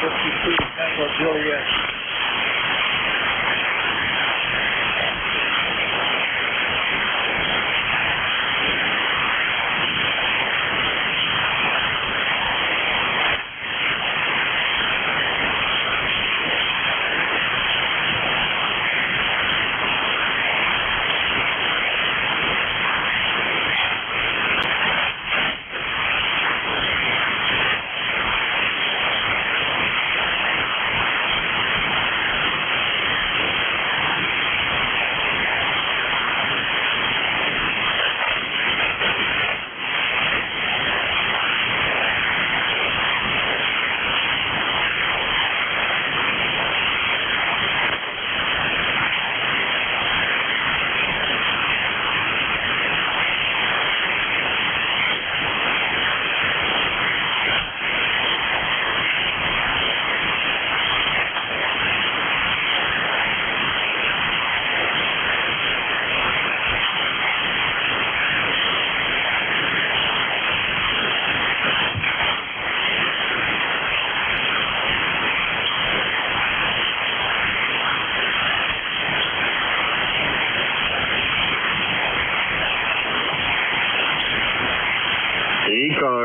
Speaker 8: 52, Tango Juliet.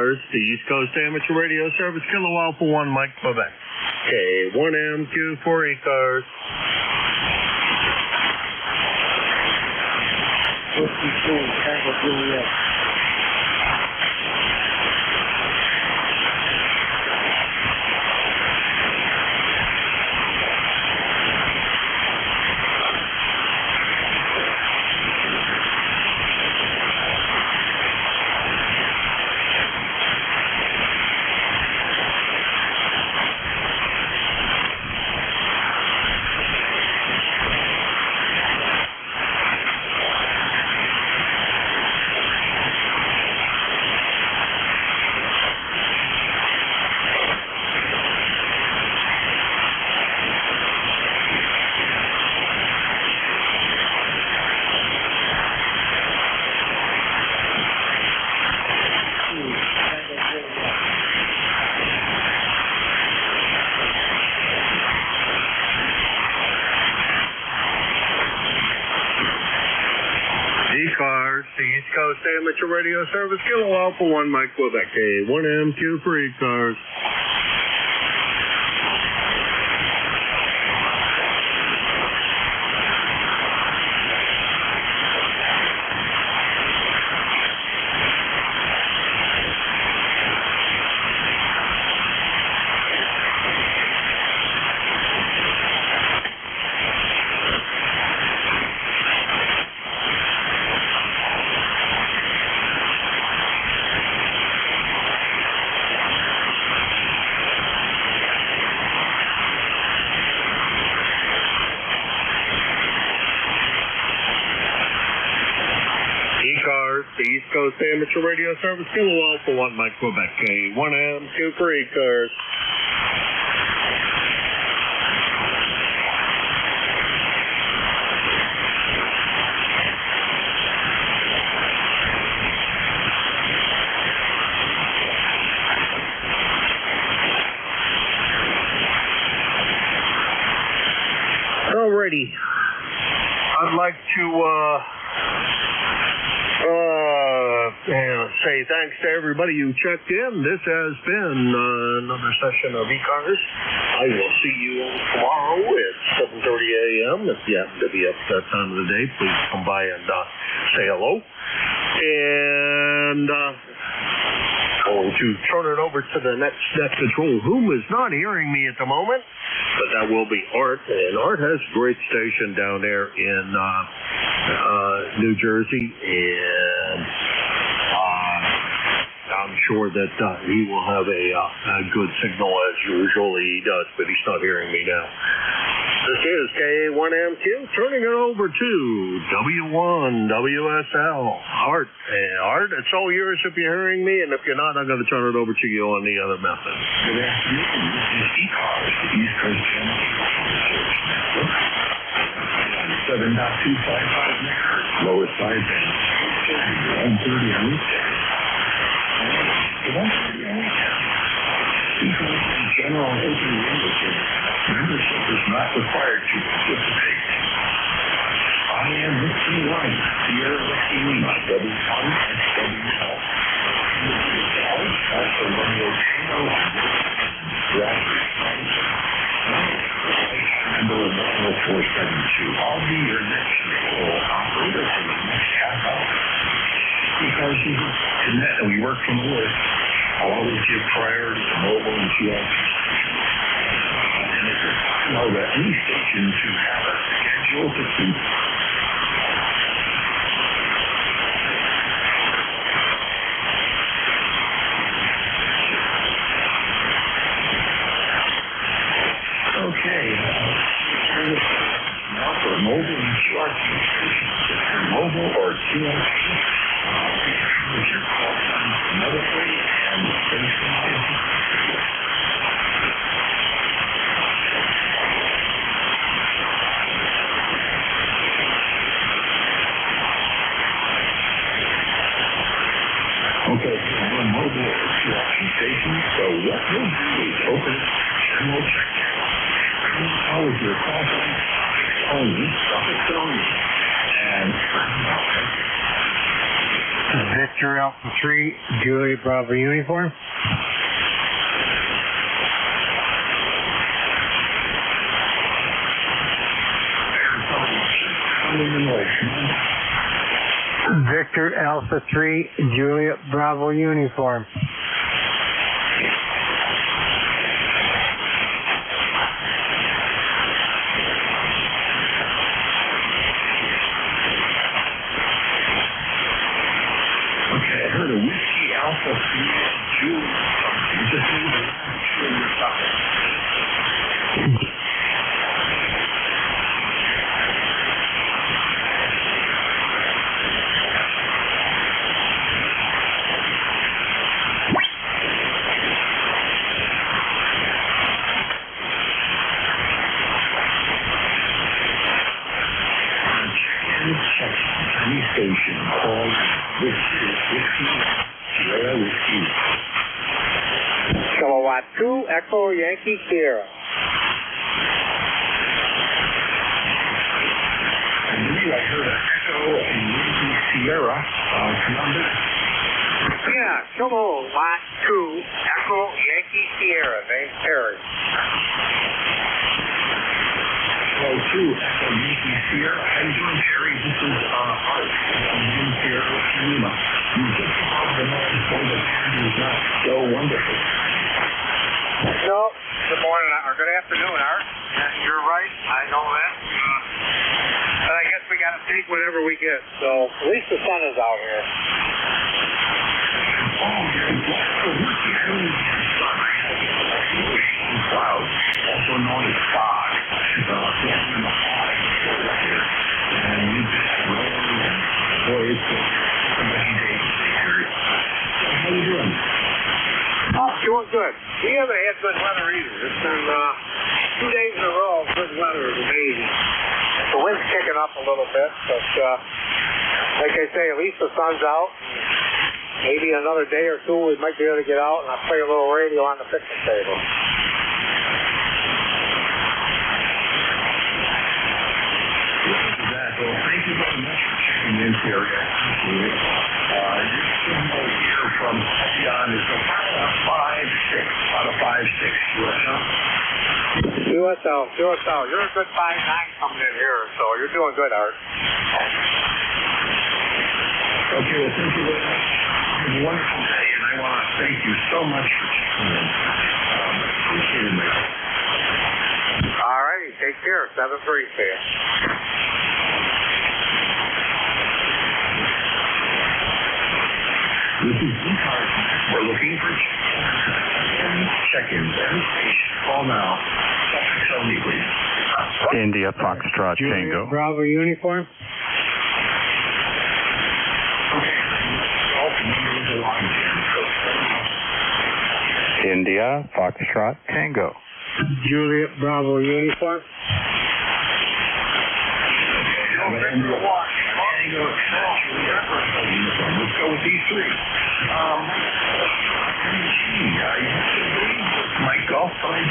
Speaker 9: ECARS, the East Coast Amateur Radio Service, Kilo Alpha 1, Mike, Quebec. K1MQ for ECARS.
Speaker 8: Whiskey 2, Tango Juliet.
Speaker 9: ECARS, the East Coast Amateur Radio Service, Kilo Alpha 1, Mike, Quebec. K1MQ for ECARS. ECARS, the East Coast Amateur Radio Service, Kilo Alpha 1, Mike, Quebec. K1MQ for ECARS. Alrighty. I'd like to say thanks to everybody who checked in. This has been another session of ECARS. I will see you tomorrow at 7:30 a.m. If you happen to be up that time of the day, please come by and say hello. And going to turn it over to the next net control, whom is not hearing me at the moment, but that will be Art. And Art has a great station down there in New Jersey, and I'm sure that he will have a good signal as usually he does, but he's not hearing me now. This is K1MQ, turning it over to W1WSL. Art, it's all yours if you're hearing me, and if you're not, I'm going to turn it over to you on the other method.
Speaker 13: Good afternoon. This is ECARS, the East Coast Service Network. 7.255 megahertz, lowest sideband. 130 on weekdays. The 130 on weekends. ECARS in general open membership. Membership is not required to participate. I am Mr. Ryan, Sierra Whiskey Lima, W1 XWL. Also Romeo Tango, Number 10472. I'll be your next control operator for the next half hour. Because we work from the list, I'll always give priority to mobile and GLP. And if you're talking about any stations who have a schedule to keep, okay, now for mobile and QRT stations, if you're mobile or QRT, with your call time another way and station busy. Okay, we're mobile or QRT stations, so what we'll do is open general check channel. All of your call time only, suffix only, and
Speaker 19: Victor Alpha 3, Juliet Bravo Uniform. Victor Alpha 3, Juliet Bravo Uniform.
Speaker 13: Okay, I heard a Whiskey Alpha 3, Juliet something. Just maybe the last two of your topics. Any station called Whiskey Sierra Whiskey.
Speaker 8: Kilowatt 2, Echo Yankee Sierra.
Speaker 13: I believe I heard an Echo and Yankee Sierra. Commander?
Speaker 8: Yeah, Kilowatt 2, Echo Yankee Sierra. Name's Terry.
Speaker 13: Hello, 2, Echo Yankee Sierra. How you doing, Terry? This is Art from Yankee Sierra, Lima. You just above the noise so the band is not so wonderful.
Speaker 8: No, good morning, or good afternoon, Art. You're right, I know that. But I guess we got to take whatever we get, so at least the sun is out here.
Speaker 13: Oh, you're so lucky. I don't even get sun. I have clouds, also known as fog. In the fog here. And we just had rain, and boy, it's a many days here. So how you doing?
Speaker 8: Oh, doing good. We haven't had good weather either. It's been 2 days in a row of good weather. It's amazing. The wind's kicking up a little bit, but like I say, at least the sun's out. Maybe another day or two we might be able to get out and I'll play a little radio on the picnic table.
Speaker 13: Well, thank you very much for checking in, Terry. I appreciate it. Your signal here from John is about a 5.6.
Speaker 8: USL. You're a good 5.9 coming in here, so you're doing good, Art.
Speaker 13: Okay, well, thank you very much. Have a wonderful day, and I want to thank you so much for checking in. Appreciate it, mate.
Speaker 8: All righty, take care. 7-3, see ya.
Speaker 13: This is ECARS. We're looking for check-ins. Every station. Call now. Suffix only, please.
Speaker 20: India Foxtrot Tango.
Speaker 19: Bravo Uniform.
Speaker 20: India Foxtrot Tango.
Speaker 19: Juliet Bravo Uniform.
Speaker 13: Let's go with these three. My golf sign.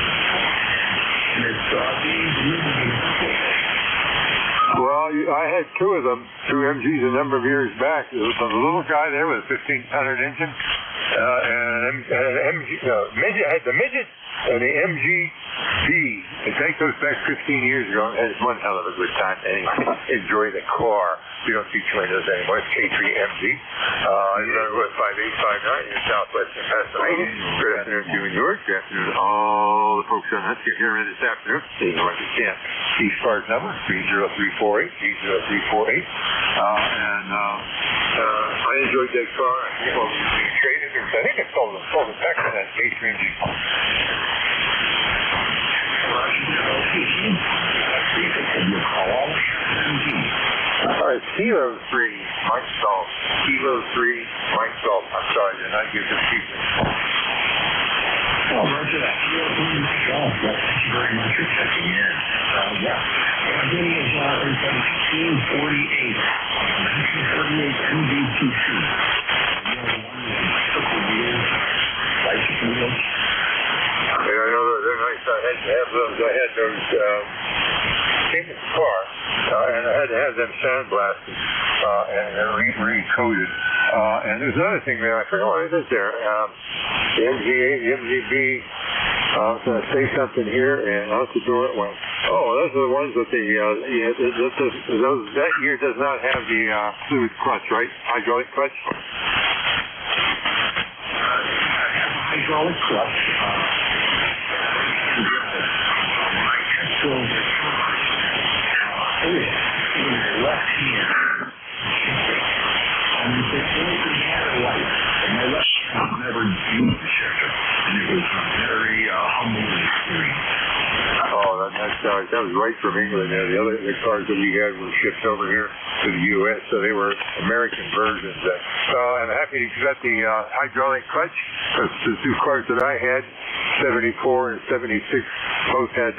Speaker 13: And it's
Speaker 21: Well, I had two of them, two MGs a number of years back. There was a little guy there with a 1500 engine, and MG, midget. I had the midget and the MG-B. And take those back 15 years ago. And it's one hell of a good time. And enjoy the car. We don't see too many of those anymore. It's K3 MG. I remember what 5859 in southwestern Pennsylvania. Good afternoon to you in York. Good afternoon to all the folks on us here this afternoon. Even if you can't. ECARS number 30348. 30348. I enjoyed that car. Well, we traded it. I think it's sold back to that K3 MG. Kilo 3, Mike Salt. Kilo 3, Mike Salt. I'm sorry, did not give the sequence.
Speaker 13: Oh, roger that. Kilo 3, Mike Salt. Well, thank you very much for checking in. Yeah. What I'm getting is a 1948. 1948 MV2C. Bicycle wheels. Bicycle wheels.
Speaker 21: I know they're nice. I had those. I had those. Came in the car, and I had to have them sandblasted and recoated. And there's another thing there. I forgot what it is there. The MGA, the MGB. I was going to say something here, and out the door it went. Oh, those are the ones that that year does not have the fluid clutch, right? Hydraulic clutch.
Speaker 13: Hydraulic clutch. Left hand. And they only had a light. And my left hand never used the shifter. And it was a very humbling experience.
Speaker 21: Oh, that was right from England. The cars that we had were shipped over here to the U.S., so they were American versions. I'm happy to get the hydraulic clutch. The two cars that I had, 74 and 76, both had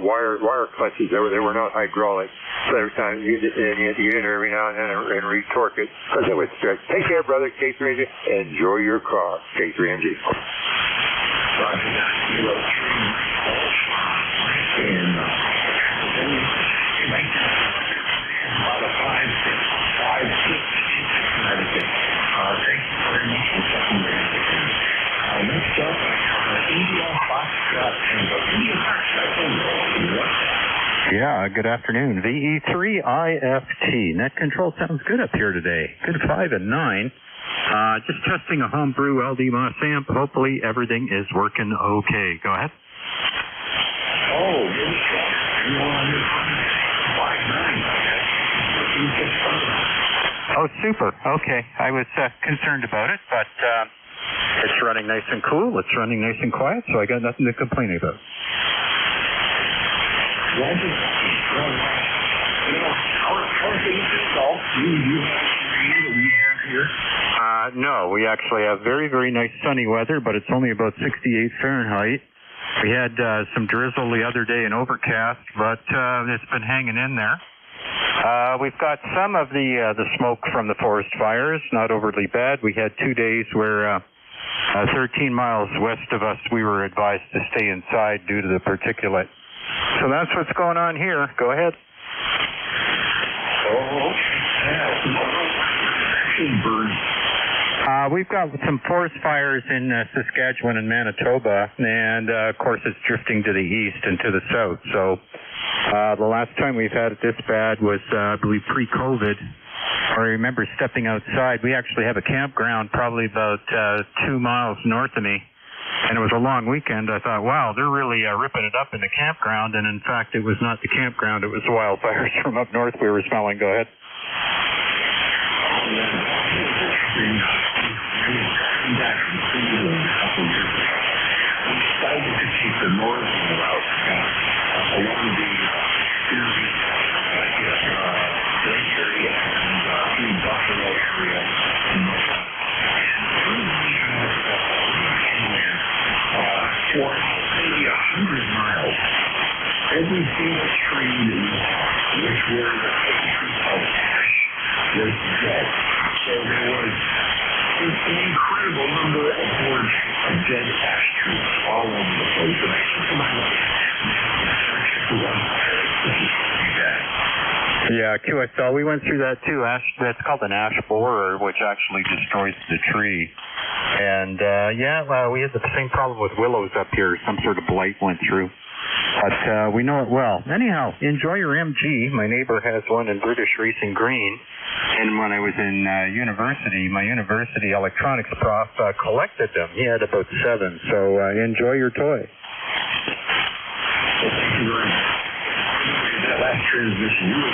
Speaker 21: wire clutches. They were not hydraulic. So every time you enter every now and then and retorque it, because it would stretch. Take care, brother. K3MG. Enjoy your car. K3MG.
Speaker 13: Next up, India Foxtrot Tango.
Speaker 20: Yeah, good afternoon. VE3IFT. Net control sounds good up here today. Good 5 and 9. Just testing a homebrew LD Moss amp. Hopefully everything is working okay. Go ahead. Oh, super. Okay. I was concerned about it, but it's running nice and cool. It's running nice and quiet, so I got nothing to complain about. No, we actually have very, very nice sunny weather, but it's only about 68 Fahrenheit. We had some drizzle the other day and overcast, but it's been hanging in there. We've got some of the smoke from the forest fires, not overly bad. We had 2 days where 13 miles west of us we were advised to stay inside due to the particulate. So that's what's going on here. Go ahead. We've got some forest fires in Saskatchewan and Manitoba, and of course it's drifting to the east and to the south. So the last time we've had it this bad was, I believe, pre-COVID. I remember stepping outside. We actually have a campground probably about 2 miles north of me. And it was a long weekend. I thought, wow, they're really ripping it up in the campground. And in fact, it was not the campground. It was the wildfires from up north we were smelling. Go ahead.
Speaker 13: We decided to keep the northern route along the Lake area and Buffalo area. For maybe 100 miles, every single tree which were the trees of ash was dead. So there was an incredible number of boards of dead ash trees all over the place. And I took them out of
Speaker 20: Yeah, QSL, we went through that too. Ash, that's called an ash borer, which actually destroys the tree. And we had the same problem with willows up here. Some sort of blight went through. But we know it well. Anyhow, enjoy your MG. My neighbor has one in British Racing Green. And when I was in university, my university electronics prof collected them. He had about 7. So enjoy your toy.
Speaker 13: That last transmission, you were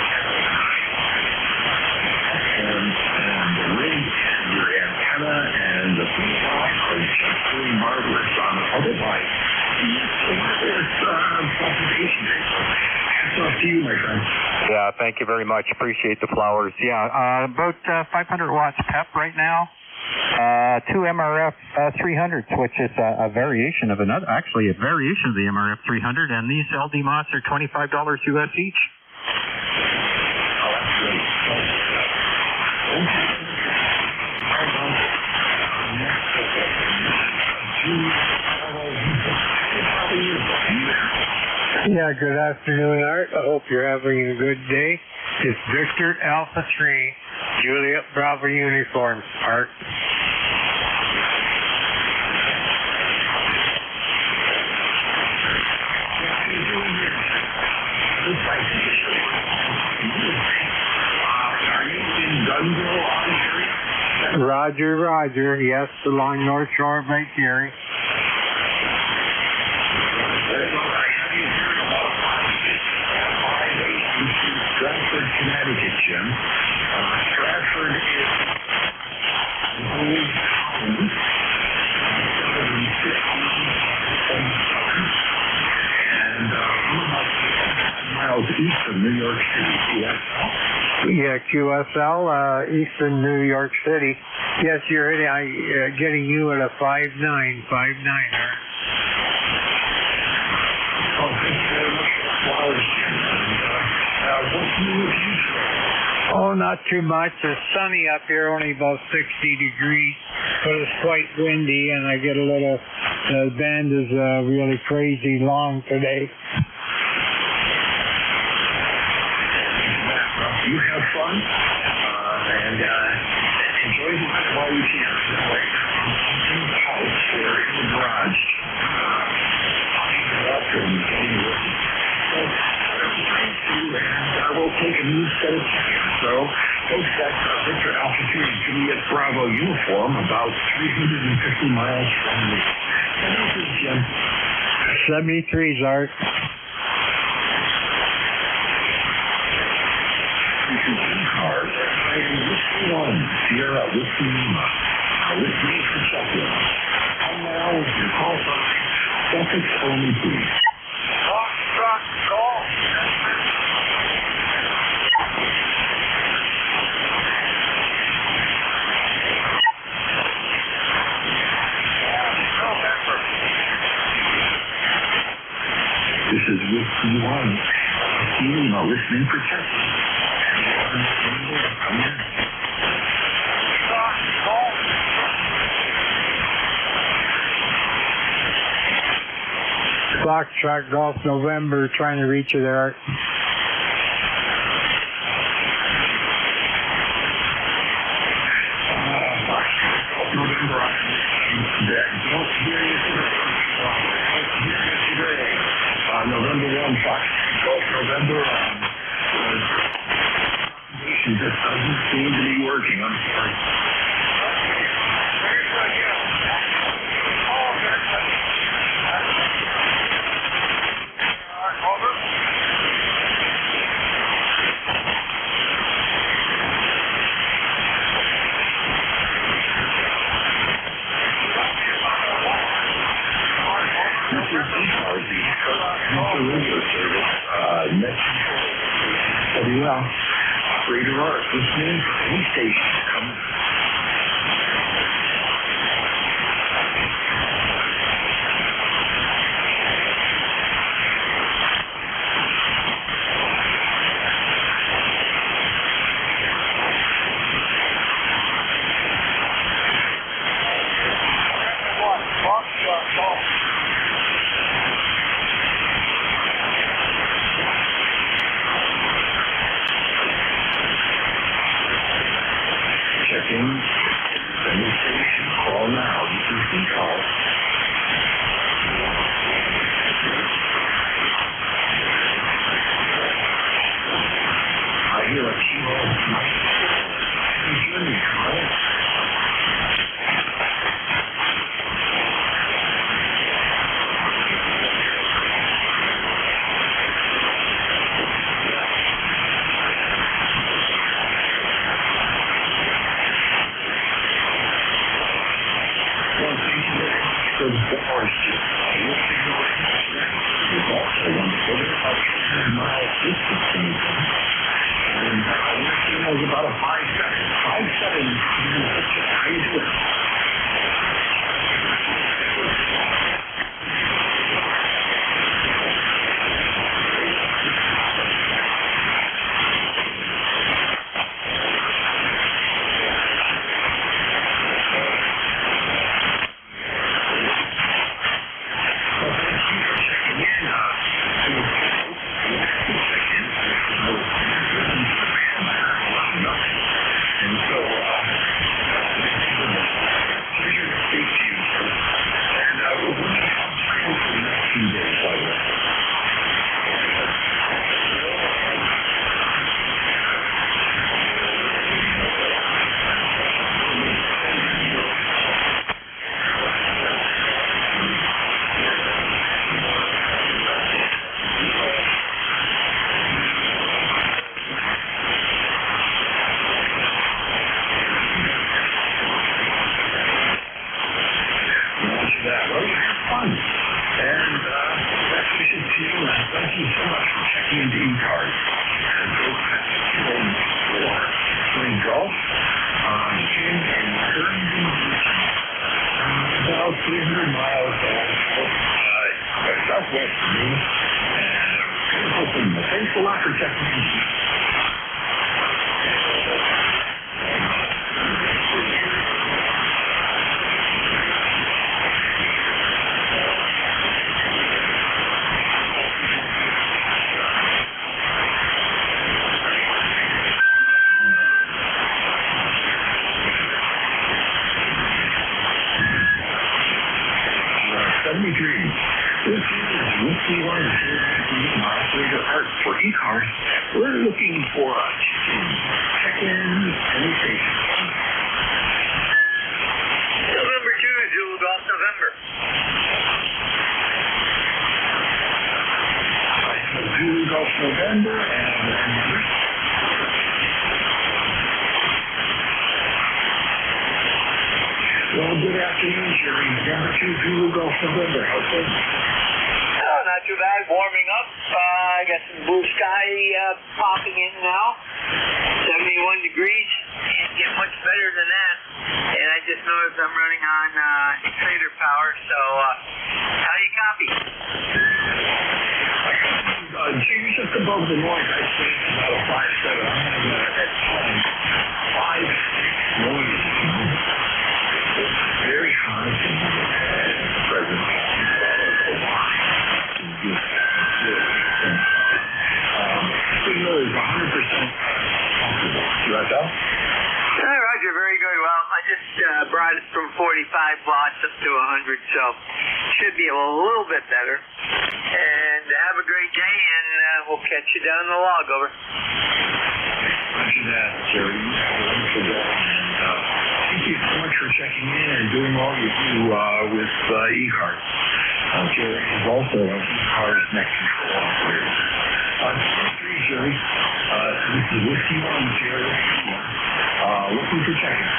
Speaker 13: and the rig and your antenna and the block are just really marvelous on other bikes. It's presentation. Hats off to you, my friend.
Speaker 20: Yeah, thank you very much. Appreciate the flowers. Yeah, about 500 watts PEP right now. 2 MRF 300s, which is a variation of another, actually a variation of the MRF 300, and these LD Moss are $25 US each.
Speaker 13: Oh, that's great.
Speaker 18: Yeah,
Speaker 19: Yeah, good afternoon, Art. I hope you're having a good day. It's Victor Alpha 3, Juliet Bravo uniform, Art. Roger, Roger. Yes, along North Shore of Lake Erie.
Speaker 13: Stratford, Connecticut, Jim. Stratford is and about 5 miles east of New York City, QSL.
Speaker 19: Yeah, QSL, eastern New York City. Yes, you're getting you at a 5.9, 5.9er. Oh, not too much. It's sunny up here, only about 60 degrees, but it's quite windy, and I get a little, the band is really crazy long today.
Speaker 13: You have fun, and enjoy the weather while you can. In the house or in the garage, clean it up and getting ready. So, whatever you can do, and we'll take a new set of tickets. So, folks, that's Victor Alpha 3 Juliet Bravo uniform, about 350 miles from the Jim.
Speaker 19: 73's, Art.
Speaker 13: ECARS, I am Whiskey 1, Sierra Whiskey Lima. Whiskey for Sheffield. And now, your call sign, Suffix only, please.
Speaker 17: Call.
Speaker 13: This is Whiskey 1, Whiskey Lima, listening for Sheffield. Come in.
Speaker 19: Foxtrot Golf November, trying to reach you there, Art.
Speaker 13: November, don't hear you today. November 1, Foxtrot Golf November. Just doesn't seem to be working. I'm sorry. This is ECARS, the radio service. Next, well. Operator Art, listening for any station. Come. Checking. Sending station. Call now. This is ECARS. I hear a kilo of night. Hey, Jimmy, Carl. The bars just there's also one further about 10-mile distance from each other. And it was about a 5-7. How you doing? it to you, and thank you so much for checking into ECARS. And folks, that's Film 4 playing golf on Jim and Herndon Beach. About 300 miles southwest of me. And thanks a lot for checking in. This is Whiskey 1 Operator Art for ECARS. We're looking for check-ins, any station.
Speaker 11: November 2, Zulu Golf November.
Speaker 13: Zulu Golf November and well, good afternoon, Jerry. November 2, Zulu Golf November. How's things?
Speaker 11: Oh, not too bad. Warming up. I got some blue sky popping in now. 71 degrees. Can't get much better than that. And I just noticed I'm running on exciter power. So, how do you copy?
Speaker 13: You're just above the noise. I say it's about a 5.7. I'm having at times 5.6 noise. Very high present. Signal is 100% possible. USL?
Speaker 11: Roger, very good. Well, I just brought it from 45 watts up to 100, so should be a little bit better. And have a great day, and we'll catch you down the log. Over.
Speaker 13: Roger that, Jerry. Have a wonderful day. Thank you so much for checking in and doing all you do with ECARS. Jerry is also an ECARS Next Control operator. 3, Jerry. This is Whiskey 1, Jerry. Looking for checking.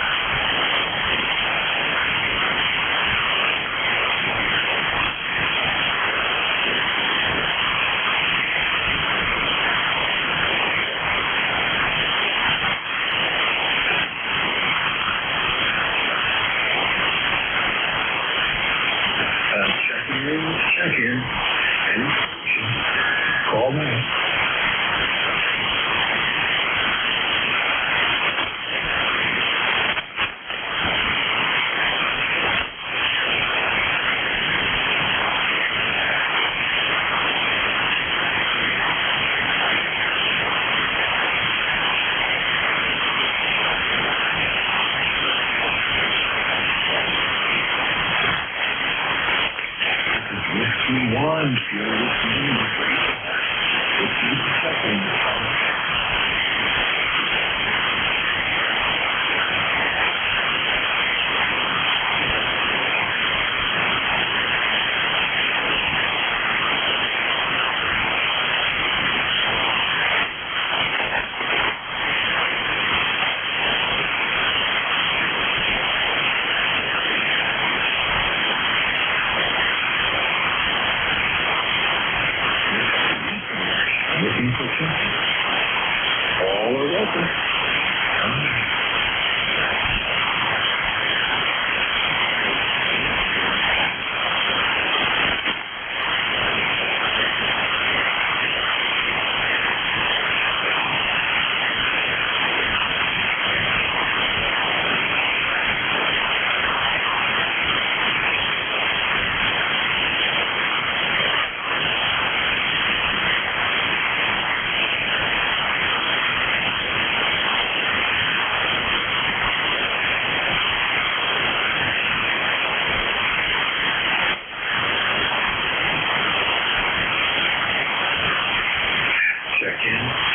Speaker 13: Check in. Any question? Call me. One, if you're listening, all are welcome.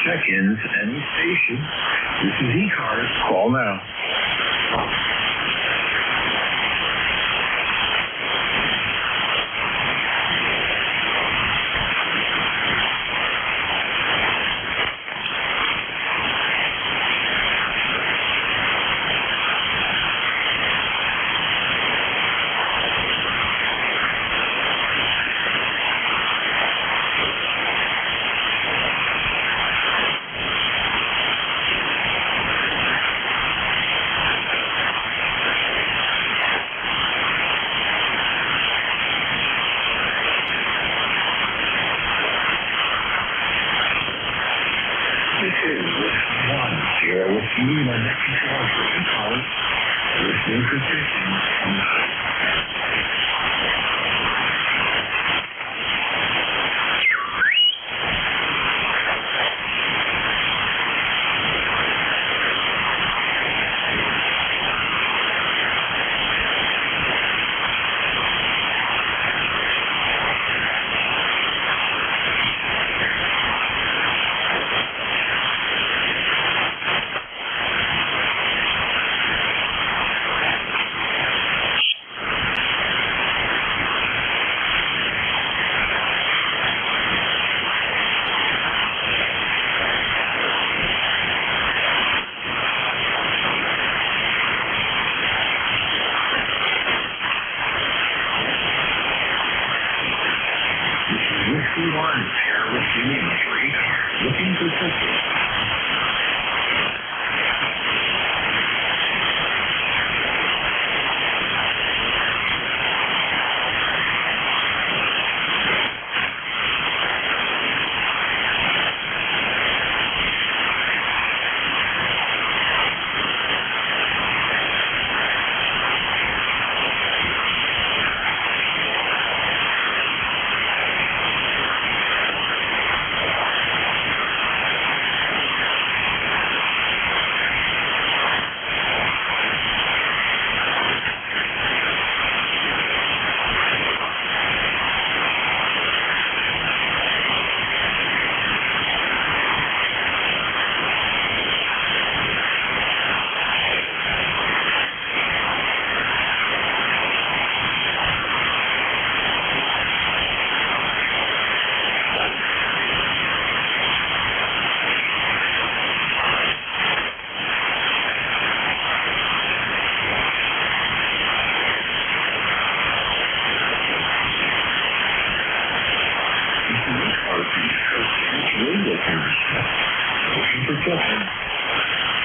Speaker 13: Check-ins, any station. This is ECARS. Call now.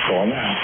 Speaker 13: Call now.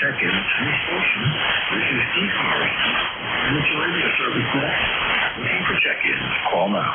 Speaker 13: Check-in to the station. This is ECARS. Amateur radio service net. Looking for check-ins. Call now.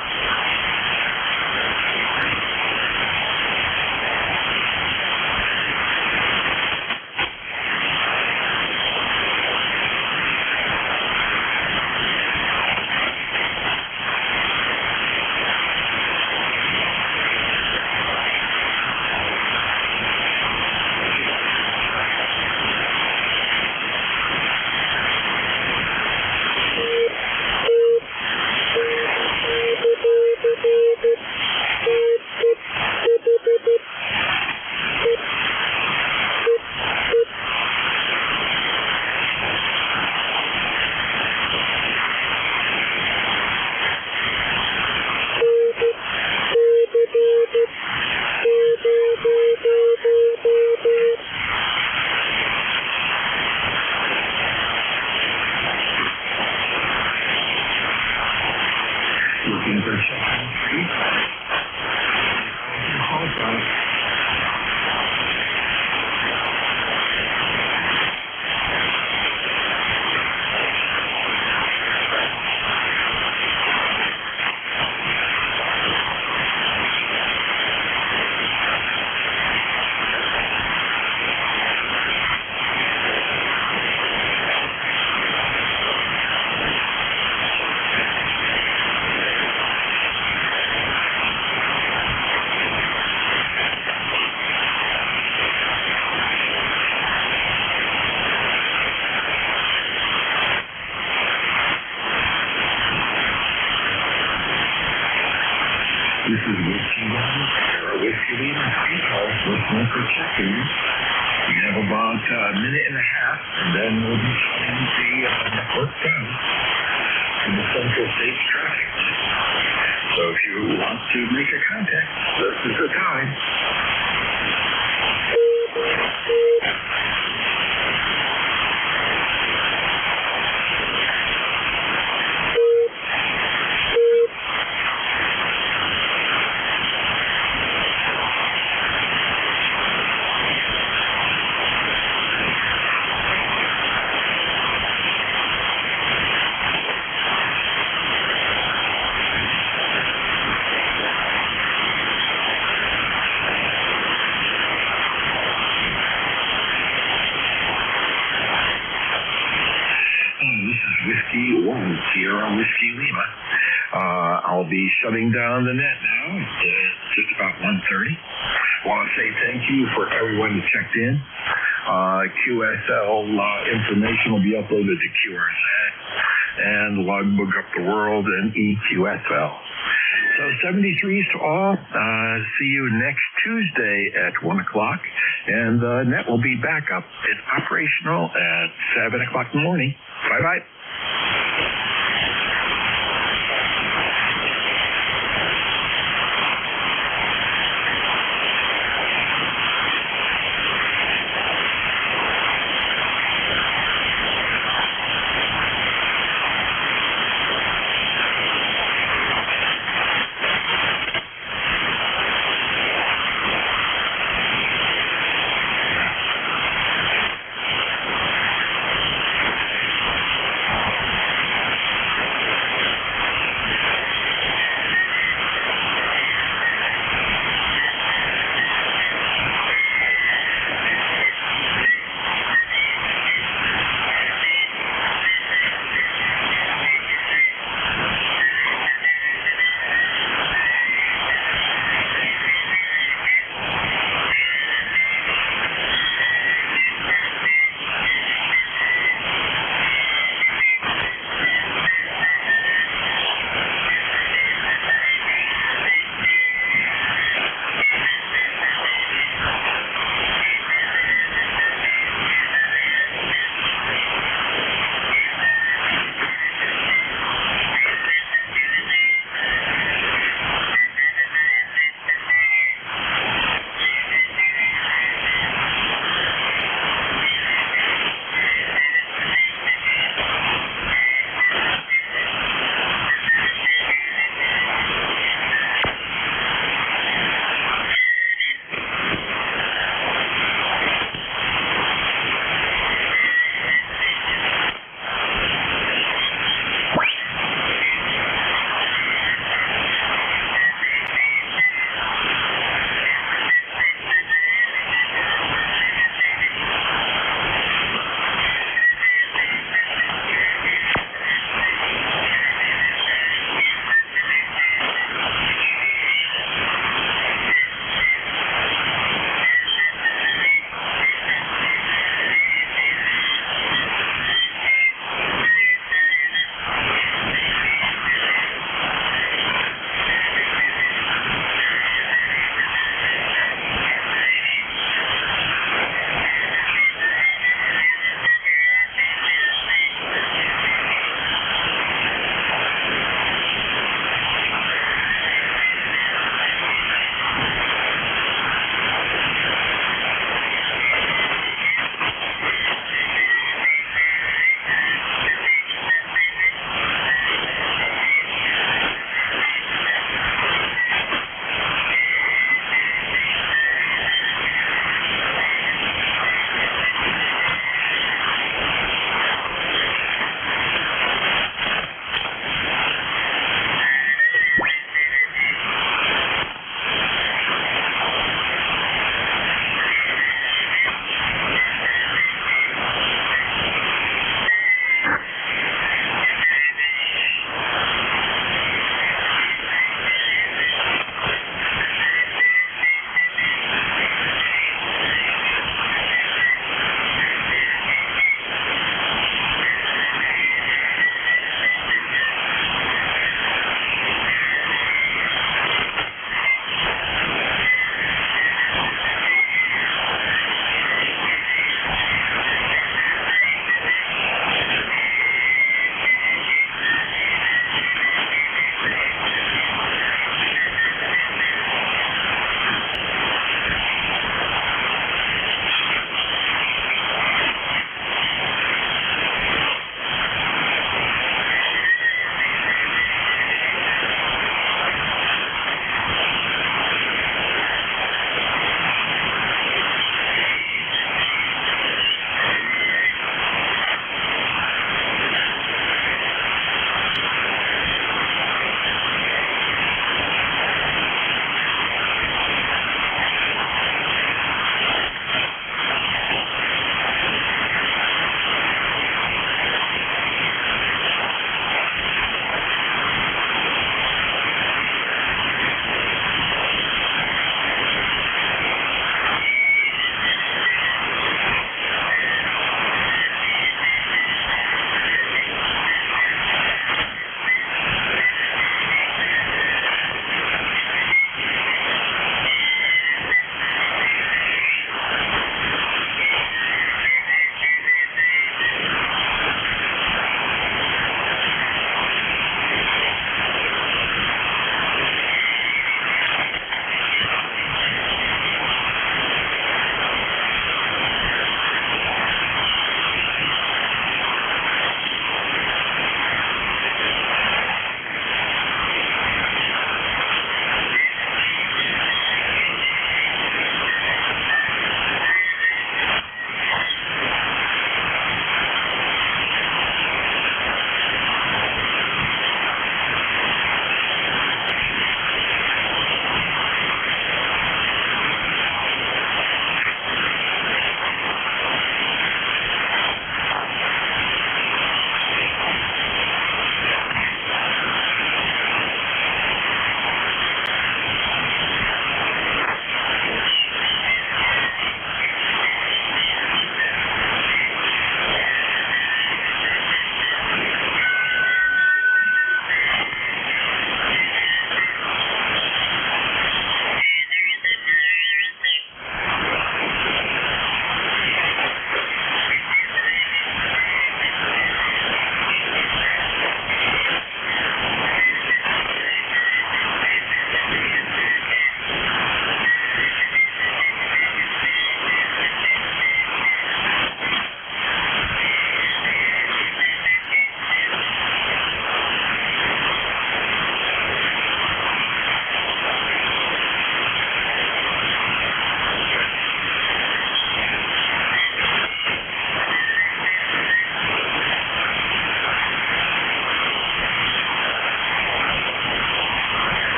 Speaker 13: for check-in. We have about a minute and a half, and then we'll be shutting the network down in the Central States traffic. So if you want to make a contact, this is the time. Sierra Whiskey Lima. I'll be shutting down the net now. It's just about 1:30. I want to say thank you for everyone that checked in. QSL information will be uploaded to QRSAT and Logbook Up the World and EQSL. So 73s to all. See you next Tuesday at 1 o'clock. And the net will be back up and operational at 7 o'clock in the morning. Bye-bye.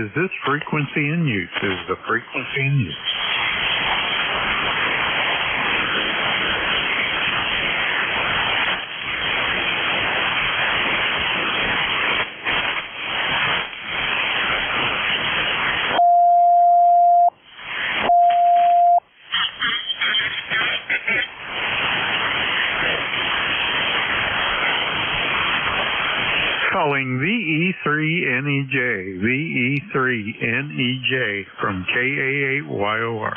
Speaker 15: Is this frequency in use? Is the frequency in use? Calling VE3NEJ, VE3NEJ from KA8YOR.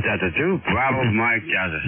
Speaker 5: Delta 2, Bravo Mike Delta.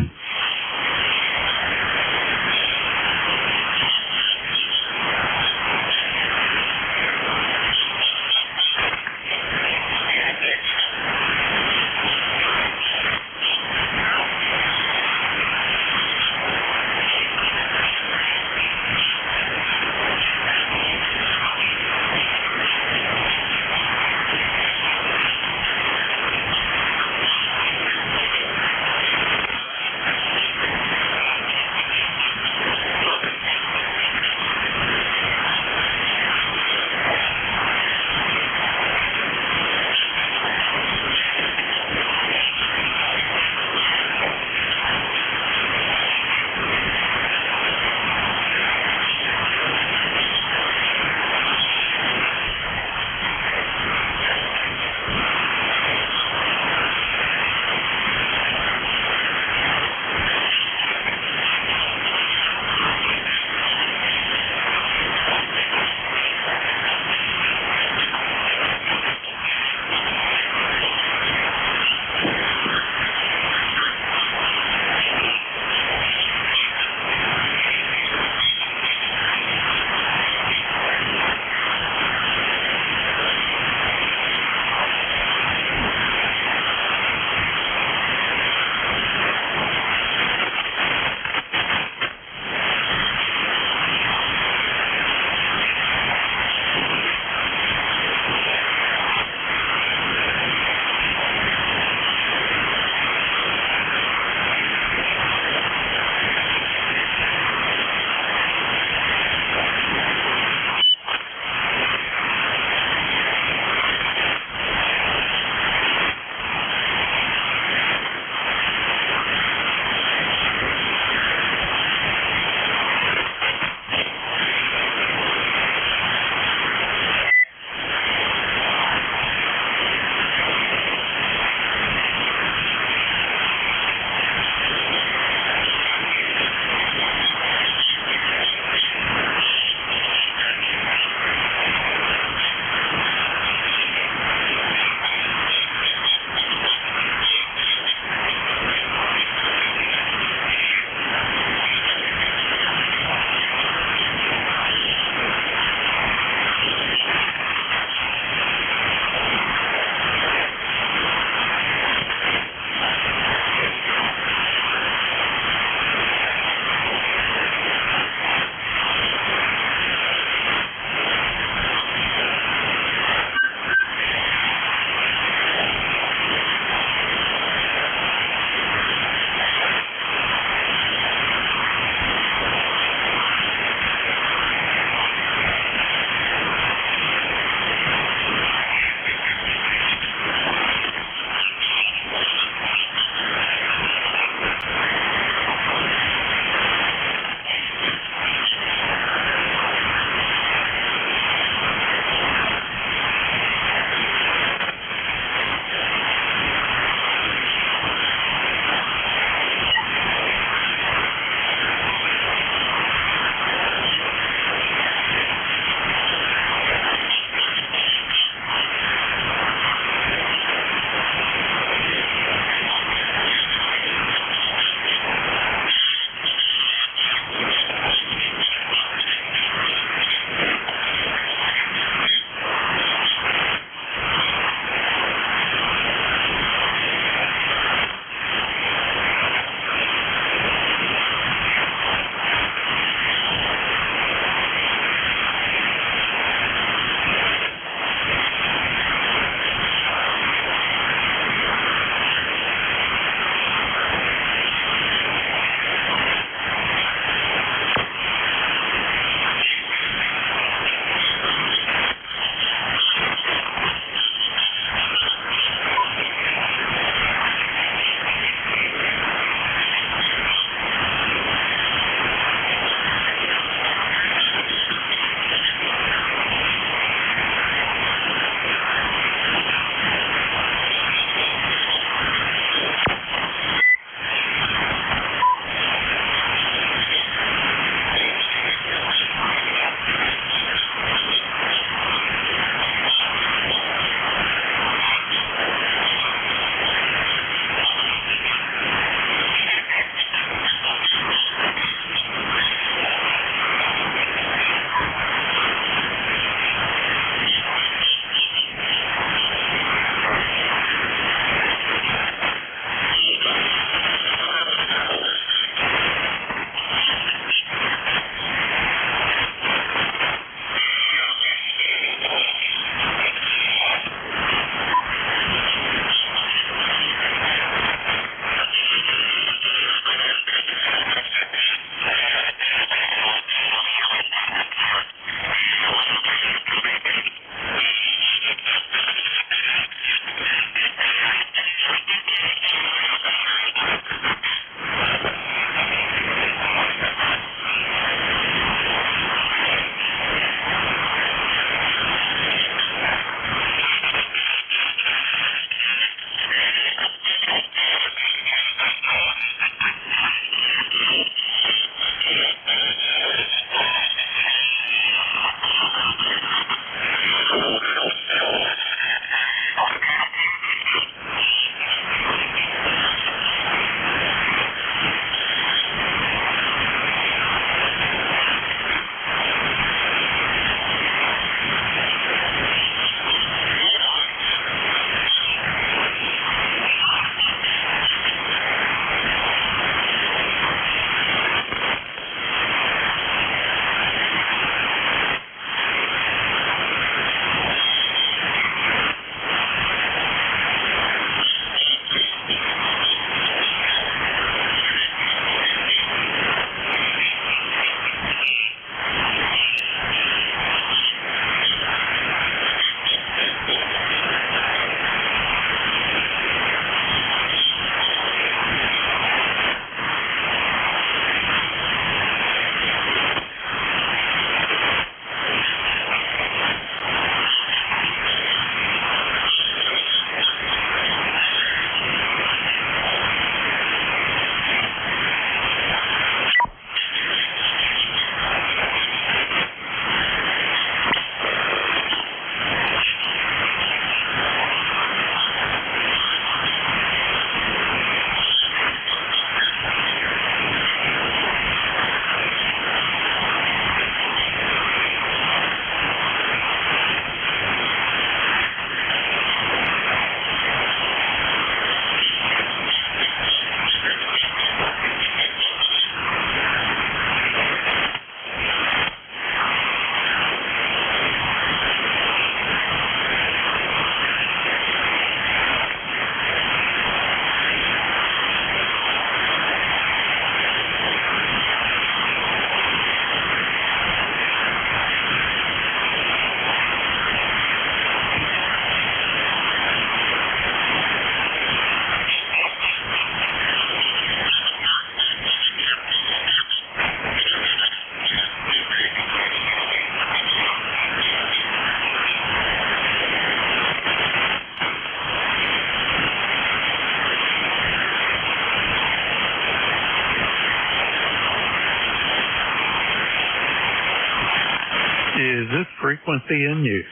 Speaker 7: Is this frequency in use?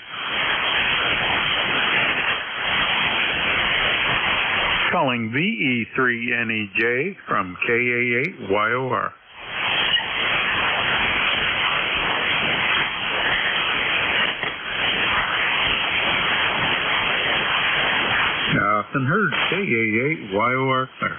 Speaker 7: Calling VE3NEJ from KA8YOR. Often heard KA8YOR clear.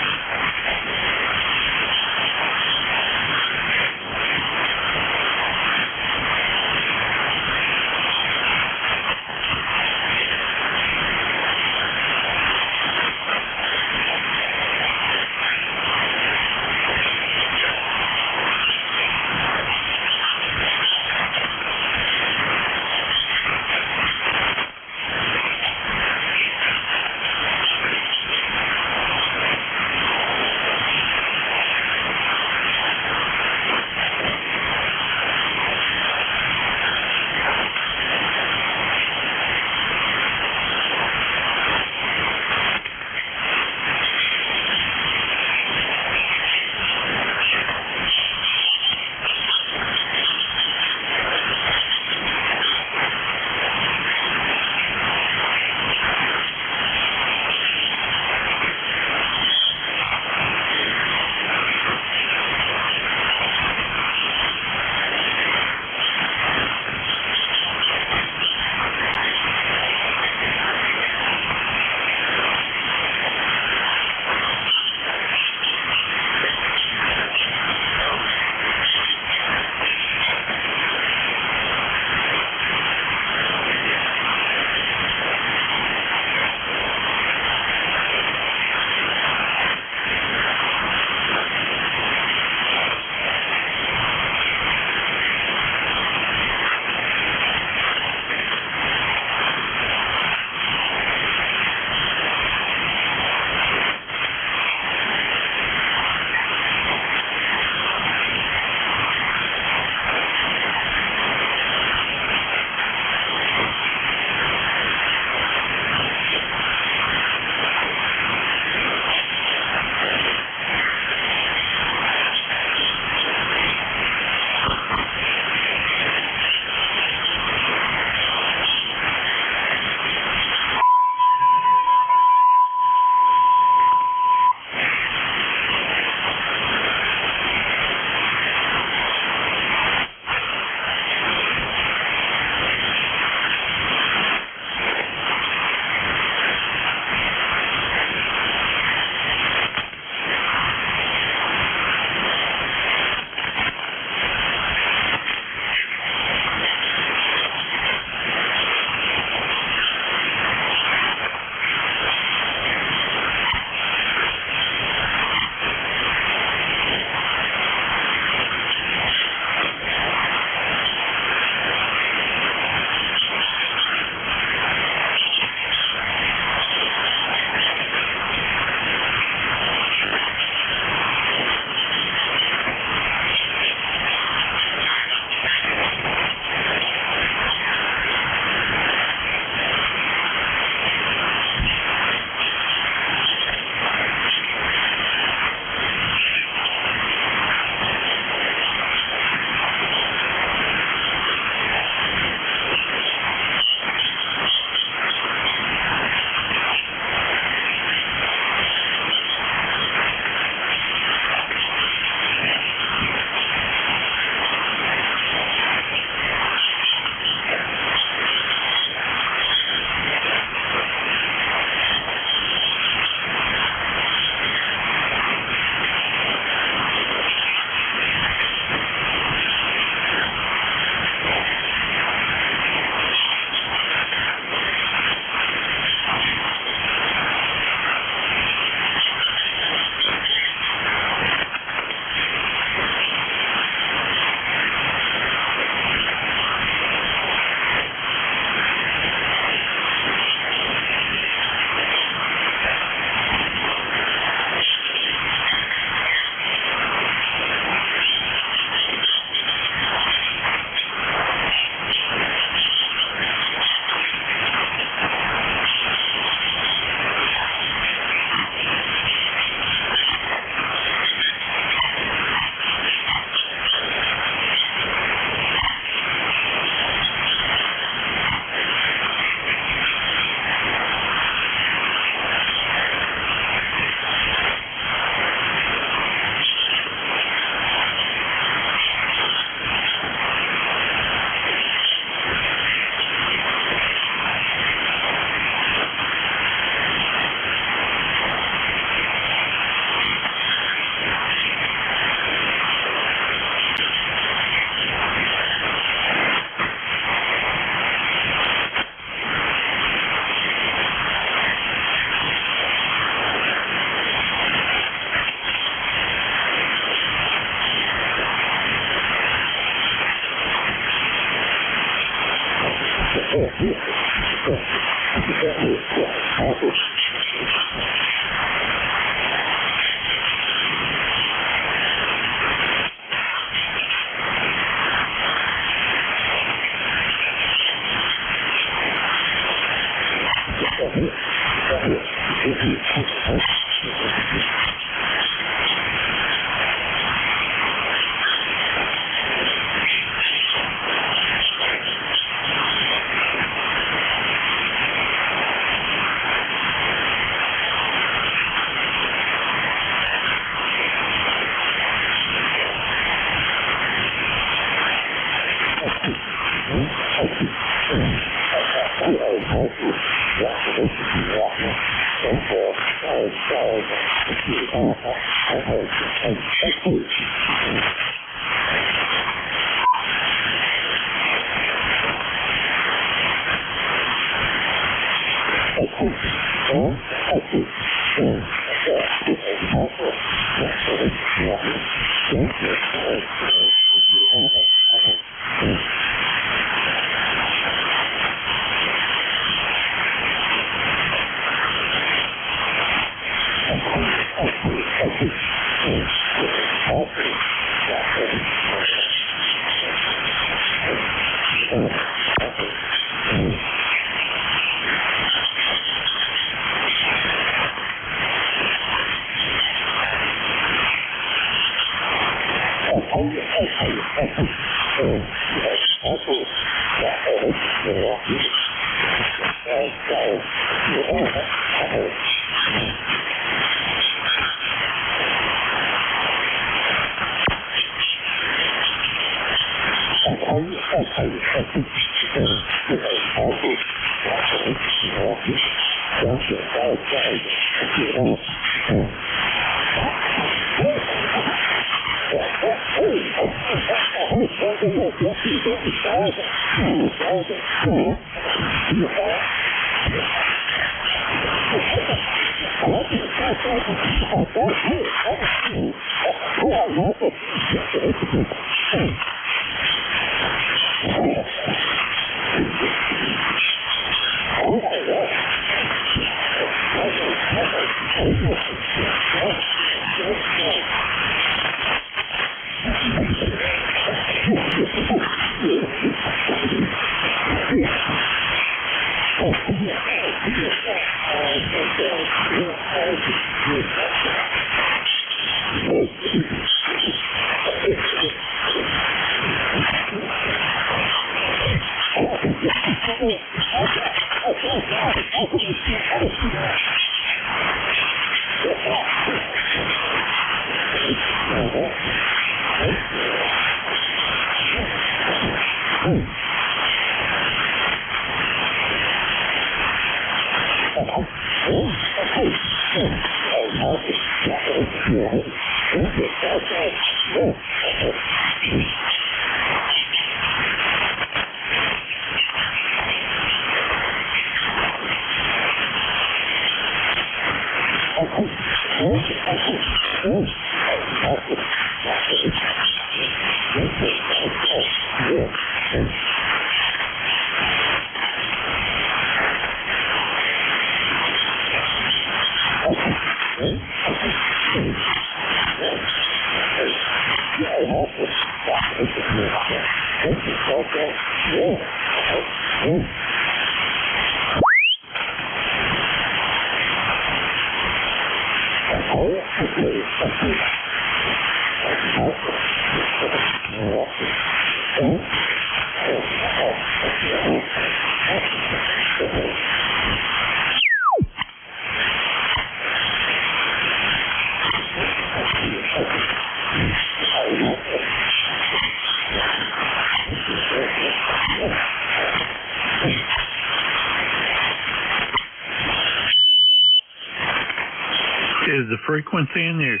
Speaker 7: Is the frequency in use?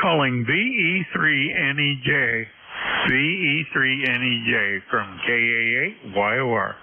Speaker 7: Calling VE3NEJ. VE3NEJ from KA8YOR.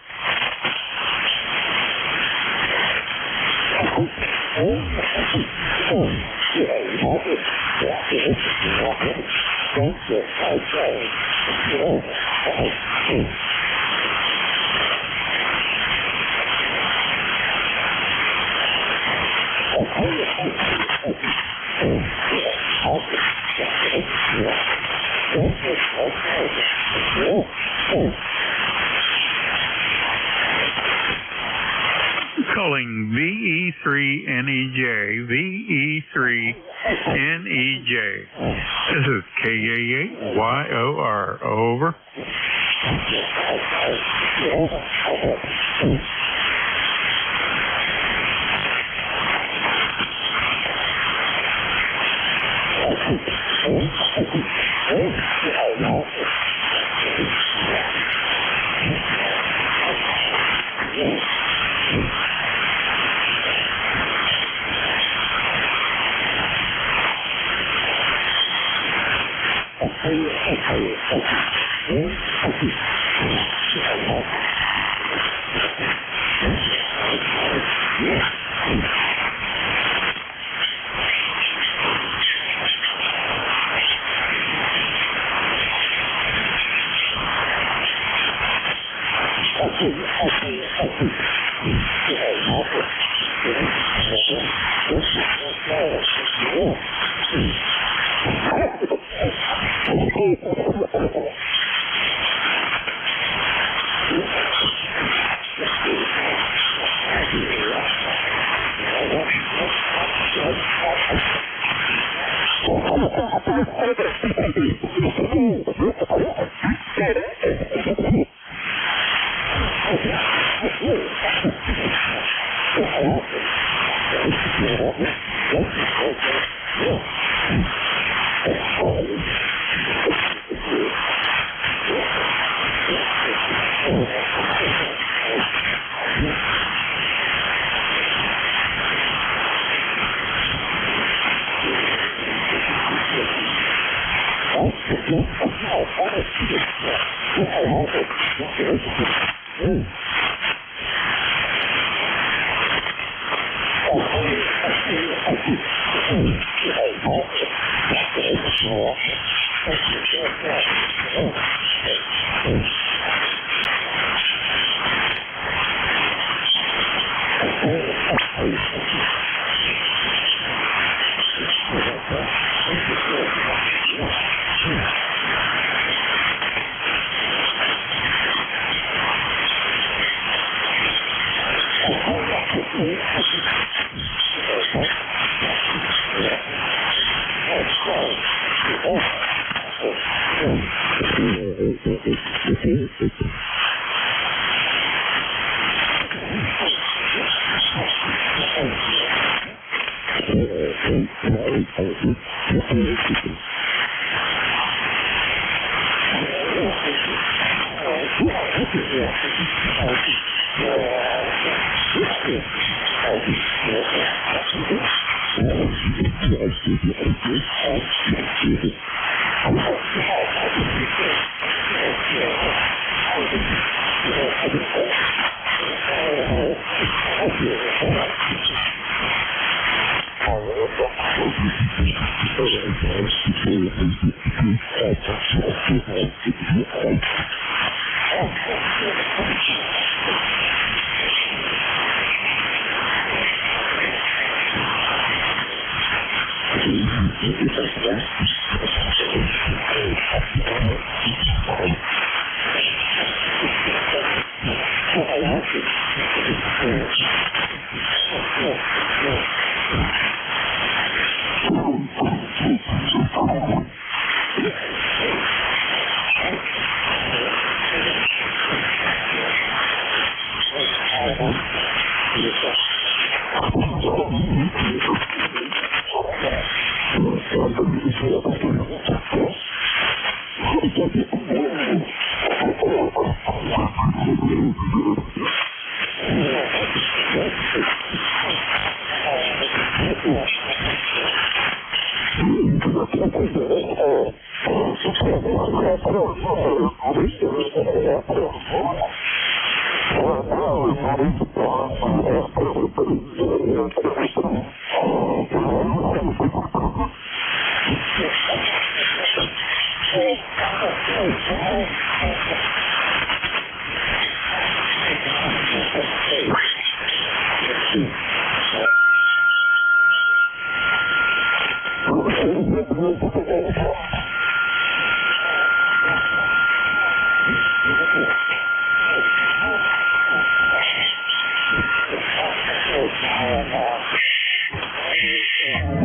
Speaker 7: Calling VE3NEJ. VE3NEJ. This is KA8YOR. Over.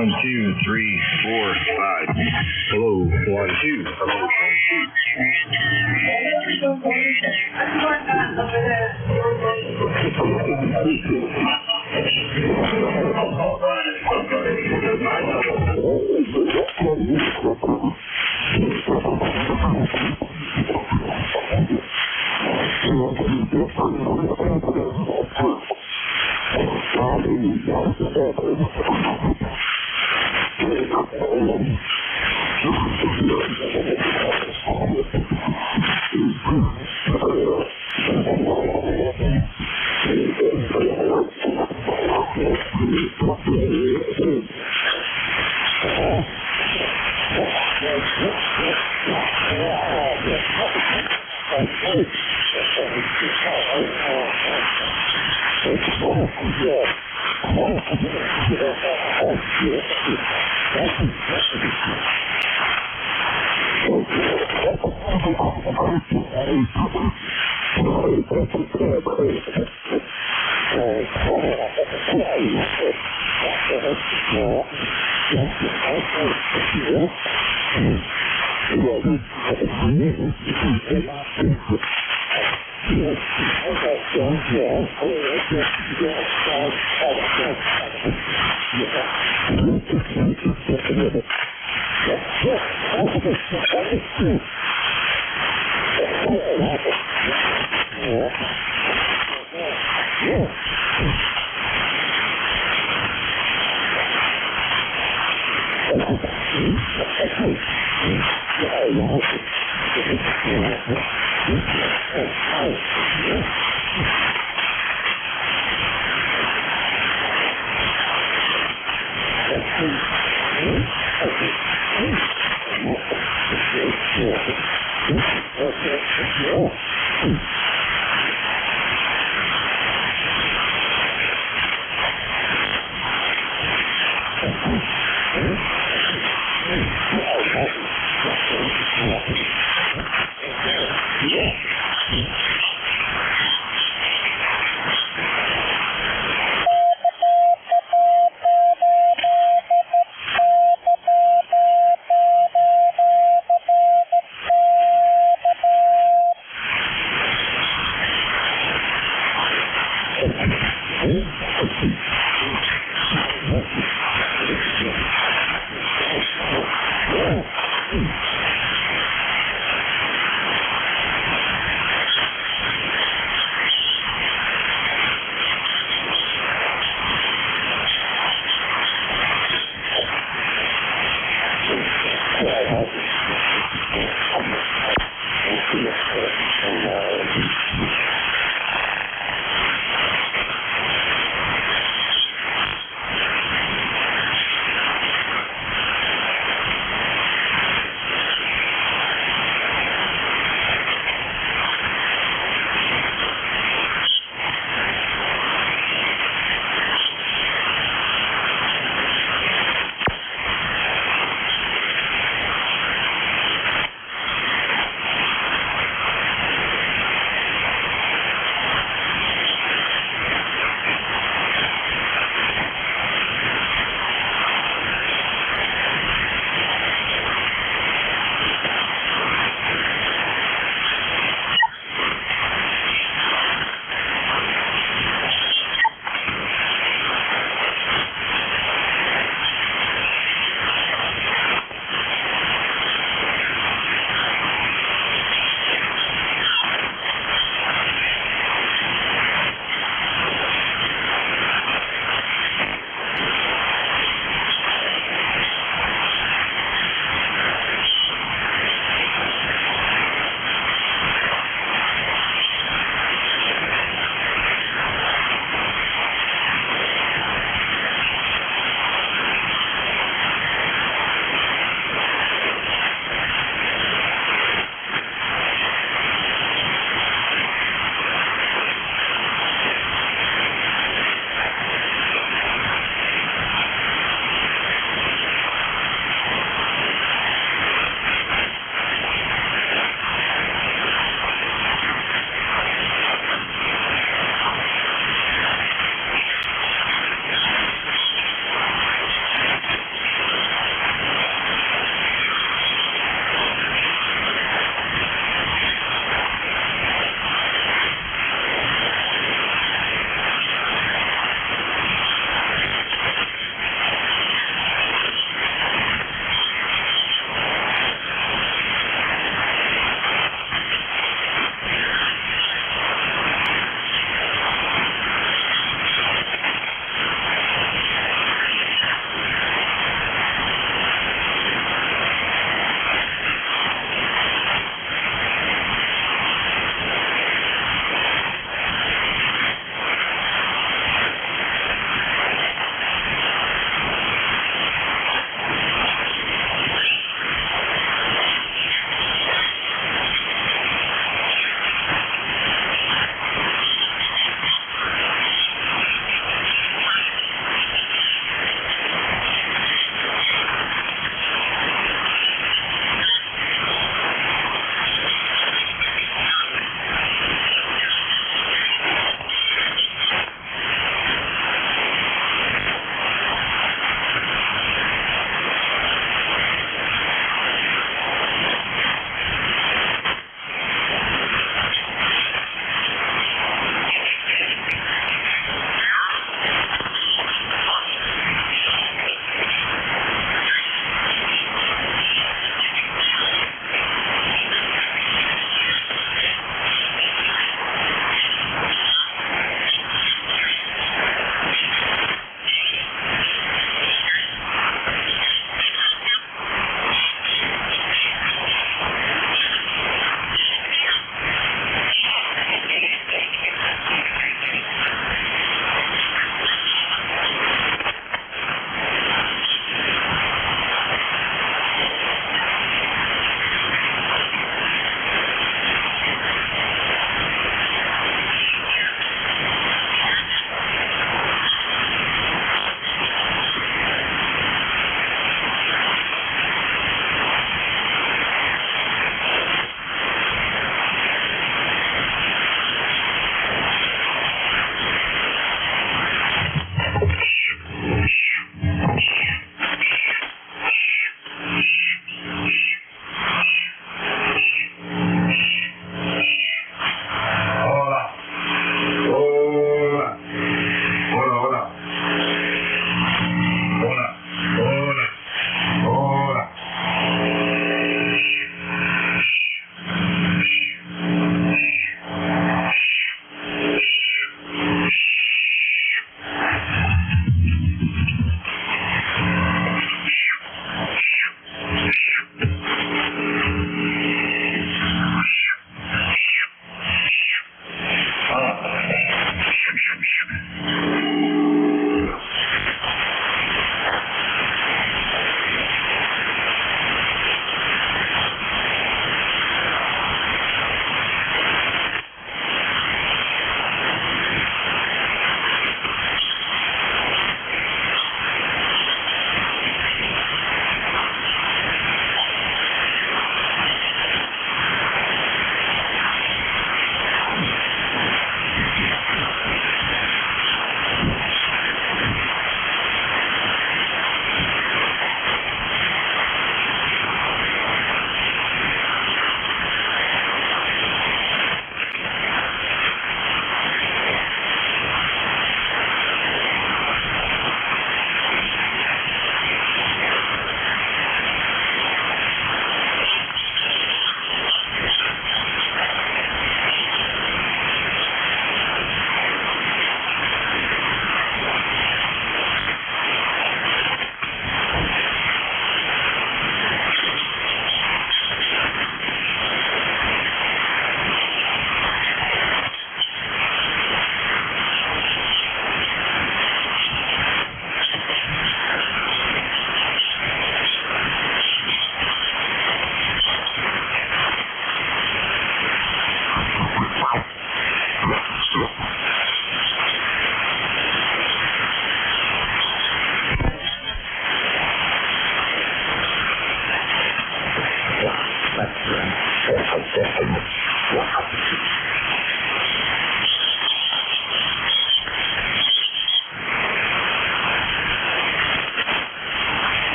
Speaker 3: 1, 2, 3, 4, 5. Hello, 1, 2. Hello, 1, 2.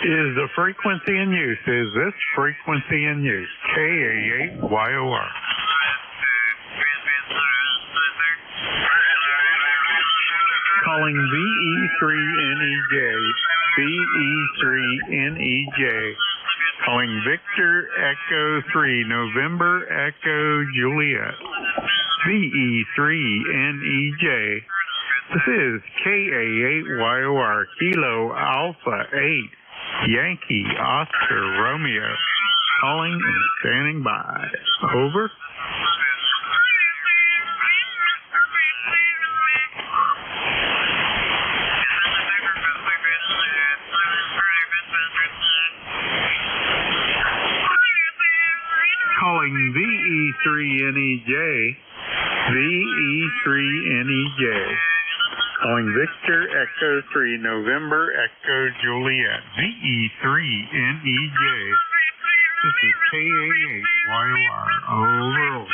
Speaker 7: Is the frequency in use? Is this frequency in use? KA8YOR. Calling VE3NEJ. VE3NEJ. Calling Victor Echo 3, November Echo Juliet. VE3NEJ. This is KA8YOR, Kilo Alpha 8, Yankee Oscar Romeo. Calling and standing by. Over. Calling VE3NEJ. VE3NEJ. Calling Victor Echo 3, November Echo Juliet. VE3NEJ. This is KA8YOR. Over.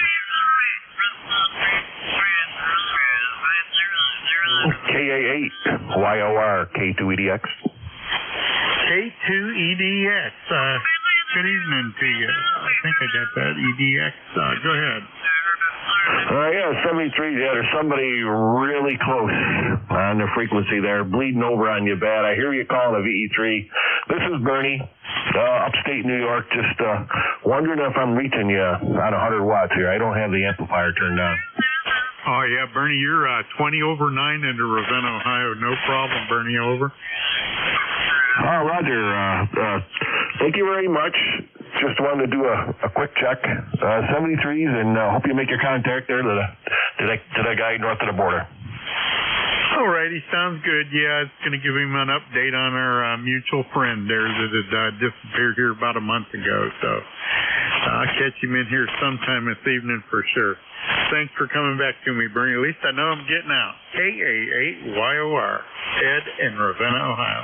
Speaker 1: KA8YOR, K2EDX.
Speaker 7: K2EDX. Good evening to you. I think I got that. EDX. Go ahead.
Speaker 1: Yeah, 73. Yeah, there's somebody really close on the frequency there, bleeding over on you bad. I hear you calling the VE3. This is Bernie, upstate New York. Just wondering if I'm reaching you on 100 watts here. I don't have the amplifier turned on.
Speaker 7: Oh, yeah, Bernie, you're 20 over 9 into Ravenna, Ohio. No problem, Bernie, over.
Speaker 1: Oh, Roger. Thank you very much. Just wanted to do a quick check. 73s, and hope you make your contact there to that guy north of the border.
Speaker 7: All righty, sounds good. Yeah, it's going to give him an update on our mutual friend there that had disappeared here about a month ago. So I'll catch him in here sometime this evening for sure. Thanks for coming back to me, Bernie. At least I know I'm getting out. KA8YOR, Ed in Ravenna, Ohio.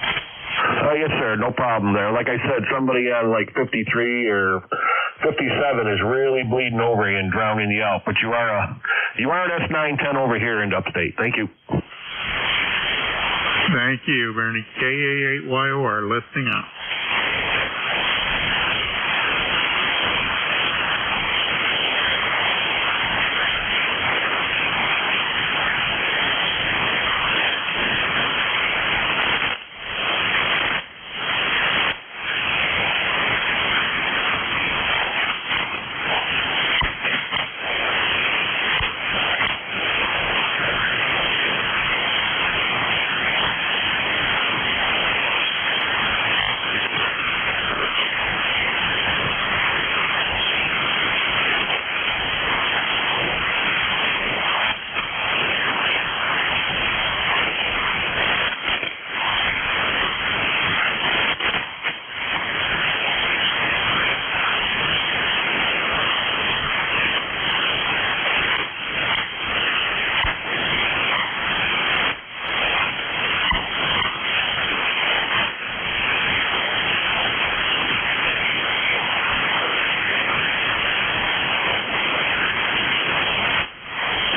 Speaker 1: Yes, sir. No problem there. Like I said, somebody on like 53 or 57 is really bleeding over you and drowning you out. But you are an S910 over here in upstate. Thank you.
Speaker 7: Thank you, Bernie. KA8YOR, listening out.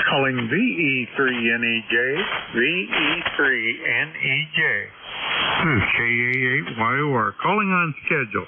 Speaker 7: Calling VE3NEJ, VE3NEJ. This is KA8YOR, calling on schedule.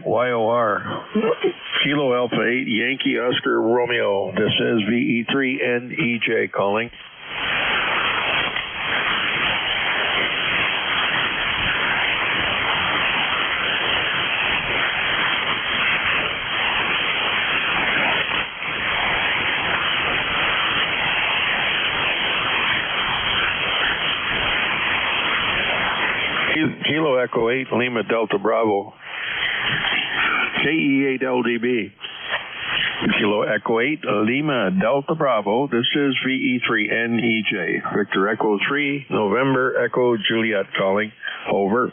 Speaker 16: YOR. Kilo Alpha 8 Yankee Oscar Romeo. This is VE3NEJ calling. Kilo Echo 8 Lima Delta Bravo. KE8LDB. Kilo Echo 8 Lima Delta Bravo. This is VE3NEJ. Victor Echo 3 November Echo Juliet calling. Over.